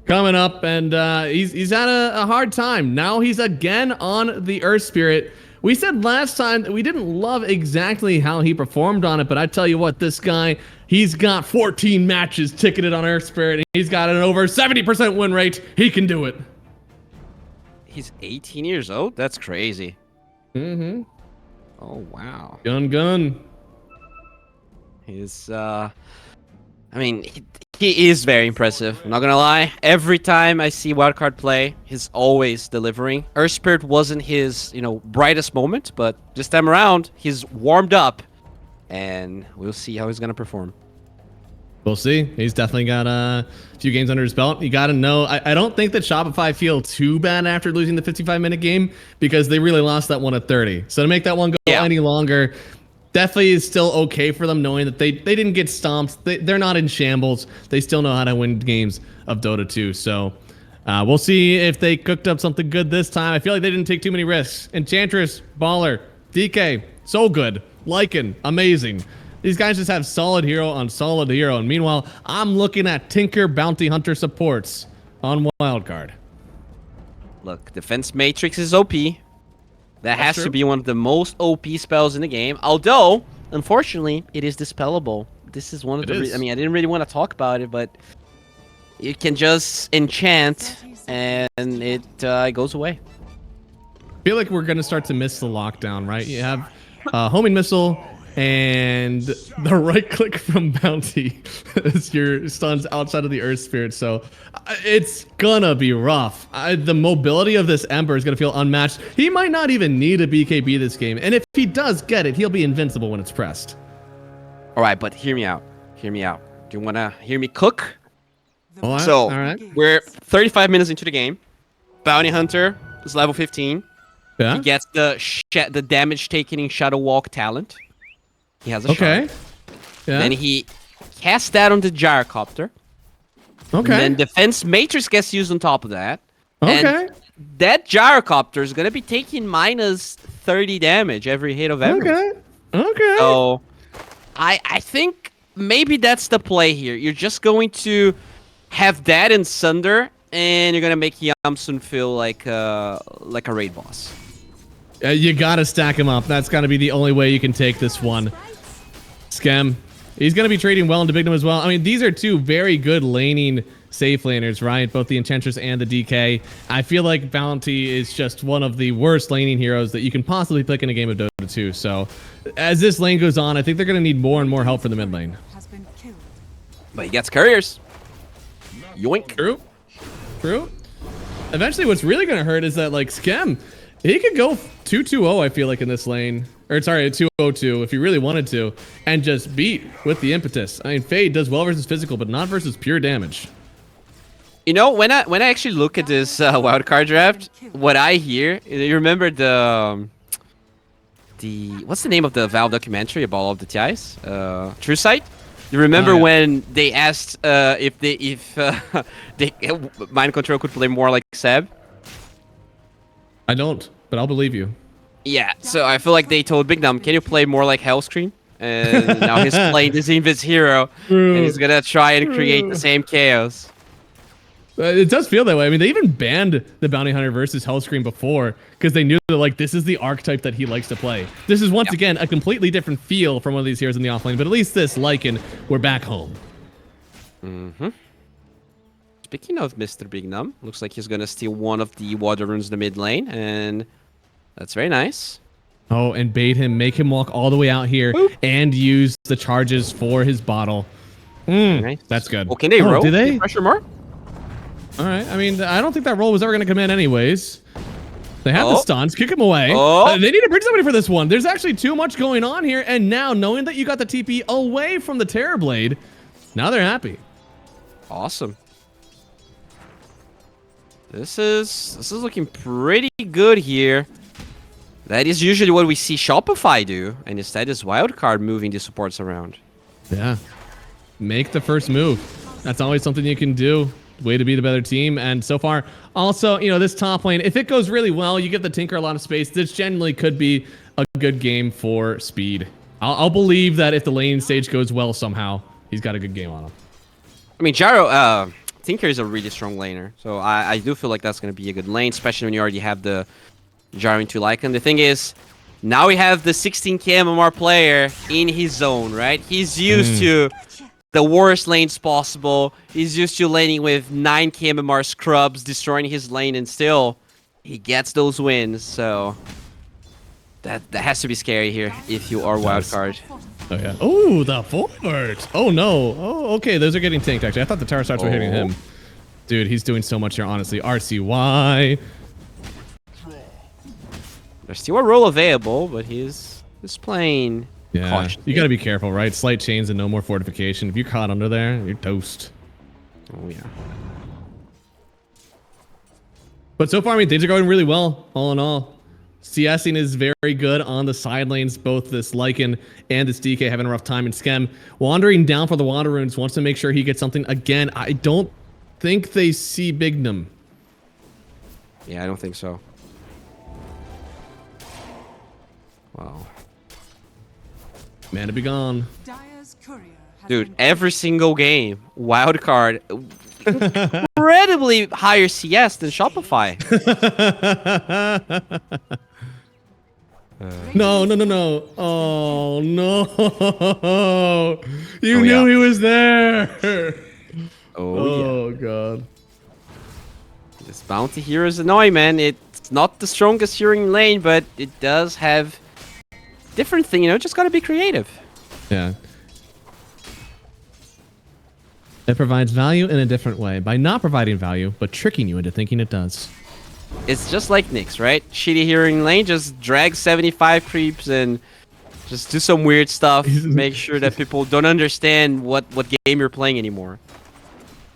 Coming up, and he's had a hard time. Now he's again on the Earth Spirit. We said last time that we didn't love exactly how he performed on it, but I tell you what, this guy, he's got 14 matches ticketed on Earth Spirit. He's got an over 70% win rate. He can do it. He's 18 years old? That's crazy. Mm-hmm. Oh, wow. Gun. He's, I mean, he is very impressive. I'm not gonna lie. Every time I see Wildcard play, he's always delivering. Earth Spirit wasn't his, brightest moment, but this time around, he's warmed up, and we'll see how he's gonna perform. We'll see. He's definitely got a few games under his belt. You got to know, I don't think that Shopify feel too bad after losing the 55-minute game because they really lost that one at 30. So to make that one go any longer, definitely is still okay for them knowing that they didn't get stomped. They're not in shambles. They still know how to win games of Dota 2. So we'll see if they cooked up something good this time. I feel like they didn't take too many risks. Enchantress, Baller, DK, so good. Lycan, amazing. These guys just have solid hero on solid hero. And meanwhile, I'm looking at Tinker Bounty Hunter supports on Wildcard. Look, Defense Matrix is OP. That has to be one of the most OP spells in the game. Although, unfortunately, it is dispellable. This is one of the... I mean, I didn't really want to talk about it, but you can just enchant and it goes away. I feel like we're going to start to miss the lockdown, right? You have homing missile and the right click from Bounty as your stuns outside of the Earth Spirit. So it's gonna be rough. The mobility of this Ember is gonna feel unmatched. He might not even need a BKB this game. And if he does get it, he'll be invincible when it's pressed. All right, but hear me out. Hear me out. Do you want to hear me cook? All right, So, all right. We're 35 minutes into the game. Bounty Hunter is level 15. Yeah. He gets the damage taken in Shadow Walk talent. He has a shard. Yeah. Then he casts that on the Gyrocopter. Okay. And then Defense Matrix gets used on top of that. Okay. And that Gyrocopter is going to be taking minus 30 damage every hit of Ember. Okay. So, I think maybe that's the play here. You're just going to have that in Sunder, and you're going to make Yamsun feel like a raid boss. You gotta stack him up. That's gotta be the only way you can take this one. Scam. He's gonna be trading well into Bignum as well. I mean, these are two very good laning safe laners, right? Both the Enchantress and the DK. I feel like Bounty is just one of the worst laning heroes that you can possibly pick in a game of Dota 2. So, as this lane goes on, I think they're gonna need more and more help for the mid lane. But he gets couriers. Yoink. True. Eventually, what's really gonna hurt is that, like, Scam, He could go 2-2-0, I feel like, in this lane. Or, sorry, 2-0-2 if he really wanted to. And just beat with the impetus. I mean, Fade does well versus physical, but not versus pure damage. You know, when I actually look at this wildcard draft, what I hear, you remember the what's the name of the Valve documentary about all of the TIs? True Sight. You remember when they asked if Mind Control could play more like Seb? I don't, but I'll believe you. Yeah, so I feel like they told Big Num, can you play more like Hellscream? And now he's playing this Invis hero, and he's gonna try and create the same chaos. It does feel that way. I mean, they even banned the Bounty Hunter versus Hellscream before because they knew that, like, this is the archetype that he likes to play. This is, once again, a completely different feel from one of these heroes in the offlane, but at least this, Lycan, we're back home. Speaking of Mr. Big Num, looks like he's gonna steal one of the water runes in the mid lane, and that's very nice. Oh, and bait him, make him walk all the way out here and use the charges for his bottle. Nice. That's good. Well, can they roll? Do they? Can they pressure more? All right. I mean, I don't think that roll was ever going to come in anyways. They have the stuns. Kick him away. They need to bring somebody for this one. There's actually too much going on here. And now, knowing that you got the TP away from the Terrorblade, now they're happy. Awesome. This is looking pretty good here. That is usually what we see Shopify do. And instead is Wildcard moving the supports around. Yeah. Make the first move. That's always something you can do. Way to be the better team. And so far, also, you know, this top lane, if it goes really well, you give the Tinker a lot of space. This generally could be a good game for Speed. I'll believe that if the lane stage goes well somehow, he's got a good game on him. I mean, Gyro, Tinker is a really strong laner. So I do feel like that's going to be a good lane, especially when you already have the Gyro into Lycan. The thing is, now we have the 16k MMR player in his zone, right? He's used to the worst lanes possible. He's used to laning with 9k MMR scrubs, destroying his lane, and still he gets those wins. So that has to be scary here if you are Wildcard. Oh yeah. Oh, the forward. Oh no. Oh, okay. Those are getting tanked. Actually, I thought the tower starts were hitting him. Dude, he's doing so much here. Honestly, RCY. There's still a role available, but he's playing. Yeah, you got to be careful, right? Slight chains and no more fortification. If you're caught under there, you're toast. Oh, yeah. But so far, I mean, things are going really well, all in all. CSing is very good on the side lanes. Both this Lycan and this DK having a rough time. And Skem wandering down for the water runes, wants to make sure he gets something. Again, I don't think they see Bignum. Yeah, I don't think so. Wow. Man to be gone. Dude, every single game, Wildcard, incredibly higher CS than Shopify. No. Oh, no. You knew he was there. Oh, yeah. God. This bounty hero is annoying, man. It's not the strongest hero in lane, but it does have different thing, you know, just gotta be creative. Yeah. It provides value in a different way by not providing value, but tricking you into thinking it does. It's just like Nyx, right? Shitty hero in lane, just drag 75 creeps and just do some weird stuff. Make sure that people don't understand what game you're playing anymore.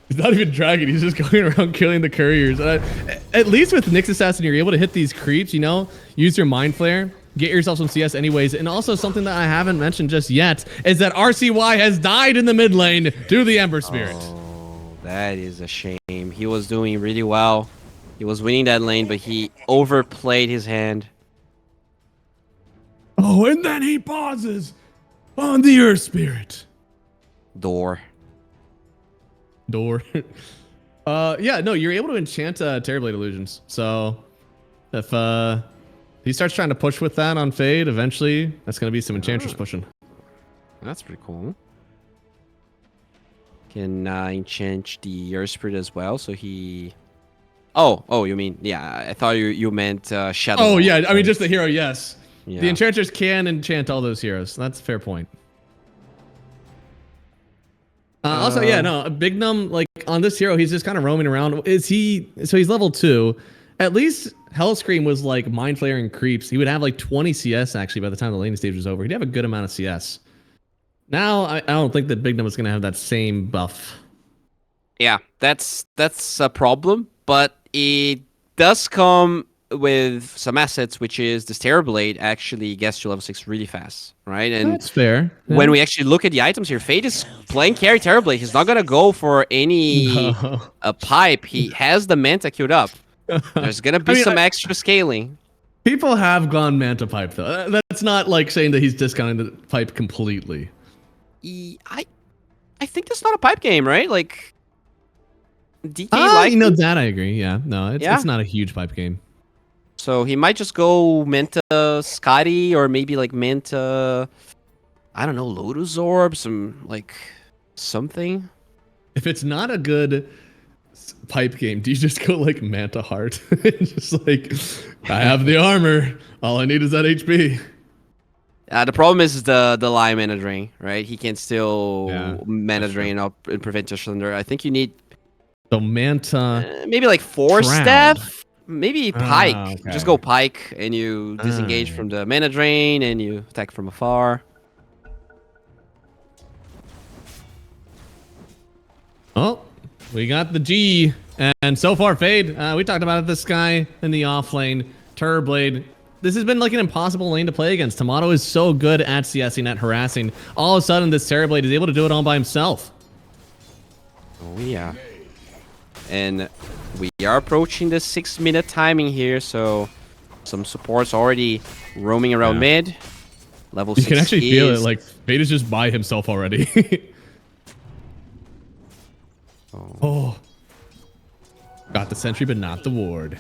He's not even dragging, he's just going around killing the couriers. At least with Nyx Assassin, you're able to hit these creeps, you know? Use your Mind Flare. Get yourself some CS anyways. And also something that I haven't mentioned just yet is that RCY has died in the mid lane to the Ember Spirit. Oh, that is a shame. He was doing really well. He was winning that lane, but he overplayed his hand. Oh, and then he pauses on the Earth Spirit. Door. Yeah, no, you're able to enchant Terrorblade Illusions. So if he starts trying to push with that on Fade, eventually that's going to be some Enchantress pushing. That's pretty cool. Can enchant the Earth Spirit as well, so he... Oh, you mean... Yeah, I thought you meant Shadow. Oh, yeah, I mean just the hero, yes. Yeah. The Enchantress can enchant all those heroes. That's a fair point. Also, yeah, no, Bignum, like, on this hero, he's just kind of roaming around. So he's level 2. At least Hellscream was like Mind Flayer and Creeps. He would have like 20 CS actually by the time the laning stage was over. He'd have a good amount of CS. Now, I don't think that Big Num is going to have that same buff. Yeah, that's a problem, but it does come with some assets, which is this Terrorblade actually gets to level 6 really fast, right? And that's fair. When we actually look at the items here, Fade is playing carry Terrorblade. He's not gonna go for any pipe. He has the Manta queued up. There's gonna be some extra scaling. People have gone Manta pipe though. That's not like saying that he's discounting the pipe completely. I think that's not a pipe game, right? Like DK likes you know that I agree. Yeah, no, it's not a huge pipe game. So he might just go Manta Scotty or maybe like Manta, I don't know, Lotus Orb, something. If it's not a good pipe game, do you just go like Manta Heart? Just like, I have the armor. All I need is that HP. The problem is the Lion Mana Drain, right? He can still Mana Drain up and prevent your Slender. I think you need... So Manta... maybe like 4-step? Maybe Pike. Okay. Just go Pike and you disengage from the Mana Drain and you attack from afar. Oh, we got the G. And so far, Fade, we talked about it, this guy in the off lane, Terrorblade. This has been like an impossible lane to play against. Tomato is so good at CSing, at harassing. All of a sudden, this Terrorblade is able to do it all by himself. Oh, yeah. And we are approaching the 6-minute timing here, so some supports already roaming around mid. Level 6 You can actually feel it, like, Fade is just by himself already. Oh. Got the sentry, but not the ward.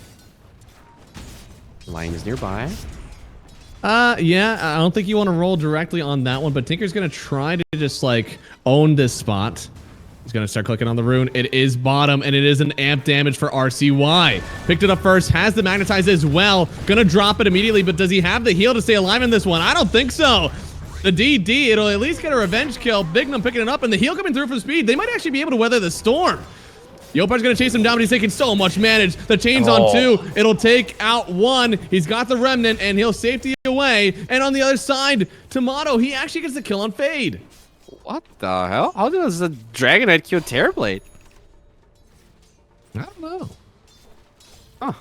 Lion is nearby. Yeah, I don't think you want to roll directly on that one, but Tinker's going to try to just, like, own this spot. He's going to start clicking on the rune. It is bottom, and it is an amp damage for RCY. Picked it up first, has the magnetize as well. Going to drop it immediately, but does he have the heal to stay alive in this one? I don't think so. The DD, it'll at least get a revenge kill. Big Num picking it up, and the heal coming through for speed. They might actually be able to weather the storm. Yopard's going to chase him down, but he's taking so much damage. The chain's on 2. It'll take out 1. He's got the remnant, and he'll safety away. And on the other side, Tomato, he actually gets the kill on Fade. What the hell? How does the Dragonite kill Terrorblade? I don't know. Huh.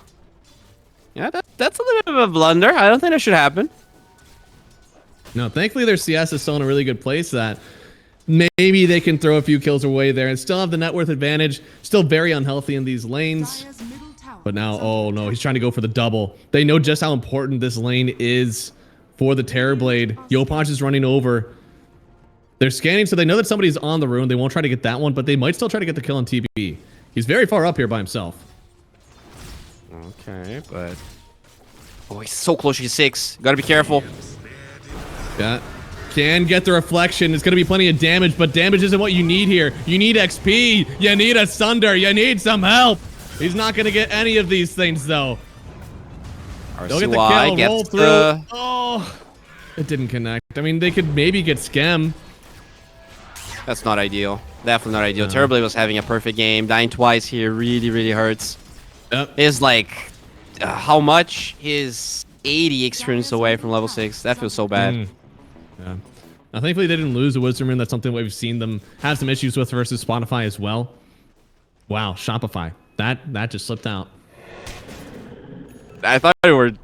Yeah, that's a little bit of a blunder. I don't think that should happen. No, thankfully their CS is still in a really good place that maybe they can throw a few kills away there and still have the net worth advantage. Still very unhealthy in these lanes. But now, oh no, he's trying to go for the double. They know just how important this lane is for the Terrorblade. Yopaj is running over. They're scanning, so they know that somebody's on the rune. They won't try to get that one, but they might still try to get the kill on TB. He's very far up here by himself. Okay, but... oh, he's so close to 6. Gotta be careful. Yeah. Can get the reflection. It's going to be plenty of damage, but damage isn't what you need here. You need XP. You need a Sunder. You need some help. He's not going to get any of these things, though. They'll get the kill. Roll through. Oh, it didn't connect. I mean, they could maybe get Schem. That's not ideal. Definitely not ideal. Terrorblade was having a perfect game. Dying twice here really, really hurts. Yep. Is like how much is 80 experience away from level 6. That feels so bad. Yeah. Now, thankfully, they didn't lose the Wisdom Rune. That's something we've seen them have some issues with versus Spotify as well. Wow, Shopify. That just slipped out. I thought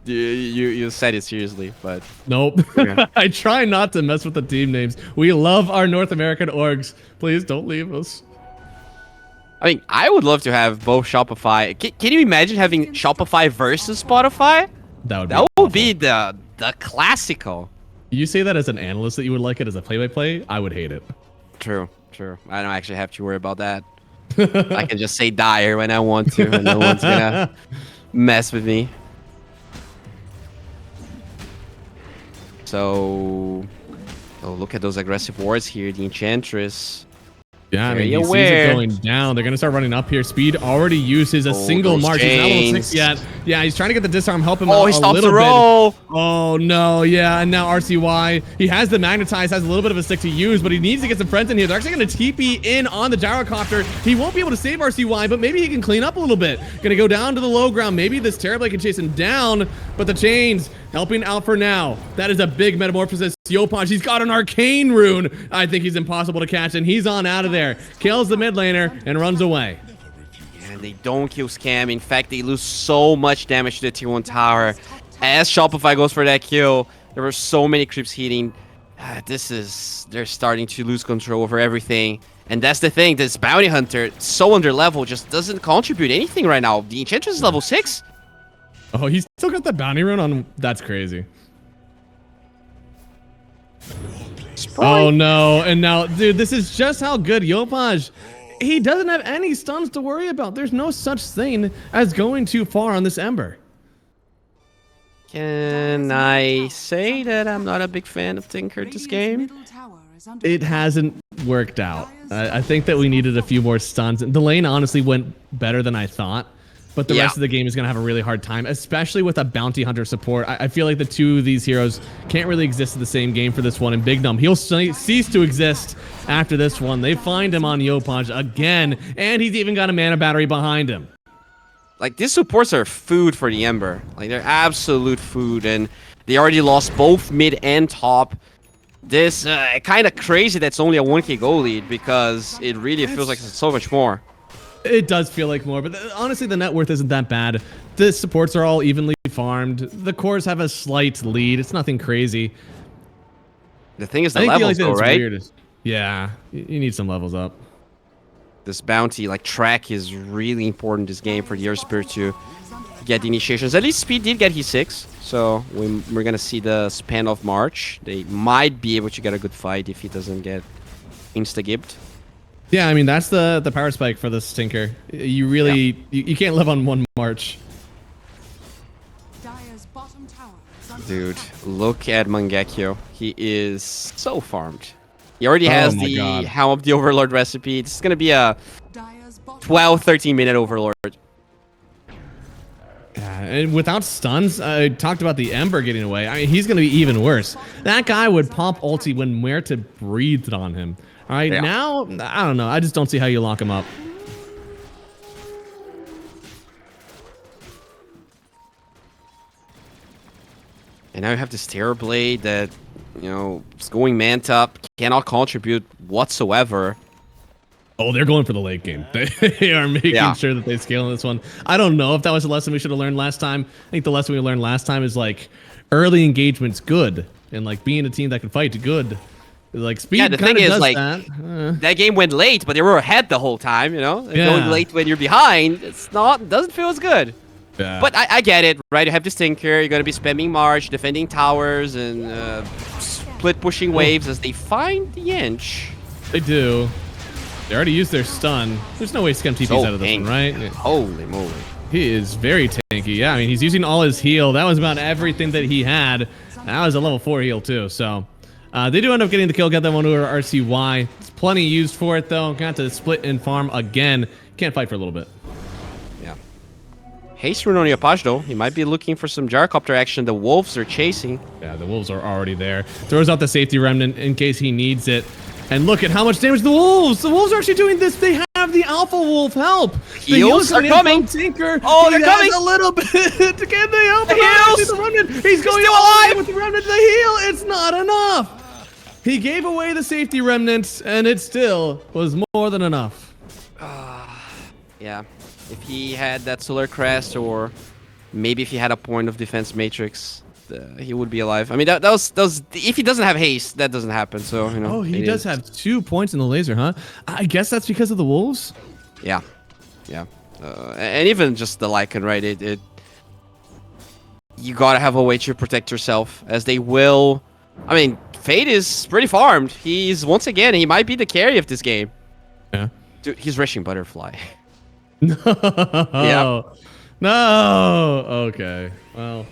you said it seriously, but nope. Yeah. I try not to mess with the team names. We love our North American orgs. Please don't leave us. I mean, I would love to have both Shopify. Can you imagine having Shopify versus Spotify? That would be the classical. You say that as an analyst that you would like it as a play-by-play? I would hate it. True. I don't actually have to worry about that. I can just say dire when I want to, and no one's gonna mess with me. So, oh, look at those aggressive wards here. The Enchantress. Yeah, I mean, he sees it going down. They're going to start running up here. Speed already uses a single march. He's not level 6 yet. Yeah, he's trying to get the disarm, help him Oh, out he a stops little the bit. roll. Oh, no. Yeah, and now RCY. He has the magnetize, has a little bit of a stick to use, but he needs to get some friends in here. They're actually going to TP in on the gyrocopter. He won't be able to save RCY, but maybe he can clean up a little bit. Going to go down to the low ground. Maybe this Terrorblade can chase him down, but the chains helping out for now. That is a big metamorphosis. Yopaj, he's got an arcane rune. I think he's impossible to catch, and he's on out of there. Kills the mid laner and runs away. And they don't kill Scam. In fact, they lose so much damage to the tier 1 tower. As Shopify goes for that kill, there were so many creeps hitting. They're starting to lose control over everything. And that's the thing, this bounty hunter, so under level, just doesn't contribute anything right now. The enchantress is level 6. Oh, he's still got the bounty rune on. That's crazy. Oh no, and now, dude, this is just how good Yopaj. He doesn't have any stuns to worry about. There's no such thing as going too far on this Ember. Can I say that I'm not a big fan of Tinker this game? It hasn't worked out. I think that we needed a few more stuns. The lane honestly went better than I thought. But the rest of the game is going to have a really hard time, especially with a bounty hunter support. I feel like the two of these heroes can't really exist in the same game for this one. And Big Num, he'll cease to exist after this one. They find him on Yopaj again, and he's even got a mana battery behind him. Like, these supports are food for the Ember. Like, they're absolute food, and they already lost both mid and top. This, kind of crazy that's only a 1k goal lead, because it really feels like it's so much more. It does feel like more, but honestly, the net worth isn't that bad. The supports are all evenly farmed. The cores have a slight lead. It's nothing crazy. The thing is the levels, though, right? Weird. Yeah, you need some levels up. This bounty, like, track is really important this game for the Earth Spirit to get the initiations. At least Speed did get his 6, so we're going to see the span of March. They might be able to get a good fight if he doesn't get insta-gibbed. Yeah, I mean, that's the power spike for this Tinker. You really, you can't live on one March. Dude, look at Mangekyo. He is so farmed. He already has the Helm of the Overlord recipe. This is going to be a 12-13 minute Overlord. Yeah, and without stuns, I talked about the Ember getting away. I mean, he's going to be even worse. That guy would pop ulti when Muerte breathed on him. All right, now, I don't know. I just don't see how you lock him up. And now you have this Terrorblade that, you know, is going man-top, cannot contribute whatsoever. Oh, they're going for the late game. They are making sure that they scale in this one. I don't know if that was a lesson we should have learned last time. I think the lesson we learned last time is, like, early engagement's good. And, like, being a team that can fight, good. Like, Speed the thing is, like, that game went late, but they were ahead the whole time, you know? Going late when you're behind, doesn't feel as good. Yeah. But I get it, right? You have this Tinker, you're going to be spamming March, defending towers, and split pushing waves as they find the inch. They do. They already used their stun. There's no way Scum TP's out of this one, right? Holy moly. He is very tanky. Yeah, I mean, he's using all his heal. That was about everything that he had. That was a level 4 heal, too, so... they do end up getting the kill, get that one over RCY. It's plenty used for it, though. Got to split and farm again. Can't fight for a little bit. Yeah. Haste rune on Yopaj, though. He might be looking for some gyrocopter action. The wolves are chasing. Yeah, the wolves are already there. Throws out the safety remnant in case he needs it. And look at how much damage the wolves are actually doing this. They have the alpha wolf help. The heals are coming. Tinker. Oh, they're coming. A little bit. Can they help him? The remnant. He's going alive with the remnant. The heal. It's not enough. He gave away the safety remnants, and it still was more than enough. Yeah. If he had that Solar Crest, or maybe if he had a point of defense matrix, he would be alive. I mean, that was if he doesn't have haste, that doesn't happen. So, you know. Oh, he does have 2 points in the laser, huh? I guess that's because of the wolves. Yeah, yeah, and even just the Lycan, right? You gotta have a way to protect yourself, as they will. I mean, Fate is pretty farmed. He might be the carry of this game. Yeah. Dude, he's rushing Butterfly. No. Yeah. No. Okay. Well,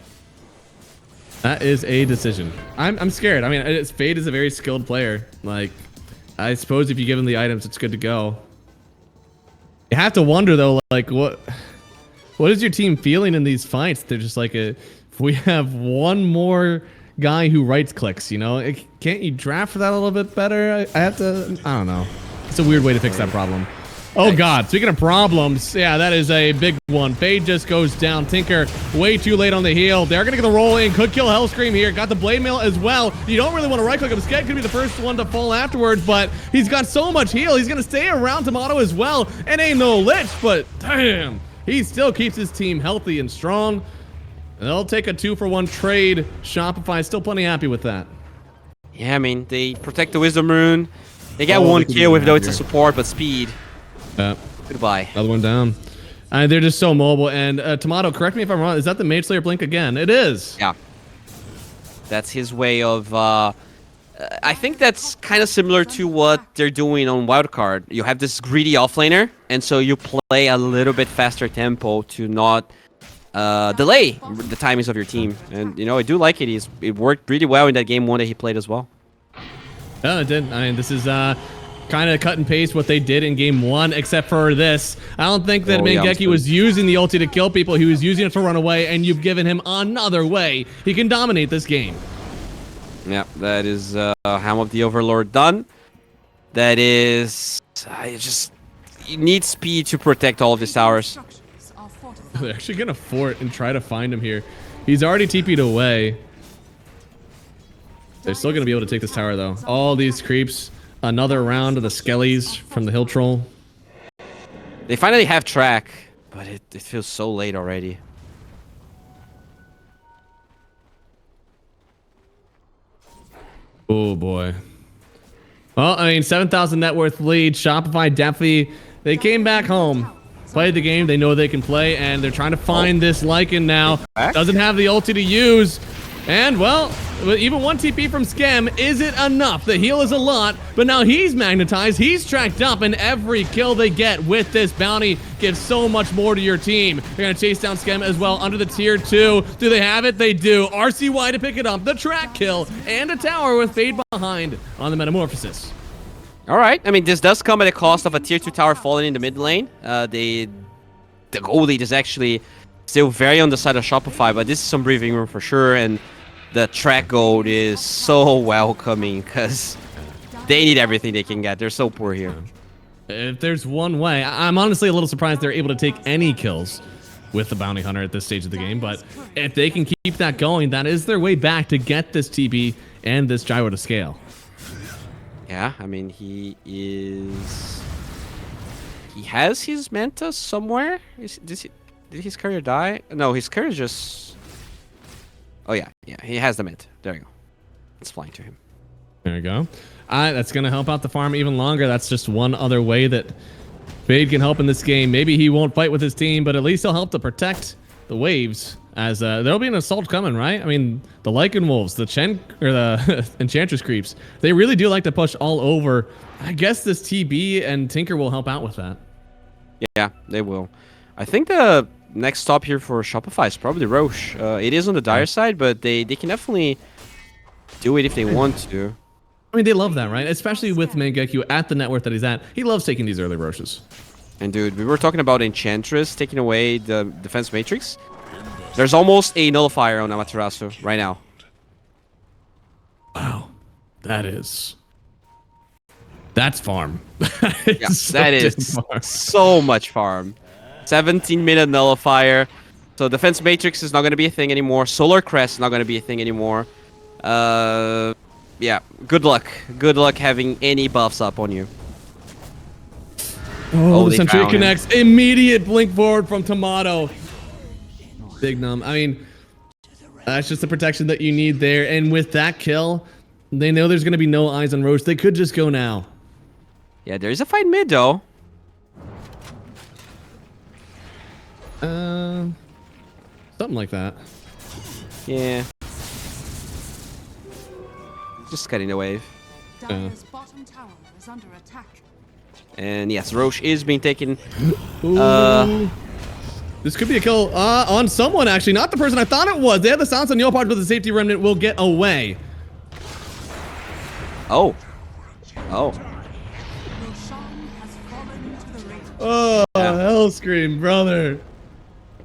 that is a decision. I'm scared. I mean, Fate is a very skilled player. Like, I suppose if you give him the items, it's good to go. You have to wonder, though, like, what... What is your team feeling in these fights? They're just like, if we have one more guy who right clicks, you know, can't you draft for that a little bit better? I have to, I don't know. It's a weird way to fix that problem. Oh God, speaking of problems, yeah, that is a big one. Fade just goes down. Tinker way too late on the heal. They're gonna get the roll in. Could kill Hellscream here. Got the Blade Mail as well. You don't really want to right click him. Sked could be the first one to fall afterwards, but he's got so much heal. He's gonna stay around Tomato as well. And ain't no Lich, but damn, he still keeps his team healthy and strong. And they'll take a 2-for-1 trade. Shopify still plenty happy with that. Yeah, I mean, they protect the Wisdom Rune. They get one kill even though it's a support, but speed. Goodbye. Another one down. They're just so mobile. And Tomato, correct me if I'm wrong. Is that the Mage Slayer blink again? It is. Yeah. That's his way of... I think that's kind of similar to what they're doing on Wildcard. You have this greedy offlaner, and so you play a little bit faster tempo to not delay the timings of your team. And, you know, I do like it. It worked really well in that game 1 that he played as well. Oh, it did. I mean, this is... kind of cut and paste what they did in game 1, except for this. I don't think that Mangeki was using the ulti to kill people. He was using it to run away, and you've given him another way he can dominate this game. Yeah, that is Helm of the Overlord done. That is... you need speed to protect all of these towers. They're actually going to fort and try to find him here. He's already TP'd away. They're still going to be able to take this tower, though. All these creeps... Another round of the Skellies from the Hill Troll. They finally have track, but it feels so late already. Oh boy. Well, I mean, 7,000 net worth lead. Shopify definitely, they came back home, played the game they know they can play, and they're trying to find this Lycan now. Doesn't have the ulti to use. And, well, even one TP from Scam isn't enough. The heal is a lot, but now he's magnetized, he's tracked up, and every kill they get with this bounty gives so much more to your team. They're going to chase down Scam as well under the tier 2. Do they have it? They do. RCY to pick it up, the track kill, and a tower with Fade behind on the Metamorphosis. All right. I mean, this does come at a cost of a tier 2 tower falling in the mid lane. The goal lead is actually still very on the side of Shopify, but this is some breathing room for sure, and the track gold is so welcoming because they need everything they can get. They're so poor here. If there's one way, I'm honestly a little surprised they're able to take any kills with the Bounty Hunter at this stage of the game, but if they can keep that going, that is their way back to get this TB and this Gyro to scale. Yeah, I mean, he has his Manta somewhere. Did his courier die? No, his courier just... Oh, yeah, he has the mid. There you go. It's flying to him. There you go. That's going to help out the farm even longer. That's just one other way that Fade can help in this game. Maybe he won't fight with his team, but at least he'll help to protect the waves, as there'll be an assault coming, right? I mean, the Lycan Wolves, the Enchantress creeps, they really do like to push all over. I guess this TB and Tinker will help out with that. Yeah, they will. I think the next stop here for Shopify is probably Roche. It is on the dire side, but they can definitely do it if they want to. I mean, they love that, right? Especially with Mangekyo at the net worth that he's at. He loves taking these early Roches. And dude, we were talking about Enchantress taking away the defense matrix. There's almost a nullifier on Amaterasu right now. Wow. That's farm. Yeah, that is so much farm. 17-minute nullifier. So defense matrix is not going to be a thing anymore. Solar crest is not going to be a thing anymore. Yeah, good luck. Good luck having any buffs up on you. Oh, the Sentry connects. Immediate blink forward from Tomato. Big num. I mean, that's just the protection that you need there. And with that kill, they know there's going to be no eyes on Roche. They could just go now. Yeah, there is a fight mid, though. Something like that. Yeah. Just cutting the wave. Bottom tower is under attack. And yes, Roche is being taken. This could be a kill on someone, actually. Not the person I thought it was. They have the silence on Neopard, but the safety remnant will get away. Oh. Oh, Hellscream, brother.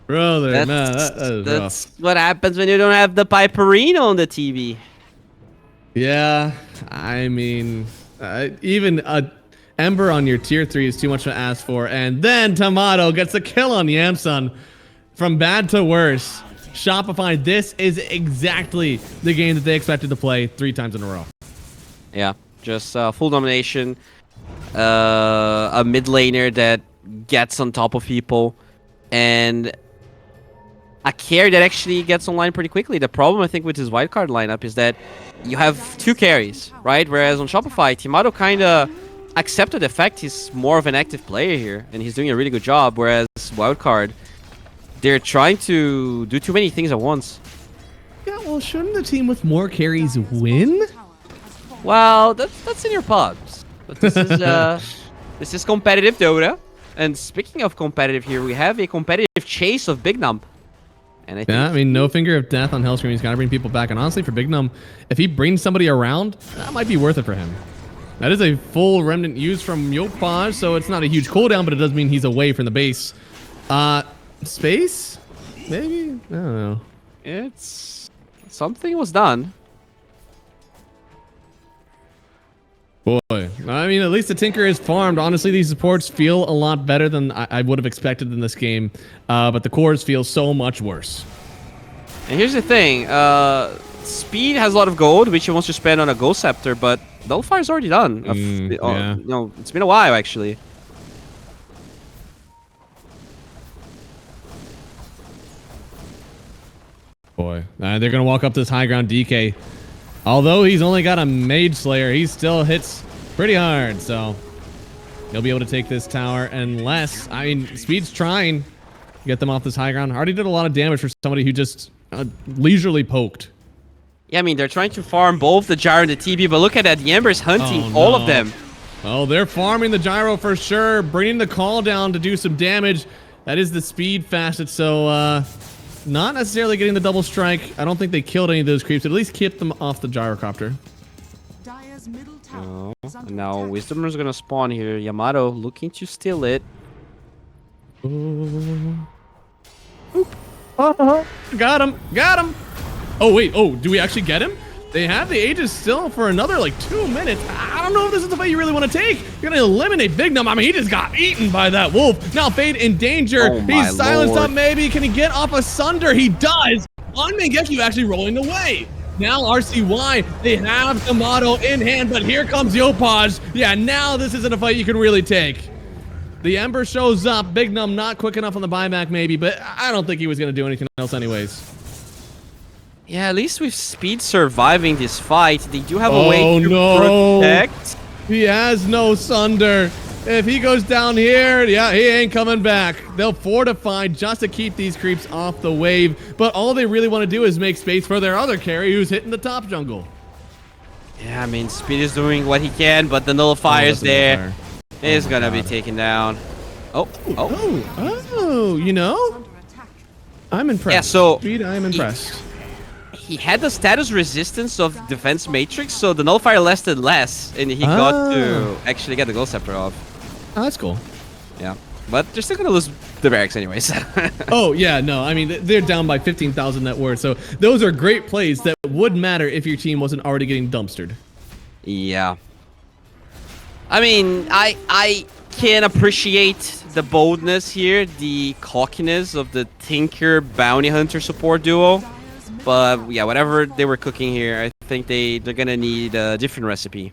Brother, That's, man, that is that's rough. what happens when you don't have the Piperino on the TV. Yeah, I mean, even a Ember on your tier 3 is too much to ask for. And then Tomato gets a kill on Yamsun. From bad to worse. Shopify, this is exactly the game that they expected to play 3 times in a row. Yeah, just full domination. A mid laner that gets on top of people. And a carry that actually gets online pretty quickly. The problem, I think, with his wildcard lineup is that you have 2 carries, right? Whereas on Shopify, Timato kind of accepted the fact he's more of an active player here, and he's doing a really good job, whereas wildcard, they're trying to do too many things at once. Yeah, well, shouldn't the team with more carries win? Well, that's in your pubs. But this is this is competitive Dota. And speaking of competitive here, we have a competitive chase of Big Num. And I think Yeah, I mean, no finger of death on Hellscream. He's got to bring people back. And honestly, for Big Num, if he brings somebody around, that might be worth it for him. That is a full remnant use from Yopaj, so it's not a huge cooldown, but it does mean he's away from the base. Space? Maybe? I don't know. it's something was done. Boy, I mean, at least the Tinker is farmed. Honestly, these supports feel a lot better than I would have expected in this game, but the cores feel so much worse. And here's the thing, Speed has a lot of gold, which he wants to spend on a Ghost Scepter, but Nullifier's already done. Yeah. You know, it's been a while, actually. Boy, they're going to walk up this high ground DK. Although he's only got a Mage Slayer, he still hits pretty hard, so he'll be able to take this tower unless, I mean, Speed's trying to get them off this high ground. Already did a lot of damage for somebody who just leisurely poked. Yeah, I mean, they're trying to farm both the Gyro and the TB, but look at that, the Ember's hunting all of them. Oh, they're farming the Gyro for sure, bringing the call down to do some damage. That is the Speed facet, so not necessarily getting the double strike. I don't think they killed any of those creeps. At least kept them off the gyrocopter. Dire's middle tower Oh, is under now attack. Wisdomer's gonna spawn here. Yamato looking to steal it. Got him. Got him. Oh, wait. Oh, do we actually get him? They have the Aegis still for another, like, 2 minutes. I don't know if this is the fight you really want to take. You're going to eliminate Big Num. I mean, he just got eaten by that wolf. Now, Fade in danger. Oh, my He's silenced Lord. up, maybe. Can he get off a Sunder? He does. On Mangekyou actually rolling away. Now, RCY, they have Tomato in hand, but here comes Yopaj. Yeah, now this isn't a fight you can really take. The Ember shows up. Big Num not quick enough on the buyback, maybe, but I don't think he was going to do anything else anyways. Yeah, at least with Speed surviving this fight, they do have a way Oh, to no. protect. He has no Sunder. If he goes down here, yeah, he ain't coming back. They'll fortify just to keep these creeps off the wave, but all they really want to do is make space for their other carry who's hitting the top jungle. Yeah, I mean, Speed is doing what he can, but the Nullifier is that's a there. Nullifier. He's my gonna be God. taken down. Oh, You know, Under attack. I'm impressed. Yeah, so- Speed, I am impressed. He had the status resistance of Defense Matrix, so the Nullifier lasted less, and he got to actually get the Ghost Scepter off. Oh, that's cool. Yeah, but they're still gonna lose the barracks anyways. Oh, yeah, no, I mean, they're down by 15,000 net worth, so those are great plays that would matter if your team wasn't already getting dumpstered. Yeah. I mean, I can appreciate the boldness here, the cockiness of the Tinker Bounty Hunter support duo. But yeah, whatever they were cooking here, I think they're gonna need a different recipe.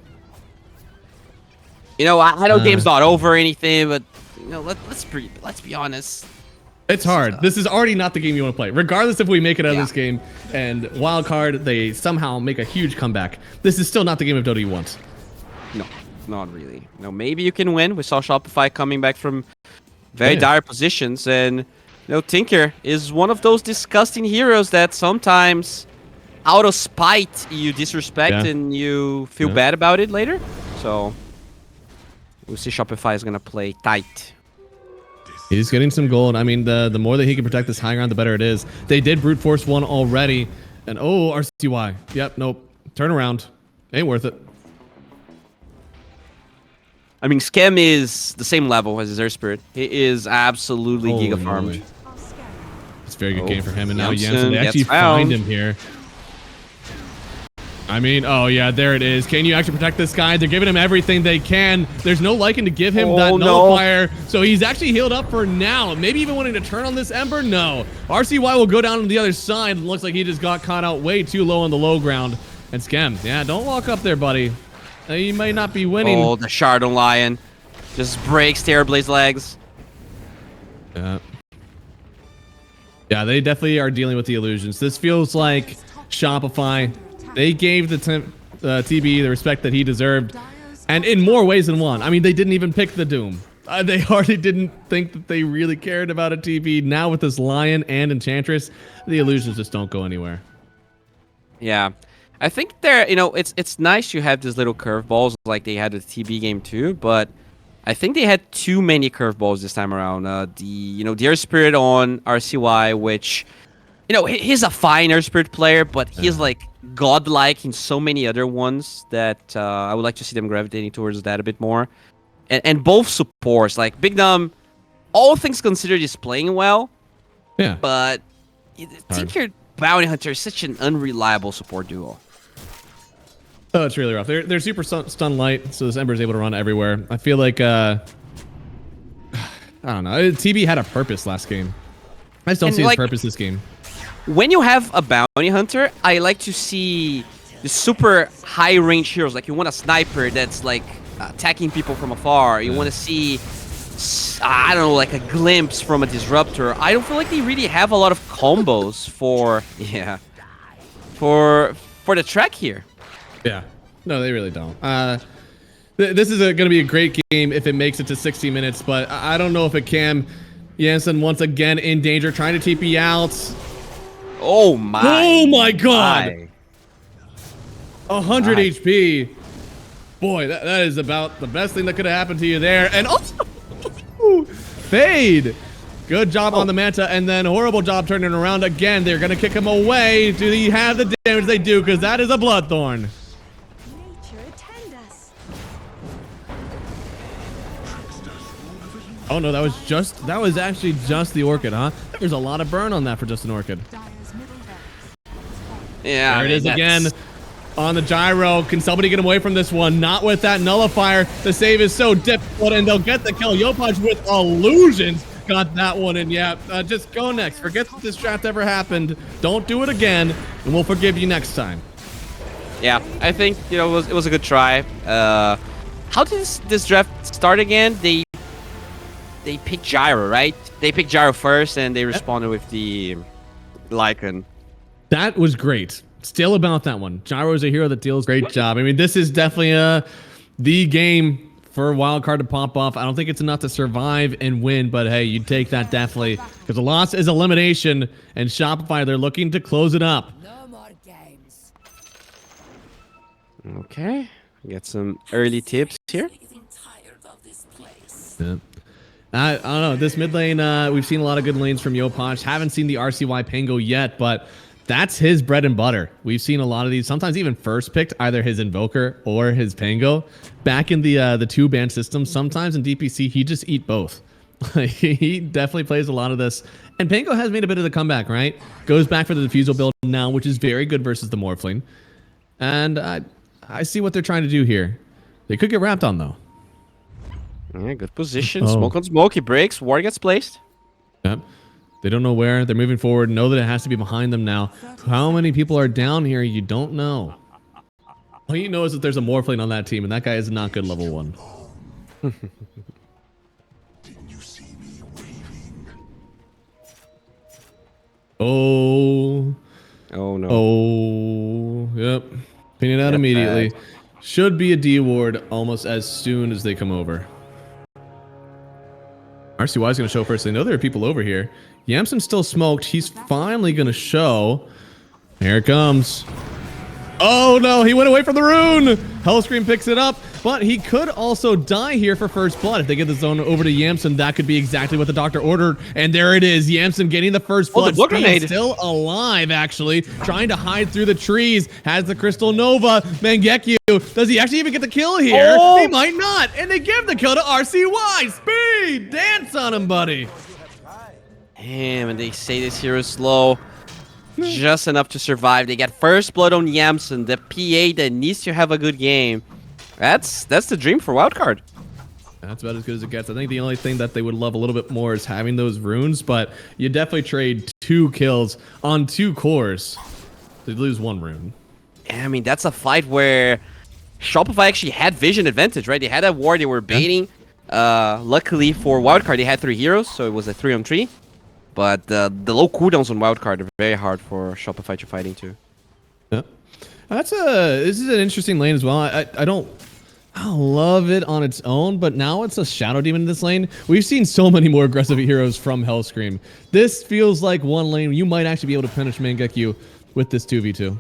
You know, I know game's not over or anything, but you know, let's be honest. It's hard. This is already not the game you want to play. Regardless if we make it out Yeah. of this game and Wildcard, they somehow make a huge comeback. This is still not the game of Dota you want. No, not really. No, maybe you can win. We saw Shopify coming back from very Yeah. dire positions, and you know, Tinker is one of those disgusting heroes that sometimes, out of spite, you disrespect Yeah. and you feel Yeah. bad about it later. So we'll see. Shopify is gonna play tight. He's getting some gold. I mean, the more that he can protect this high ground, the better it is. They did brute force one already. And oh, RCY. Yep, nope. Turn around. Ain't worth it. I mean, Scam is the same level as his Earth Spirit. He is absolutely Holy giga farmed. moly. Are scattered. very good game for him. And now Yamsen Yamsen, they gets actually found. find him here. I mean, oh yeah, there it is. Can you actually protect this guy? They're giving him everything they can. There's no Lycan to give him that nullifier, so he's actually healed up for now. Maybe even wanting to turn on this Ember? No. RCY will go down on the other side. It looks like he just got caught out way too low on the low ground. And Skem, yeah, don't walk up there, buddy. You may not be winning. Oh, the Shardon Lion just breaks Terrorblade's legs. Yeah, they definitely are dealing with the illusions. This feels like Shopify. They gave the TB the respect that he deserved, and in more ways than one. I mean, they didn't even pick the Doom. They hardly didn't think that they really cared about a TB. Now with this Lion and Enchantress, the illusions just don't go anywhere. Yeah, I think they're, it's nice you have these little curveballs like they had with the TB game too, but I think they had too many curveballs this time around. The Earth Spirit on RCY, which, he's a fine Earth Spirit player, but he's like godlike in so many other ones that I would like to see them gravitating towards that a bit more. And both supports, like Big Dumb, all things considered, is playing well. Yeah. But Tinker Bounty Hunter is such an unreliable support duo. Oh, it's really rough. They're super stun light, so this Ember is able to run everywhere. I feel like I don't know. TB had a purpose last game. I just don't see his purpose this game. When you have a Bounty Hunter, I like to see the super high range heroes. Like you want a sniper that's like attacking people from afar. You want to see, I don't know, like a glimpse from a disruptor. I don't feel like they really have a lot of combos for the track here. Yeah, no, they really don't. This is going to be a great game if it makes it to 60 minutes, but I don't know if it can. Jansen once again in danger, trying to TP out. Oh my! Oh my God! 100 HP. Boy, that is about the best thing that could have happened to you there. And also, Fade. Good job on the Manta, and then horrible job turning around again. They're going to kick him away. Do they have the damage? They do, because that is a Bloodthorn. Oh no, that was actually just the Orchid, huh? There's a lot of burn on that for just an Orchid. Yeah, there it is again on the gyro. Can somebody get away from this one? Not with that nullifier. The save is so difficult, and they'll get the kill. Yopaj with illusions got that one, and yeah, just go next. Forget that this draft ever happened. Don't do it again, and we'll forgive you next time. Yeah, I think it was a good try. How did this draft start again? They picked Gyro, right? They picked Gyro first, and they responded with the Lycan. That was great. Still about that one. Gyro is a hero that deals. Great job. I mean, this is definitely the game for Wildcard to pop off. I don't think it's enough to survive and win, but hey, you take that definitely, because a loss is elimination, and Shopify, they're looking to close it up. No more games. Okay, get some early tips here. Yeah. I don't know. This mid lane, we've seen a lot of good lanes from Yopaj. Haven't seen the RCY Pango yet, but that's his bread and butter. We've seen a lot of these, sometimes even first picked, either his Invoker or his Pango. Back in the two-ban system, sometimes in DPC, he just eat both. He definitely plays a lot of this. And Pango has made a bit of the comeback, right? Goes back for the Diffusal build now, which is very good versus the Morphling. And I see what they're trying to do here. They could get wrapped on, though. Yeah, good position. Smoke on smoke. He breaks. Ward gets placed. Yep. They don't know where. They're moving forward. Know that it has to be behind them now. How many people are down here? You don't know. All you know is that there's a Morphling on that team, and that guy is not good level 1. Oh. Oh, no. Oh. Yep. Pin it out immediately. Bad. Should be a D ward almost as soon as they come over. RCY is going to show first. They know there are people over here. Yamsen's still smoked. He's finally going to show. Here it comes. Oh no, he went away from the rune. Hellscream picks it up, but he could also die here for first blood. If they get the zone over to Yamsen, that could be exactly what the doctor ordered. And there it is. Yamsen getting the first blood. The grenade. Still alive, actually. Trying to hide through the trees. Has the Crystal Nova. Mangekyu. Does he actually even get the kill here? Oh. He might not. And they give the kill to RCY. Speed. Dance on him, buddy. Damn, and they say this hero is slow. Just enough to survive. They get first blood on Yamsen, the PA that needs to have a good game. That's the dream for Wildcard. That's about as good as it gets. I think the only thing that they would love a little bit more is having those runes, but you definitely trade 2 kills on 2 cores to lose 1 rune. I mean, that's a fight where Shopify actually had vision advantage, right? They had a war they were baiting. Luckily for Wildcard, they had 3 heroes, so it was a 3-on-3. But the low cooldowns on Wildcard are very hard for Shopify to fight into. Yeah, this is an interesting lane as well. I don't love it on its own, but now it's a Shadow Demon in this lane. We've seen so many more aggressive heroes from Hellscream. This feels like one lane you might actually be able to punish Mangekyo with this 2v2.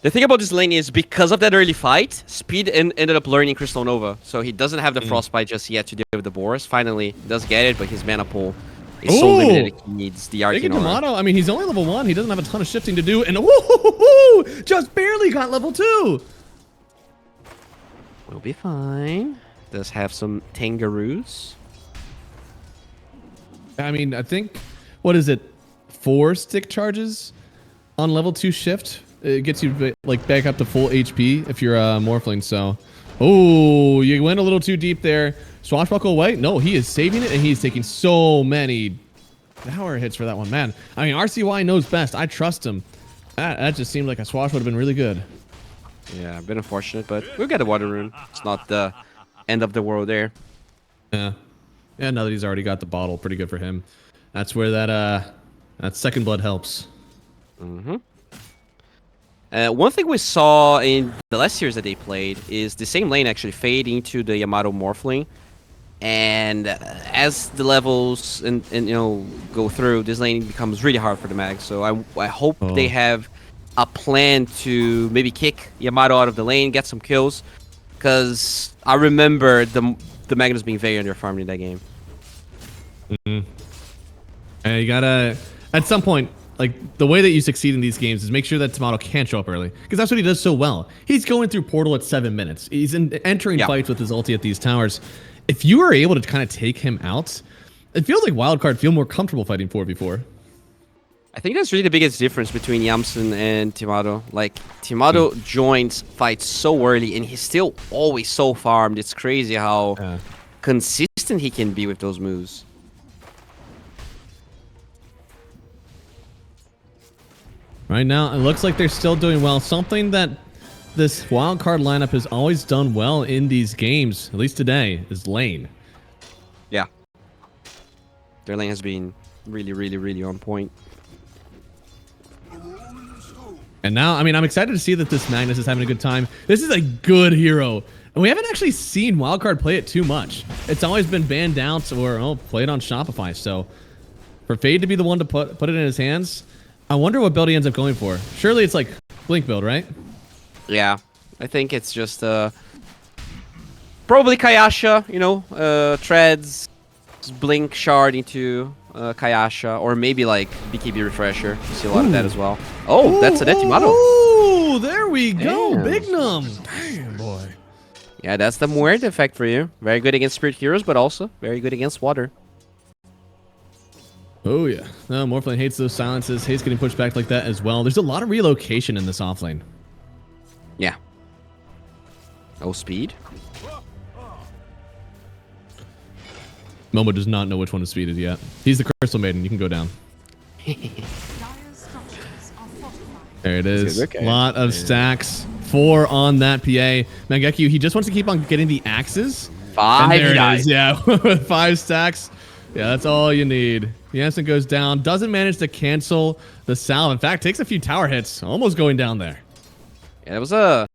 The thing about this lane is because of that early fight, Speed ended up learning Crystal Nova, so he doesn't have the Frostbite just yet to deal with the Boros. Finally, he does get it, but his mana pool is so limited he needs the Arcane Aura. Tomato, I mean, he's only level 1. He doesn't have a ton of shifting to do, and just barely got level 2. We'll be fine. Does have some Tangaroos. I mean, I think, what is it, 4 stick charges on level 2 shift? It gets you like back up to full HP if you're a Morphling, so. Oh, you went a little too deep there. Swashbuckle away? No, he is saving it, and he's taking so many power hits for that one. Man, I mean, RCY knows best. I trust him. That just seemed like a Swash would have been really good. Yeah, a bit unfortunate, but we'll get a Water Rune. It's not the end of the world there. Yeah. Yeah, now that he's already got the bottle, pretty good for him. That's where that second blood helps. Mm-hmm. One thing we saw in the last series that they played is the same lane actually fade into the Yamato Morphling. And as the levels and go through, this lane becomes really hard for the mag. So I hope they have a plan to maybe kick Yamato out of the lane, get some kills. Because I remember the Magnus being very underfarmed in that game. And you gotta, at some point, like, the way that you succeed in these games is make sure that Tomato can't show up early. Because that's what he does so well. He's going through Portal at 7 minutes. He's entering fights with his ulti at these towers. If you are able to kind of take him out, it feels like Wildcard feel more comfortable fighting 4v4. I think that's really the biggest difference between Yamsen and Timato. Like, Timato joins fights so early, and he's still always so farmed. It's crazy how consistent he can be with those moves. Right now, it looks like they're still doing well. Something that this Wildcard lineup has always done well in these games, at least today, is lane. Yeah. Their lane has been really, really, really on point. And now, I mean, I'm excited to see that this Magnus is having a good time. This is a good hero. And we haven't actually seen Wildcard play it too much. It's always been banned out or played on Shopify. So for Fade to be the one to put it in his hands, I wonder what build he ends up going for. Surely it's like Blink build, right? Yeah, I think it's just probably Kayasha, Treads, Blink Shard into Kayasha, or maybe like BKB Refresher. You see a lot of that as well. Oh, that's a Timato. Oh, there we go. Damn. Big Num. Damn, boy. Yeah, that's the Muerte effect for you. Very good against Spirit Heroes, but also very good against water. Oh, yeah. No, Morphling hates those silences. Hates getting pushed back like that as well. There's a lot of relocation in this offlane. Yeah. Oh, speed. Momo does not know which one to speed is yet. He's the Crystal Maiden. You can go down. There it is. Okay. Lot of stacks. 4 on that PA. Mangekyo, he just wants to keep on getting the axes. 5. And there it is. Yeah, with 5 stacks. Yeah, that's all you need. Jansen goes down. Doesn't manage to cancel the salve. In fact, takes a few tower hits. Almost going down there. Yeah, it was a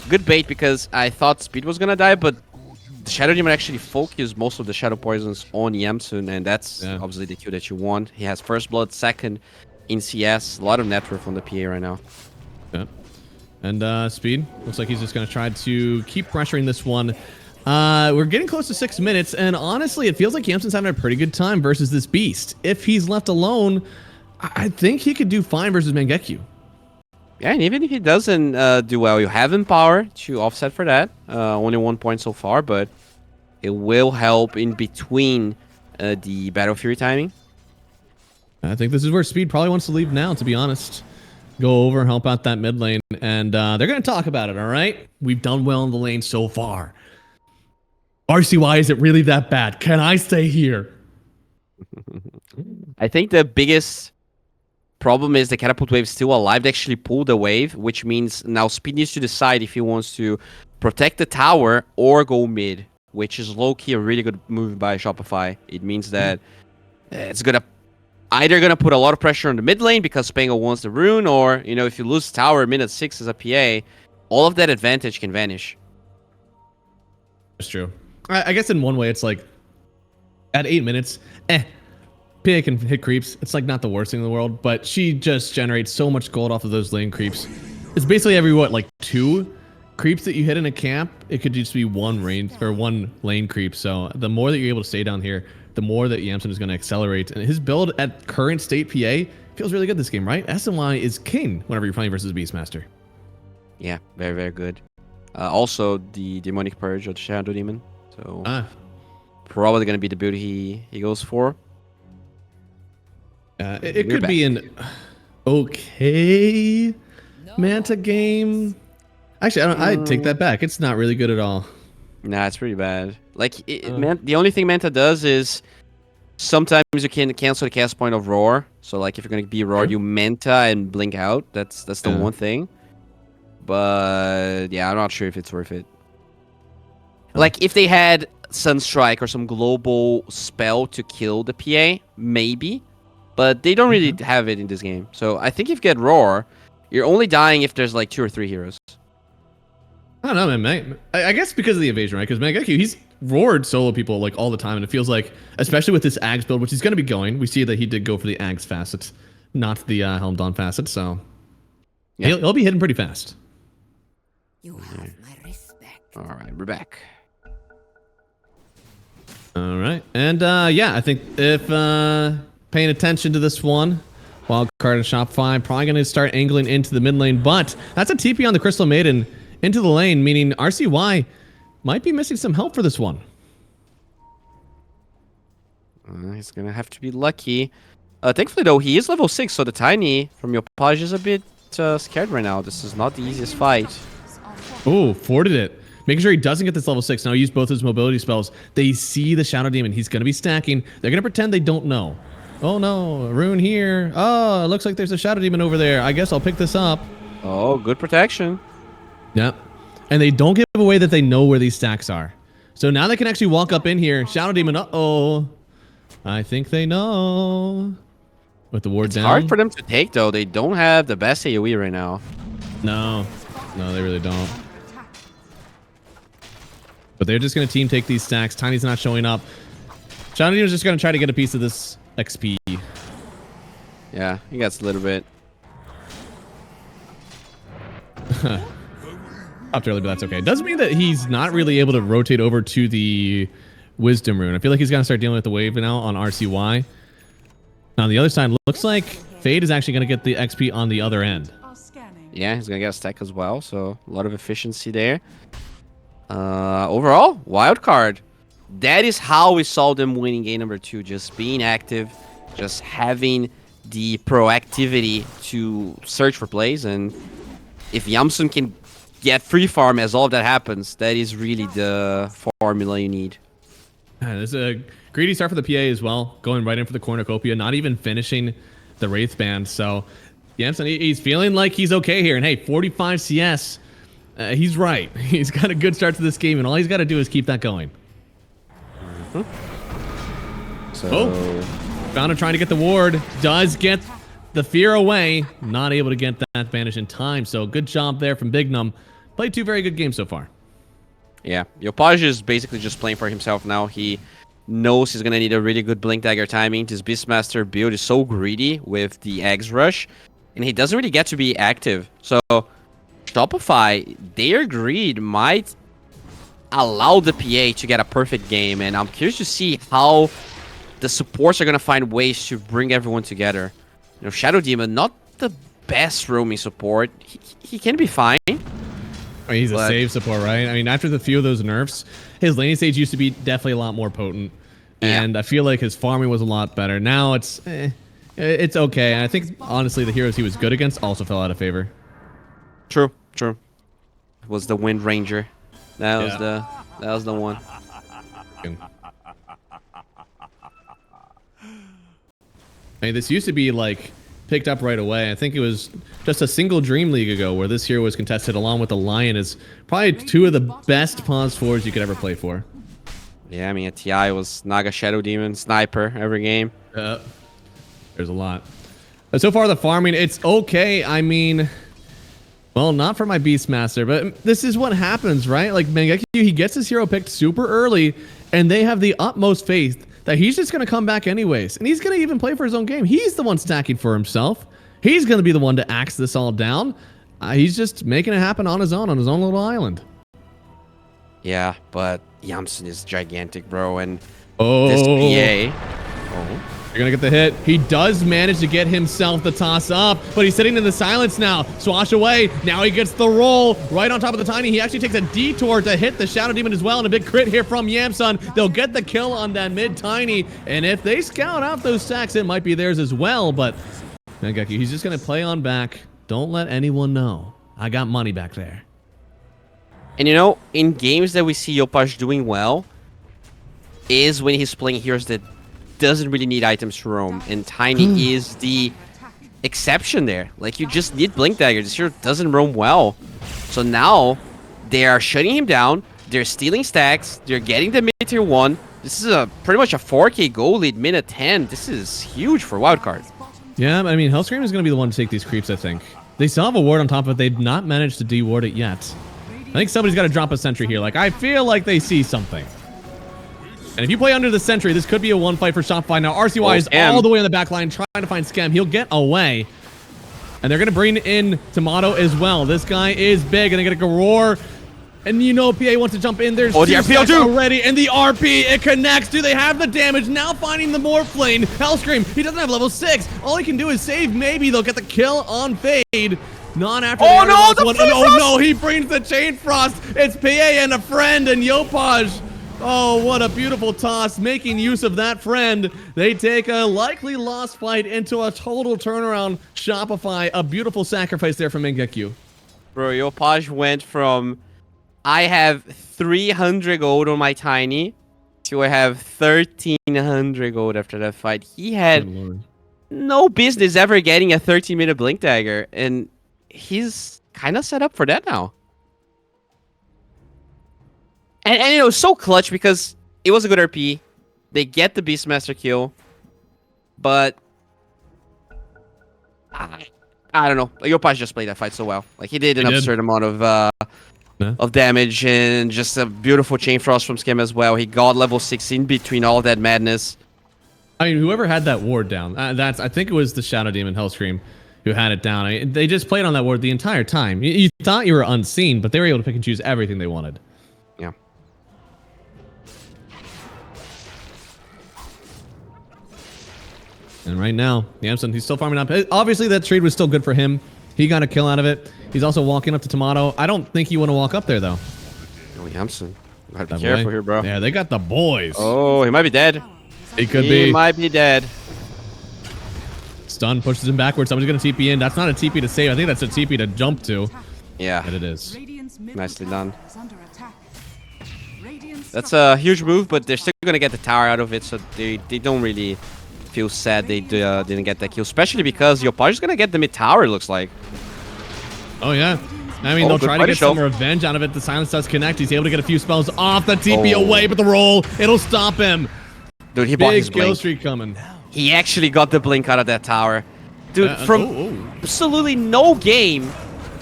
good bait because I thought Speed was gonna die, but the Shadow Demon actually focused most of the Shadow Poisons on Yamsun, and that's obviously the kill that you want. He has first blood, second in CS. A lot of net worth on the PA right now. Yeah. And Speed, looks like he's just going to try to keep pressuring this one. We're getting close to 6 minutes, and honestly, it feels like Yamsun's having a pretty good time versus this beast. If he's left alone, I think he could do fine versus Mangekyo. Yeah, and even if he doesn't do well, you have Empower to offset for that. Only 1 point so far, but it will help in between the Battle Fury timing. I think this is where Speed probably wants to leave now, to be honest. Go over, help out that mid lane, and they're going to talk about it, all right? We've done well in the lane so far. RCY, is it really that bad? Can I stay here? I think the biggest problem is the catapult wave is still alive. They actually pulled the wave, which means now Speed needs to decide if he wants to protect the tower or go mid, which is low-key a really good move by Shopify. It means that it's gonna put a lot of pressure on the mid lane because Spangle wants the rune, or if you lose tower minute 6 as a PA, all of that advantage can vanish. That's true. I guess in one way it's like at 8 minutes, PA can hit creeps. It's like not the worst thing in the world, but she just generates so much gold off of those lane creeps. It's basically every 2 creeps that you hit in a camp, it could just be one lane creep. So the more that you're able to stay down here, the more that Yamsun is going to accelerate. And his build at current state PA feels really good this game, right? SNY is king whenever you're playing versus Beastmaster. Yeah, very, very good. Also, the Demonic Purge of the Shadow Demon. So probably going to be the build he goes for. It could be an okay Manta game. Actually, I'd take that back. It's not really good at all. Nah, it's pretty bad. The only thing Manta does is sometimes you can cancel the cast point of Roar. So if you're gonna be Roar, you Manta and blink out. That's the one thing. But yeah, I'm not sure if it's worth it. If they had Sunstrike or some global spell to kill the PA, maybe. But they don't really have it in this game. So I think if you get Roar, you're only dying if there's 2 or 3 heroes. I don't know, man. I guess because of the evasion, right? Because Mangekyou, he's roared solo people all the time, and it feels like, especially with this Ags build, which he's going to be going, we see that he did go for the Ags facet, not the Helm Dawn facet, so yeah. He'll be hitting pretty fast. You have my respect. All right, we're back. All right, and I think if paying attention to this one, Wildcard and Shopify probably going to start angling into the mid lane, but that's a TP on the Crystal Maiden into the lane, meaning RCY might be missing some help for this one. He's going to have to be lucky. Thankfully, though, he is level 6, so the Tiny from your Page is a bit scared right now. This is not the easiest fight. Oh, forwarded it. Making sure he doesn't get this level 6. Now he used both his mobility spells. They see the Shadow Demon. He's going to be stacking. They're going to pretend they don't know. Oh, no. A rune here. Oh, it looks like there's a Shadow Demon over there. I guess I'll pick this up. Oh, good protection. Yep. And they don't give away that they know where these stacks are. So now they can actually walk up in here. Shadow Demon, uh-oh. I think they know. With the ward down. It's hard for them to take, though. They don't have the best AoE right now. No. No, they really don't. But they're just going to team take these stacks. Tiny's not showing up. Shadow Demon's just going to try to get a piece of this XP. Yeah, he gets a little bit. Up early, but that's okay. Doesn't mean that he's not really able to rotate over to the Wisdom Rune. I feel like he's going to start dealing with the wave now on RCY. On the other side, looks like Fade is actually going to get the XP on the other end. Yeah, he's going to get a stack as well, so a lot of efficiency there. Overall, Wildcard. That is how we saw them winning game number 2. Just being active, just having the proactivity to search for plays. And if Yamsun can get free farm as all of that happens, that is really the formula you need. There's a greedy start for the PA as well, going right in for the cornucopia, not even finishing the Wraith Band. So Yamsun, he's feeling like he's okay here. And hey, 45 CS, he's right. He's got a good start to this game, and all he's got to do is keep that going. So Founder trying to get the ward, does get the fear away, not able to get that banish in time. So good job there from Bignum. Played 2 very good games so far. Yeah, Yopaj is basically just playing for himself now. He knows he's going to need a really good Blink Dagger timing. This Beastmaster build is so greedy with the Eggs Rush, and he doesn't really get to be active. So Shopify, their greed might allow the PA to get a perfect game, and I'm curious to see how the supports are going to find ways to bring everyone together. Shadow Demon, not the best roaming support. He can be fine. I mean, he's a save support, right? I mean, after the few of those nerfs, his laning stage used to be definitely a lot more potent. And I feel like his farming was a lot better. Now it's It's okay. And I think, honestly, the heroes he was good against also fell out of favor. True. It was the Wind Ranger. That was the one. I mean, this used to be like picked up right away. I think it was just a single Dream League ago where this hero was contested along with the Lion as probably two of the best pause fours you could ever play for. Yeah, I mean, at TI was Naga Shadow Demon, Sniper every game. There's a lot. But so far, the farming, it's okay. I mean, well, not for my Beastmaster, but this is what happens, right? Like, Mangekyo, he gets his hero picked super early, and they have the utmost faith that he's just going to come back anyways. And he's going to even play for his own game. He's the one stacking for himself. He's going to be the one to axe this all down. He's just making it happen on his own little island. Yeah, but Yamsun is gigantic, bro, and Oh, this PA... You're going to get the hit. He does manage to get himself the toss up, but he's sitting in the silence now. Swash away. Now he gets the roll right on top of the Tiny. He actually takes a detour to hit the Shadow Demon as well, and a big crit here from Yamsun. They'll get the kill on that mid Tiny, and if they scout out those stacks, it might be theirs as well, but Mangekyo, he's just going to play on back. Don't let anyone know. I got money back there. And you know, in games that we see Yopaj doing well, is when he's playing heroes that doesn't really need items to roam, and Tiny is the exception there. Like, you just need Blink Dagger. This hero doesn't roam well. So now, they are shutting him down, they're stealing stacks, they're getting the mid-tier 1. This is pretty much a 4k goal lead, minute 10. This is huge for Wildcard. Yeah, I mean, Hellscream is going to be the one to take these creeps, I think. They still have a ward on top of it. They've not managed to de-ward it yet. I think somebody's got to drop a sentry here. Like, I feel like they see something. And if you play under the sentry, this could be a one fight for Shopify. Now, RCY is all the way on the back line trying to find Scam. He'll get away. And they're going to bring in Tomato as well. This guy is big, and they're going to roar. And you know PA wants to jump in. There's the RP already, and the RP, it connects. Do they have the damage? Now finding the Morph Lane. Hellscream, he doesn't have level 6. All he can do is save. Maybe they'll get the kill on Fade. Not after Oh no, he brings the Chain Frost. It's PA and a friend, and Yopaj. Oh, what a beautiful toss. Making use of that friend. They take a likely lost fight into a total turnaround. Shopify, a beautiful sacrifice there from Mangekyo. Bro, Yopaj went from, I have 300 gold on my Tiny, to I have 1300 gold after that fight. He had no business ever getting a 13-minute Blink Dagger, and he's kind of set up for that now. And it was so clutch because it was a good RP. They get the Beastmaster kill, but I don't know. Yopaj just played that fight so well. Like, he did an absurd amount of damage, and just a beautiful Chain Frost from Scam as well. He got level 6 in between all that madness. I mean, whoever had that ward down, I think it was the Shadow Demon Hellscream who had it down. I mean, they just played on that ward the entire time. You thought you were unseen, but they were able to pick and choose everything they wanted. Yeah. And right now, Yamsun, he's still farming up. Obviously, that trade was still good for him. He got a kill out of it. He's also walking up to Tomato. I don't think you want to walk up there, though. Oh, Yamsun. Gotta be careful here, bro. Yeah, they got the boys. Oh, he might be dead. He could be. He might be dead. Stun pushes him backwards. Somebody's going to TP in. That's not a TP to save. I think that's a TP to jump to. Yeah. And it is. Nicely done. That's a huge move, but they're still going to get the tower out of it, so they don't really feel sad they didn't get that kill, especially because Yopaj is going to get the mid tower, it looks like. Oh, yeah. I mean, they'll try to get some revenge out of it. The silence does connect. He's able to get a few spells off the TP away, but the roll, it'll stop him. Dude, he blocked his blink. Big kill streak coming. He actually got the blink out of that tower. Dude, from absolutely no game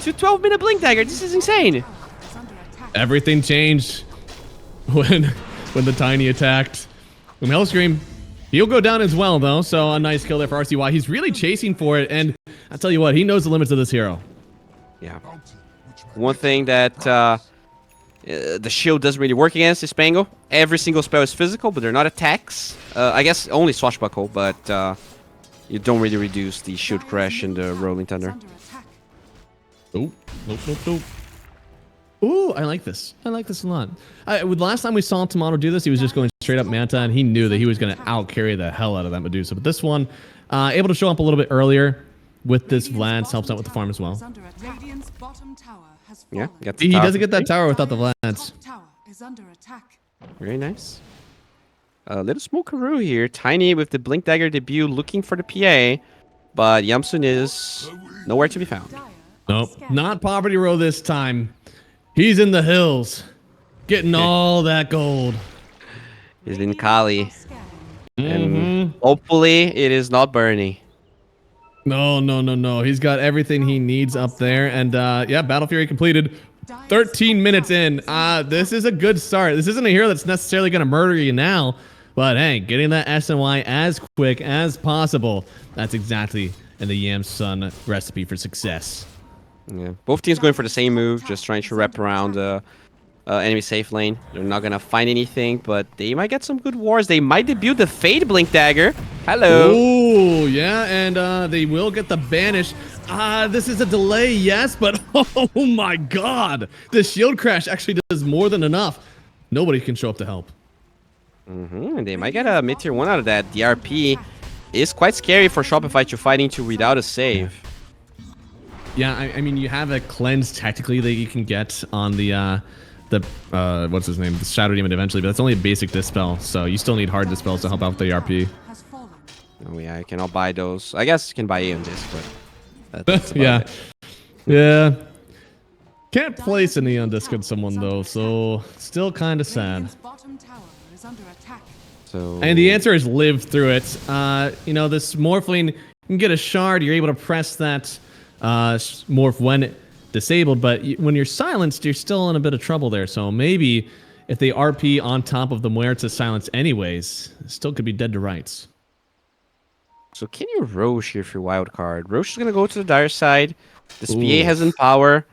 to 12-minute Blink Dagger. This is insane. Everything changed when the Tiny attacked. From Hellscream, he'll go down as well, though. So a nice kill there for RCY. He's really chasing for it, and I tell you what, he knows the limits of this hero. Yeah. One thing that the shield doesn't really work against is Spango. Every single spell is physical, but they're not attacks. I guess only Swashbuckle, but you don't really reduce the shield crash and the Rolling Thunder. Oh, nope. Ooh, I like this. I like this a lot. Last time we saw Tomato do this, he was just going straight up Manta, and he knew that he was going to out-carry the hell out of that Medusa. But this one, able to show up a little bit earlier with this Vlad's helps out with the farm as well. Radiant's bottom tower has Yeah, fallen. got the He tower doesn't for get that free. tower without the Dire's Vlad's. top tower is under attack. Very nice. A little smokeroo here. Tiny with the Blink Dagger debut looking for the PA. But Yamsun is nowhere to be found. Dire Nope, not Poverty Row this time. He's in the hills, getting all that gold. He's in Kali. scanning. And hopefully it is not Bernie. No. He's got everything he needs up there. And yeah, Battle Fury completed. 13 minutes in. This is a good start. This isn't a hero that's necessarily going to murder you now. But hey, getting that SNY as quick as possible. That's exactly in the Yamsun recipe for success. Yeah. Both teams going for the same move, just trying to wrap around enemy safe lane. They're not going to find anything, but they might get some good wars. They might debut the Fade Blink Dagger. Hello. Oh, yeah, and they will get the banish. This is a delay, yes, but oh my god. The shield crash actually does more than enough. Nobody can show up to help. And they might get a mid-tier 1 out of that. DRP is quite scary for Shopify to fight into without a save. Yeah, I mean, you have a cleanse technically that you can get on the what's his name? The Shadow Demon eventually, but that's only a basic dispel, so you still need hard dispels to help out with the RP. Has fallen. Oh yeah, I cannot buy those. I guess you can buy Aeon Disc, but that's about Yeah. it. Yeah. Can't place an Eon Disc on someone though, so still kind of sad. Radiant's bottom tower is under attack. So And the answer is live through it. You know, this Morphling, you can get a shard, you're able to press that Morph when disabled, but when you're silenced, you're still in a bit of trouble there. So maybe if they RP on top of the Muerta silence anyways, still could be dead to rights. So can you Roche here for Wildcard? Roche is going to go to the Dire side. This PA has in power.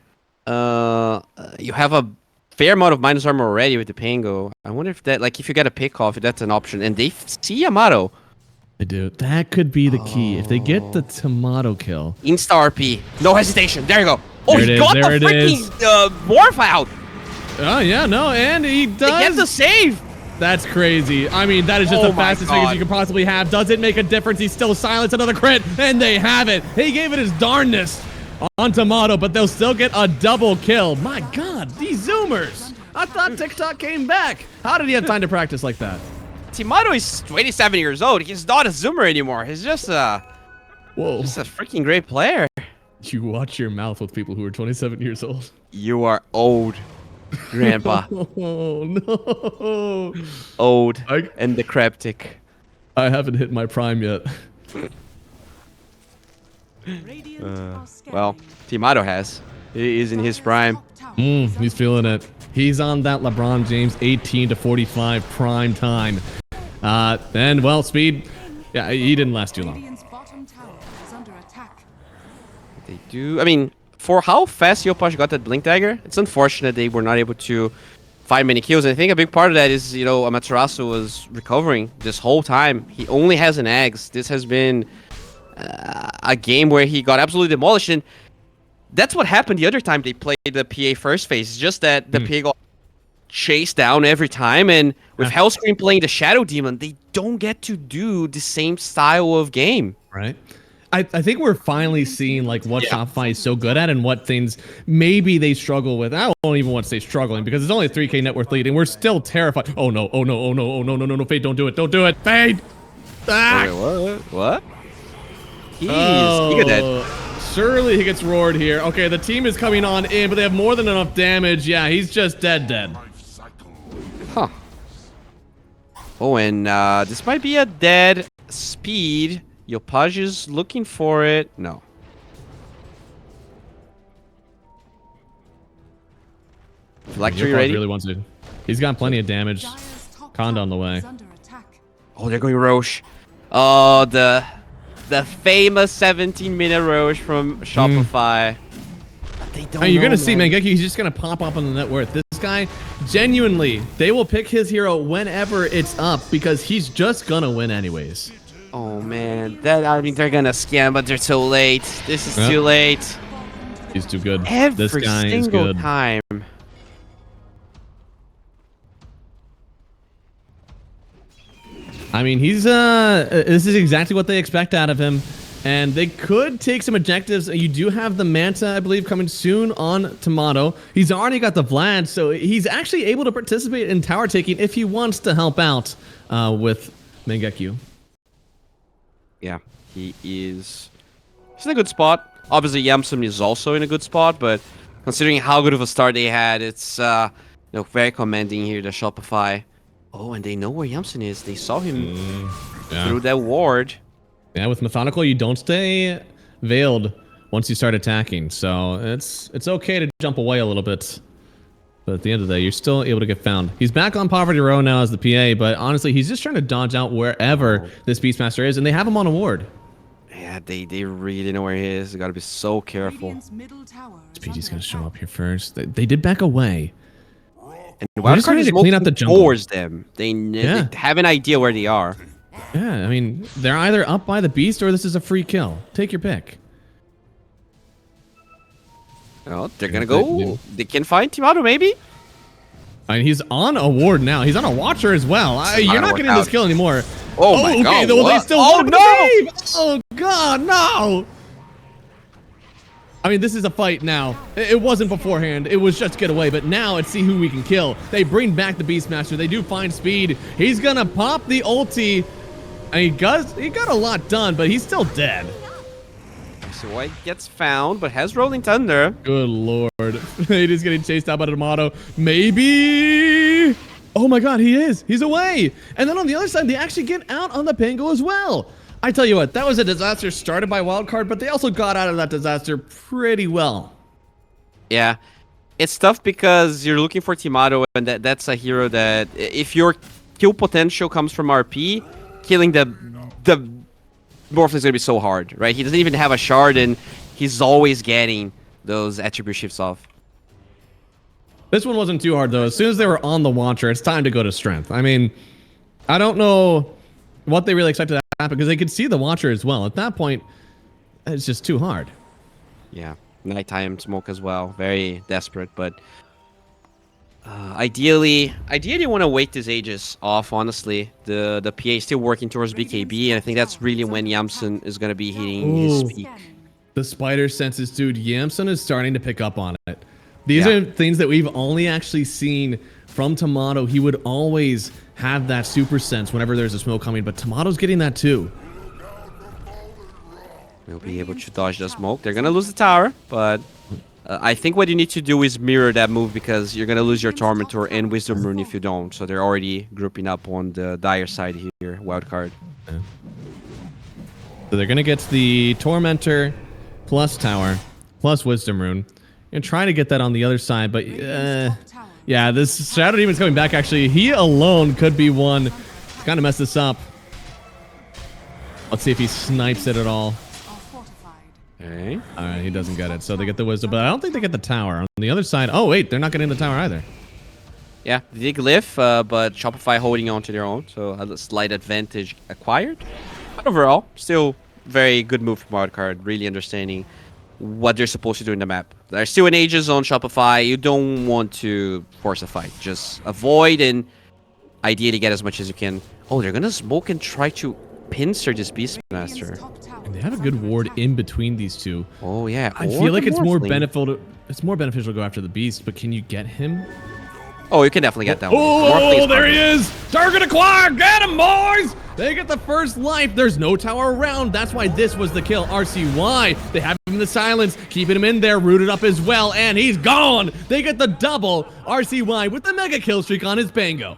You have a fair amount of minus armor already with the Pango. I wonder if that, like, if you get a pick off, if that's an option. And they see Yamato. They do. That could be the key. If they get the tomato kill. Insta RP. No hesitation. There you go. Oh, There it he is, got the there it freaking Morph out. Oh, yeah, no, and he They get the does. save. That's crazy. I mean, that is just Oh the my fastest figures God. you could possibly have. Does it make a difference? He's still silenced. Another crit, and they have it. He gave it his darnness on Tomato, but they'll still get a double kill. My God, these Zoomers. I thought TikTok came back. How did he have time to practice like that? Timato is 27 years old. He's not a Zoomer anymore. He's just a Whoa. freaking great player. You watch your mouth with people who are 27 years old. You are old, Grandpa. Oh, no. Old and decrepit. I haven't hit my prime yet. Radiant are scanning. Well, Timato has. He is in his prime. Top tower is He's under feeling it. He's on that LeBron James 18 to 45 prime time. And, well, speed. Yeah, he didn't last too long. Radiant's bottom tower is under attack. They do. I mean, for how fast Yopaj got that Blink Dagger, it's unfortunate they were not able to find many kills. And I think a big part of that is, you know, Amaterasu was recovering this whole time. He only has an Axe. This has been a game where he got absolutely demolished. And that's what happened the other time they played the PA first phase. It's just that the PA got chased down every time. And with Hellscream playing the Shadow Demon, they don't get to do the same style of game. Right. I think we're finally seeing like what Shopify is so good at and what things maybe they struggle with. I don't even want to say struggling because it's only a 3K net worth lead and we're still terrified. Oh no, oh no, oh no, oh no, no, no, no, Fade, don't do it, don't do it, Fade! Ah! Wait, what? He got dead. Surely he gets roared here. Okay, the team is coming on in, but they have more than enough damage. Yeah, he's just dead. Huh. Oh, and this might be a dead speed. Yopaj is looking for it. No. Electro, you ready? Really wants to. He's got plenty of damage. Dire's top Conda tower on the way. is under attack. Oh, they're going Roche. Oh, the famous 17-minute Roche from Shopify. But they don't You're know, gonna see, Mangeki, he's just gonna pop up on the net worth. This guy, genuinely, they will pick his hero whenever it's up because he's just gonna win anyways. Oh, man. I mean, they're going to scam, but they're too late. This is Yep. too late. He's too good. Every This guy is single good. time. I mean, he's this is exactly what they expect out of him. And they could take some objectives. You do have the Manta, I believe, coming soon on Tomato. He's already got the Vlad, so he's actually able to participate in tower taking if he wants to help out with Mangekyo. Yeah, he's in a good spot. Obviously, Yamsun is also in a good spot, but considering how good of a start they had, it's very commending here to Shopify. Oh, and they know where Yamsun is. They saw him through that ward. Yeah, with Methodical, you don't stay veiled once you start attacking, so it's okay to jump away a little bit. But at the end of the day, you're still able to get found. He's back on Poverty Row now as the PA, but honestly, he's just trying to dodge out wherever this Beastmaster is, and they have him on a ward. Yeah, they really know where he is. They gotta be so careful. PG's gonna show up here first. They did back away. And Wildcard is clean up the jungle. towards them. They have an idea where they are. Yeah, I mean, they're either up by the beast or this is a free kill. Take your pick. Well, they're gonna go. They can find Tomato, maybe? I mean, he's on a ward now. He's on a watcher as well. You're not getting this kill anymore. Oh my god. Well, they still oh, no! Oh god, no! I mean, this is a fight now. It wasn't beforehand. It was just get away, but now it's see who we can kill. They bring back the Beastmaster. They do find speed. He's gonna pop the ulti. And he got a lot done, but he's still dead. So White gets found, but has Rolling Thunder. Good lord. It is getting chased out by Tomato. Maybe. Oh my god, he is. He's away. And then on the other side, they actually get out on the Pango as well. I tell you what, that was a disaster started by Wildcard, but they also got out of that disaster pretty well. Yeah. It's tough because you're looking for Tomato, and that's a hero that if your kill potential comes from RP, killing the Morphling is gonna be so hard, right? He doesn't even have a shard, and he's always getting those attribute shifts off. This one wasn't too hard though. As soon as they were on the Watcher, it's time to go to strength. I mean, I don't know what they really expected to happen because they could see the Watcher as well. At that point, it's just too hard. Yeah, nighttime smoke as well. Very desperate, but ideally you want to wait these Aegis off, honestly. The PA is still working towards BKB, and I think that's really when Yamsun is going to be hitting his peak. The spider senses, dude. Yamsun is starting to pick up on it. These are things that we've only actually seen from Tomato. He would always have that super sense whenever there's a smoke coming, but Tomato's getting that too. He'll be able to dodge the smoke. They're going to lose the tower, but I think what you need to do is mirror that move because you're going to lose your Tormentor and Wisdom Rune if you don't. So they're already grouping up on the dire side here, Wildcard. Yeah. So they're going to get the Tormentor plus Tower plus Wisdom Rune and try to get that on the other side. But yeah, this Shadow Demon's coming back actually. He alone could be one. Kind of mess this up. Let's see if he snipes it at all. Okay. Alright, he doesn't get it. So they get the Wisdom, but I don't think they get the tower. On the other side, oh wait, they're not getting the tower either. Yeah, they glyph, but Shopify holding on to their own, so a slight advantage acquired. But overall, still very good move from Wildcard, really understanding what they're supposed to do in the map. There's still an Aegis on Shopify. You don't want to force a fight. Just avoid and ideally get as much as you can. Oh, they're gonna smoke and try to pincer this Beastmaster. And they have a good ward in between these two. Oh yeah. I feel like it's more beneficial to go after the beast, but can you get him? Oh, you can definitely get that one. Oh, there he is! Target acquired! Get him, boys! They get the first life. There's no tower around. That's why this was the kill. RCY. They have him in the silence, keeping him in there, rooted up as well, and he's gone! They get the double. RCY with the mega kill streak on his Bango.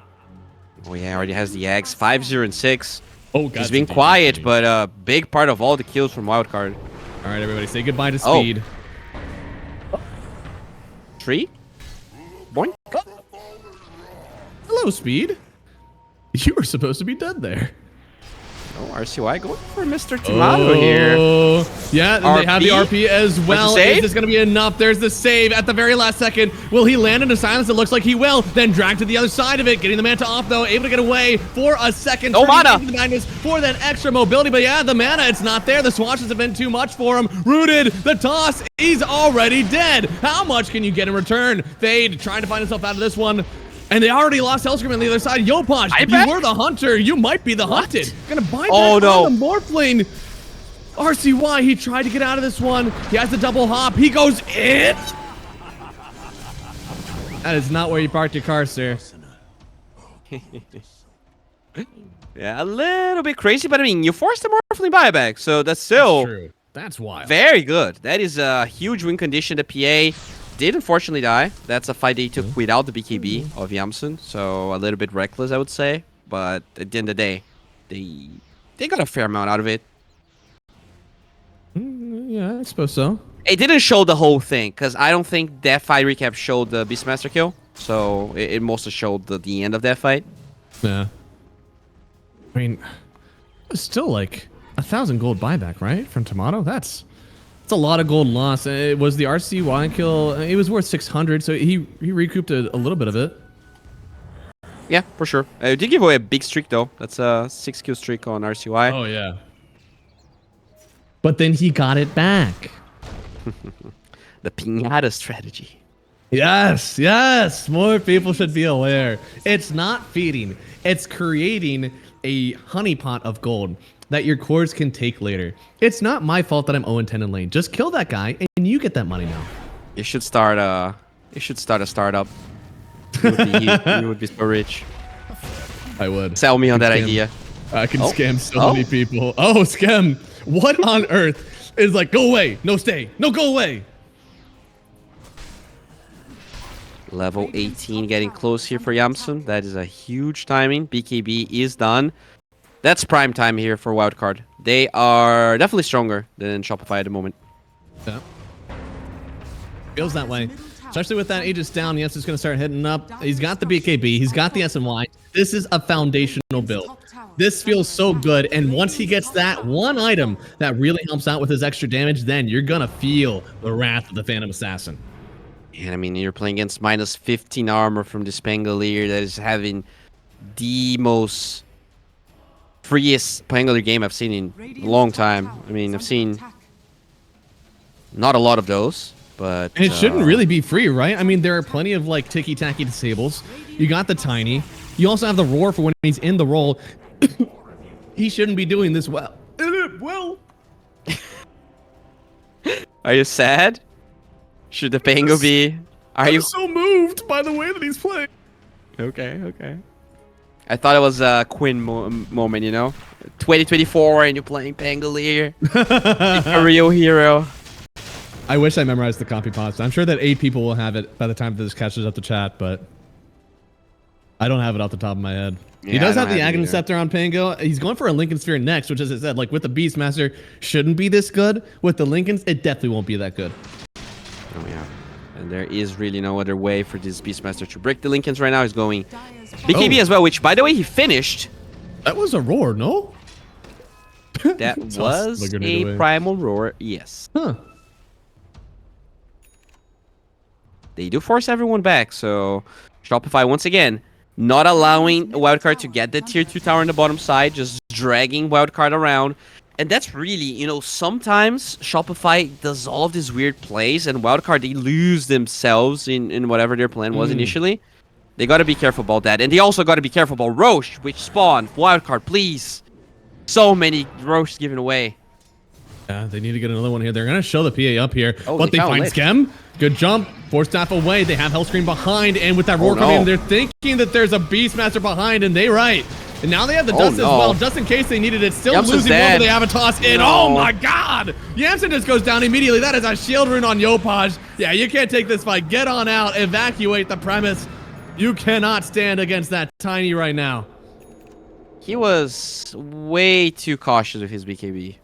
Oh yeah, already has the eggs. 5, 0, and 6. Oh, God. He's been quiet, but a big part of all the kills from Wildcard. All right, everybody, say goodbye to Speed. Tree? Boink. Hello, Speed. You were supposed to be dead there. Oh, RCY going for Mr. Tomato here. Yeah, and they have the RP as well. Is this going to be enough? There's the save at the very last second. Will he land into silence? It looks like he will. Then drag to the other side of it. Getting the Manta off, though. Able to get away for a second. No mana. The madness for that extra mobility. But yeah, the mana, it's not there. The swatches have been too much for him. Rooted. The toss. He's already dead. How much can you get in return? Fade trying to find himself out of this one. And they already lost Hellscream on the other side. Yopaj, you were the hunter. You might be the hunted. Gonna buy back on the Morph lane. RCY, he tried to get out of this one. He has the double hop. He goes in. That is not where you parked your car, sir. Yeah, a little bit crazy, but I mean, you forced the Morph lane buyback, so that's still true. That's wild. Very good. That is a huge win condition. The PA did unfortunately die. That's a fight they took without the BKB of Yamsun, so a little bit reckless, I would say. But at the end of the day, they got a fair amount out of it. Yeah, I suppose so. It didn't show the whole thing, because I don't think that fight recap showed the Beastmaster kill. So it mostly showed the end of that fight. Yeah. I mean, it's still like 1,000 gold buyback, right? From Tomato? That's a lot of gold loss. It was the RCY kill. It was worth 600, so he recouped a little bit of it. Yeah, for sure. It did give away a big streak, though. That's a 6-kill streak on RCY. Oh, yeah. But then he got it back. The Piñata strategy. Yes, yes. More people should be aware. It's not feeding. It's creating a honeypot of gold that your cores can take later. It's not my fault that I'm 0-10 in lane. Just kill that guy and you get that money now. You should start a startup. You would be so rich. I would. Sell me on that idea. I can scam so many people. Oh, scam. What on earth is like, go away. No, stay. No, go away. Level 18 getting close here for Yamsun. That is a huge timing. BKB is done. That's prime time here for Wildcard. They are definitely stronger than Shopify at the moment. Yeah. Feels that way. Especially with that Aegis down, Yamsun's going to start hitting up. He's got the BKB. He's got the SNY. This is a foundational build. This feels so good. And once he gets that one item that really helps out with his extra damage, then you're going to feel the wrath of the Phantom Assassin. And I mean, you're playing against minus 15 armor from this Pangolier that is having the most freest Pangolier game I've seen in a long time. I mean, I've seen not a lot of those, but... And it shouldn't really be free, right? I mean, there are plenty of, like, ticky-tacky disables. You got the Tiny. You also have the Roar for when he's in the role. He shouldn't be doing this well. Well... Are you sad? Should the Pango be... I'm so moved by the way that he's playing. Okay, okay. I thought it was a Quinn moment, you know? 2024 and you're playing Pangolier. A real hero. I wish I memorized the copy pasta. I'm sure that 8 people will have it by the time this catches up to chat, but I don't have it off the top of my head. Yeah, he does have the Aghanim Scepter on Pango. He's going for a Lincoln Sphere next, which, as I said, like with the Beastmaster, shouldn't be this good. With the Lincolns, it definitely won't be that good. Oh, yeah. And there is really no other way for this Beastmaster to break the Lincolns right now. He's going BKB as well, which, by the way, he finished. That was a Roar, no? That was a Primal Roar, yes. Huh. They do force everyone back, so Shopify, once again, not allowing Wildcard to get the tier 2 tower on the bottom side, just dragging Wildcard around. And that's really, you know, sometimes Shopify does all of these weird plays, and Wildcard, they lose themselves in whatever their plan was initially. They got to be careful about that. And they also got to be careful about Roche, which spawned. Wildcard, please. So many Roches given away. Yeah, they need to get another one here. They're going to show the PA up here. Oh, but they find Skem. Good jump. Force staff away. They have Hellscream behind. And with that Roar coming in, they're thinking that there's a Beastmaster behind, and they right. And now they have the dust as well, just in case they needed it. Still losing one, but they have a toss in. Oh my god! Yamsun just goes down immediately. That is a shield rune on Yopaj. Yeah, you can't take this fight. Get on out. Evacuate the premise. You cannot stand against that Tiny right now. He was way too cautious with his BKB.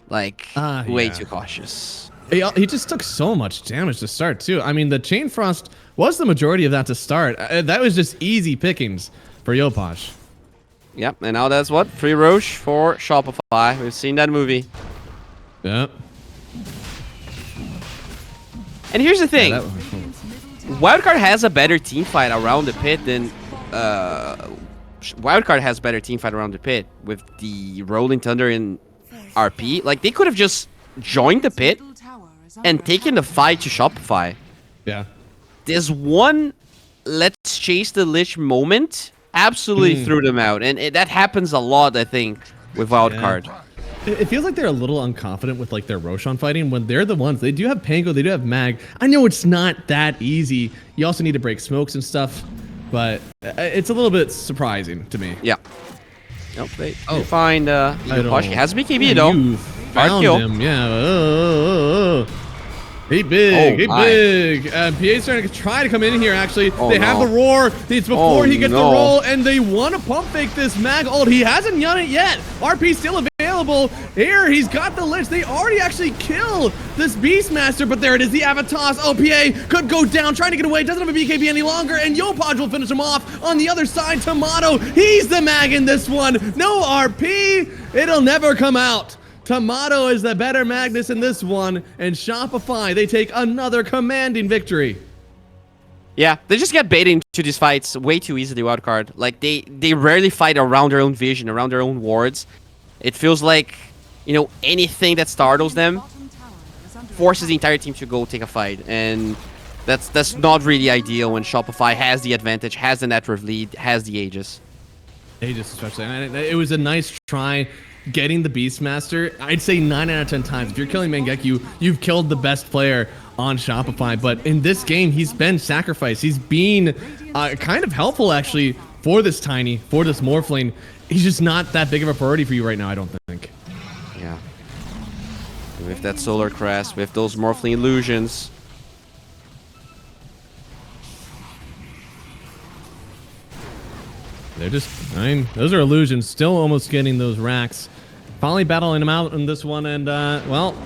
Like, way too cautious. He just took so much damage to start, too. I mean, the Chain Frost was the majority of that to start. That was just easy pickings for Yopaj. Yep, and now that's what? Free Roche for Shopify. We've seen that movie. Yep. And here's the thing. Wildcard has a better team fight around the pit than... Wildcard has better team fight around the pit with the Rolling Thunder and RP. Like, they could have just joined the pit and taken the fight to Shopify. Yeah. There's one let's chase the Lich moment absolutely threw them out. And that happens a lot, I think, with Wildcard. Yeah. It feels like they're a little unconfident with like their Roshan fighting when they're the ones. They do have Pango, they do have Mag. I know it's not that easy. You also need to break smokes and stuff, but it's a little bit surprising to me. Yeah. Nope, they find He has BKB though. You Hard found kill. him, yeah. He big, Oh, he big. PA's starting to try to come in here, actually. They have no. the roar. It's before he gets no. the roll, and they want to pump fake this Mag ult. He hasn't done it yet. RP still available. Here, he's got the Lich. They already actually killed this Beastmaster, but there it is, the Avatos. OPA could go down, trying to get away. Doesn't have a BKB any longer, and Yopaj will finish him off. On the other side, Tomato, he's the Mag in this one. No RP. It'll never come out. Tomato is the better Magnus in this one, and Shopify, they take another commanding victory. Yeah, they just get baited into these fights way too easily, Wildcard. Like, they rarely fight around their own vision, around their own wards. It feels like, you know, anything that startles them Bottom tower is under forces the entire team to go take a fight. And that's not really ideal when Shopify has the advantage, has the net worth lead, has the Aegis. Aegis especially. And it was a nice try getting the Beastmaster. I'd say 9 out of 10 times. If you're killing Mangekyo, you've killed the best player on Shopify. But in this game, he's been sacrificed. He's been kind of helpful, actually, for this Tiny, for this Morphling. He's just not that big of a priority for you right now, I don't think. Yeah. With that Solar Crest, with those Morphling illusions. They're just, I mean, those are illusions. Still almost getting those racks. Finally battling them out in this one, and well,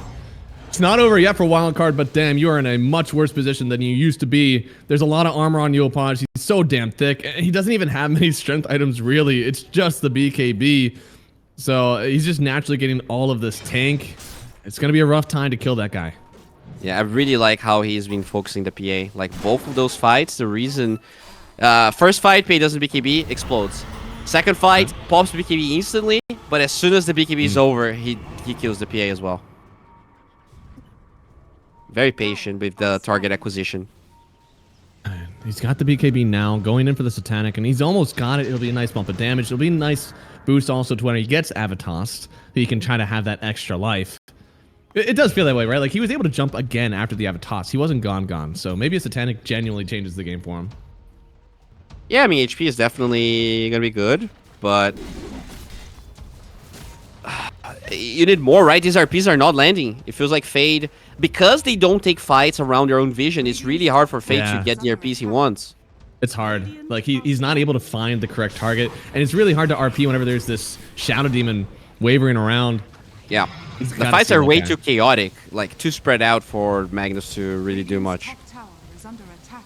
it's not over yet for Wildcard, but damn, you are in a much worse position than you used to be. There's a lot of armor on Yopaj. He's so damn thick. He doesn't even have many strength items, really. It's just the BKB. So he's just naturally getting all of this tank. It's going to be a rough time to kill that guy. Yeah, I really like how he's been focusing the PA. Like, both of those fights, the reason... first fight, PA doesn't BKB, explodes. Second fight, pops BKB instantly, but as soon as the BKB is over, he kills the PA as well. Very patient with the target acquisition. He's got the BKB now, going in for the Satanic, and he's almost got it. It'll be a nice bump of damage. It'll be a nice boost also to when he gets Avatos, he can try to have that extra life. It does feel that way, right? Like, he was able to jump again after the Avatos. He wasn't gone. So maybe a Satanic genuinely changes the game for him. Yeah, I mean, HP is definitely gonna be good, but... you need more, right? These RPs are not landing. It feels like Fade, because they don't take fights around their own vision, it's really hard for Fade to get the RPs he wants. It's hard. Like, he's not able to find the correct target, and it's really hard to RP whenever there's this Shadow Demon wavering around. Yeah. The fights are way too chaotic, like, too spread out for Magnus to really do much. top tower is under attack.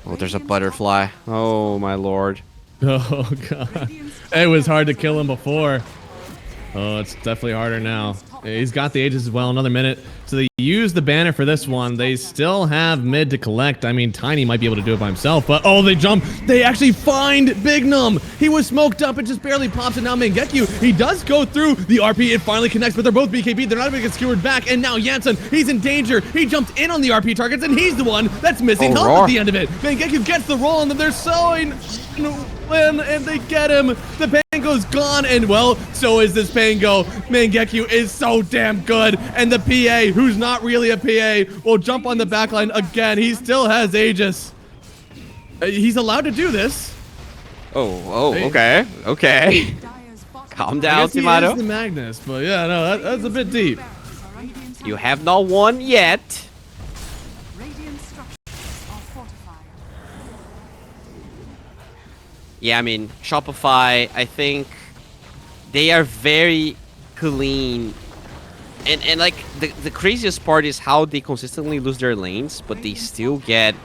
Oh, there's a butterfly. Oh, my lord. Oh, God. It was hard to kill him before. Oh, it's definitely harder now. He's got the Aegis as well, another minute. So they use the banner for this one. They still have mid to collect. I mean, Tiny might be able to do it by himself, but oh, they jump. They actually find Bignum. He was smoked up. It just barely pops, and now Mangekyo, he does go through the RP. It finally connects, but they're both BKB. They're not able to get skewered back, and now Janssen, he's in danger. He jumped in on the RP targets, and he's the one that's missing health at the end of it. Mangekyo gets the roll, and then they're sewing and they get him. The Pango's gone, and well, so is this Pango. Mangekyo is so damn good, and the PA, who's not really a PA, will jump on the backline again. He still has Aegis. He's allowed to do this. Oh, okay. Dire's bottom Calm I down, guess he Tomato. is the Magnus, but yeah, no, that's a bit deep. barracks are under attack. You have not won yet. Radiant structures are fortified. Yeah, I mean, Shopify, I think they are very clean. And like, the craziest part is how they consistently lose their lanes, but they still get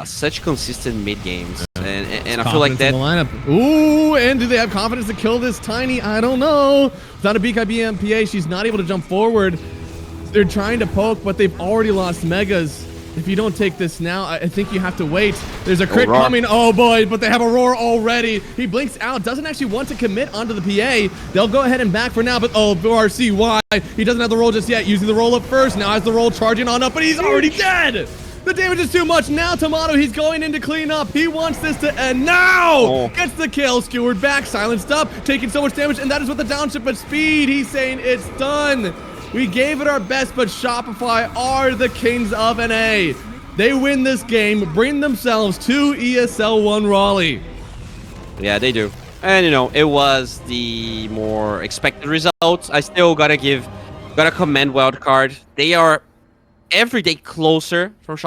such consistent mid games. And I feel like that... Confidence in the lineup. Ooh, and do they have confidence to kill this Tiny? I don't know. Without a BKB MPA, she's not able to jump forward. They're trying to poke, but they've already lost Megas. If you don't take this now, I think you have to wait. There's a crit Roar. coming. Oh boy, but they have a roar already. He blinks out, doesn't actually want to commit onto the PA. They'll go ahead and back for now, but oh, RCY, he doesn't have the roll just yet. Using the roll up first. Now has the roll charging on up, but he's already dead. The damage is too much. Now Tomato, he's going in to clean up. He wants this to end now. Oh. Gets the kill, skewered back, silenced up, taking so much damage, and that is with the downship at speed. He's saying it's done. We gave it our best, but Shopify are the kings of NA. They win this game, bring themselves to ESL One Raleigh. Yeah, they do. And you know, it was the more expected result. I still gotta commend Wildcard. They are every day closer from Shopify.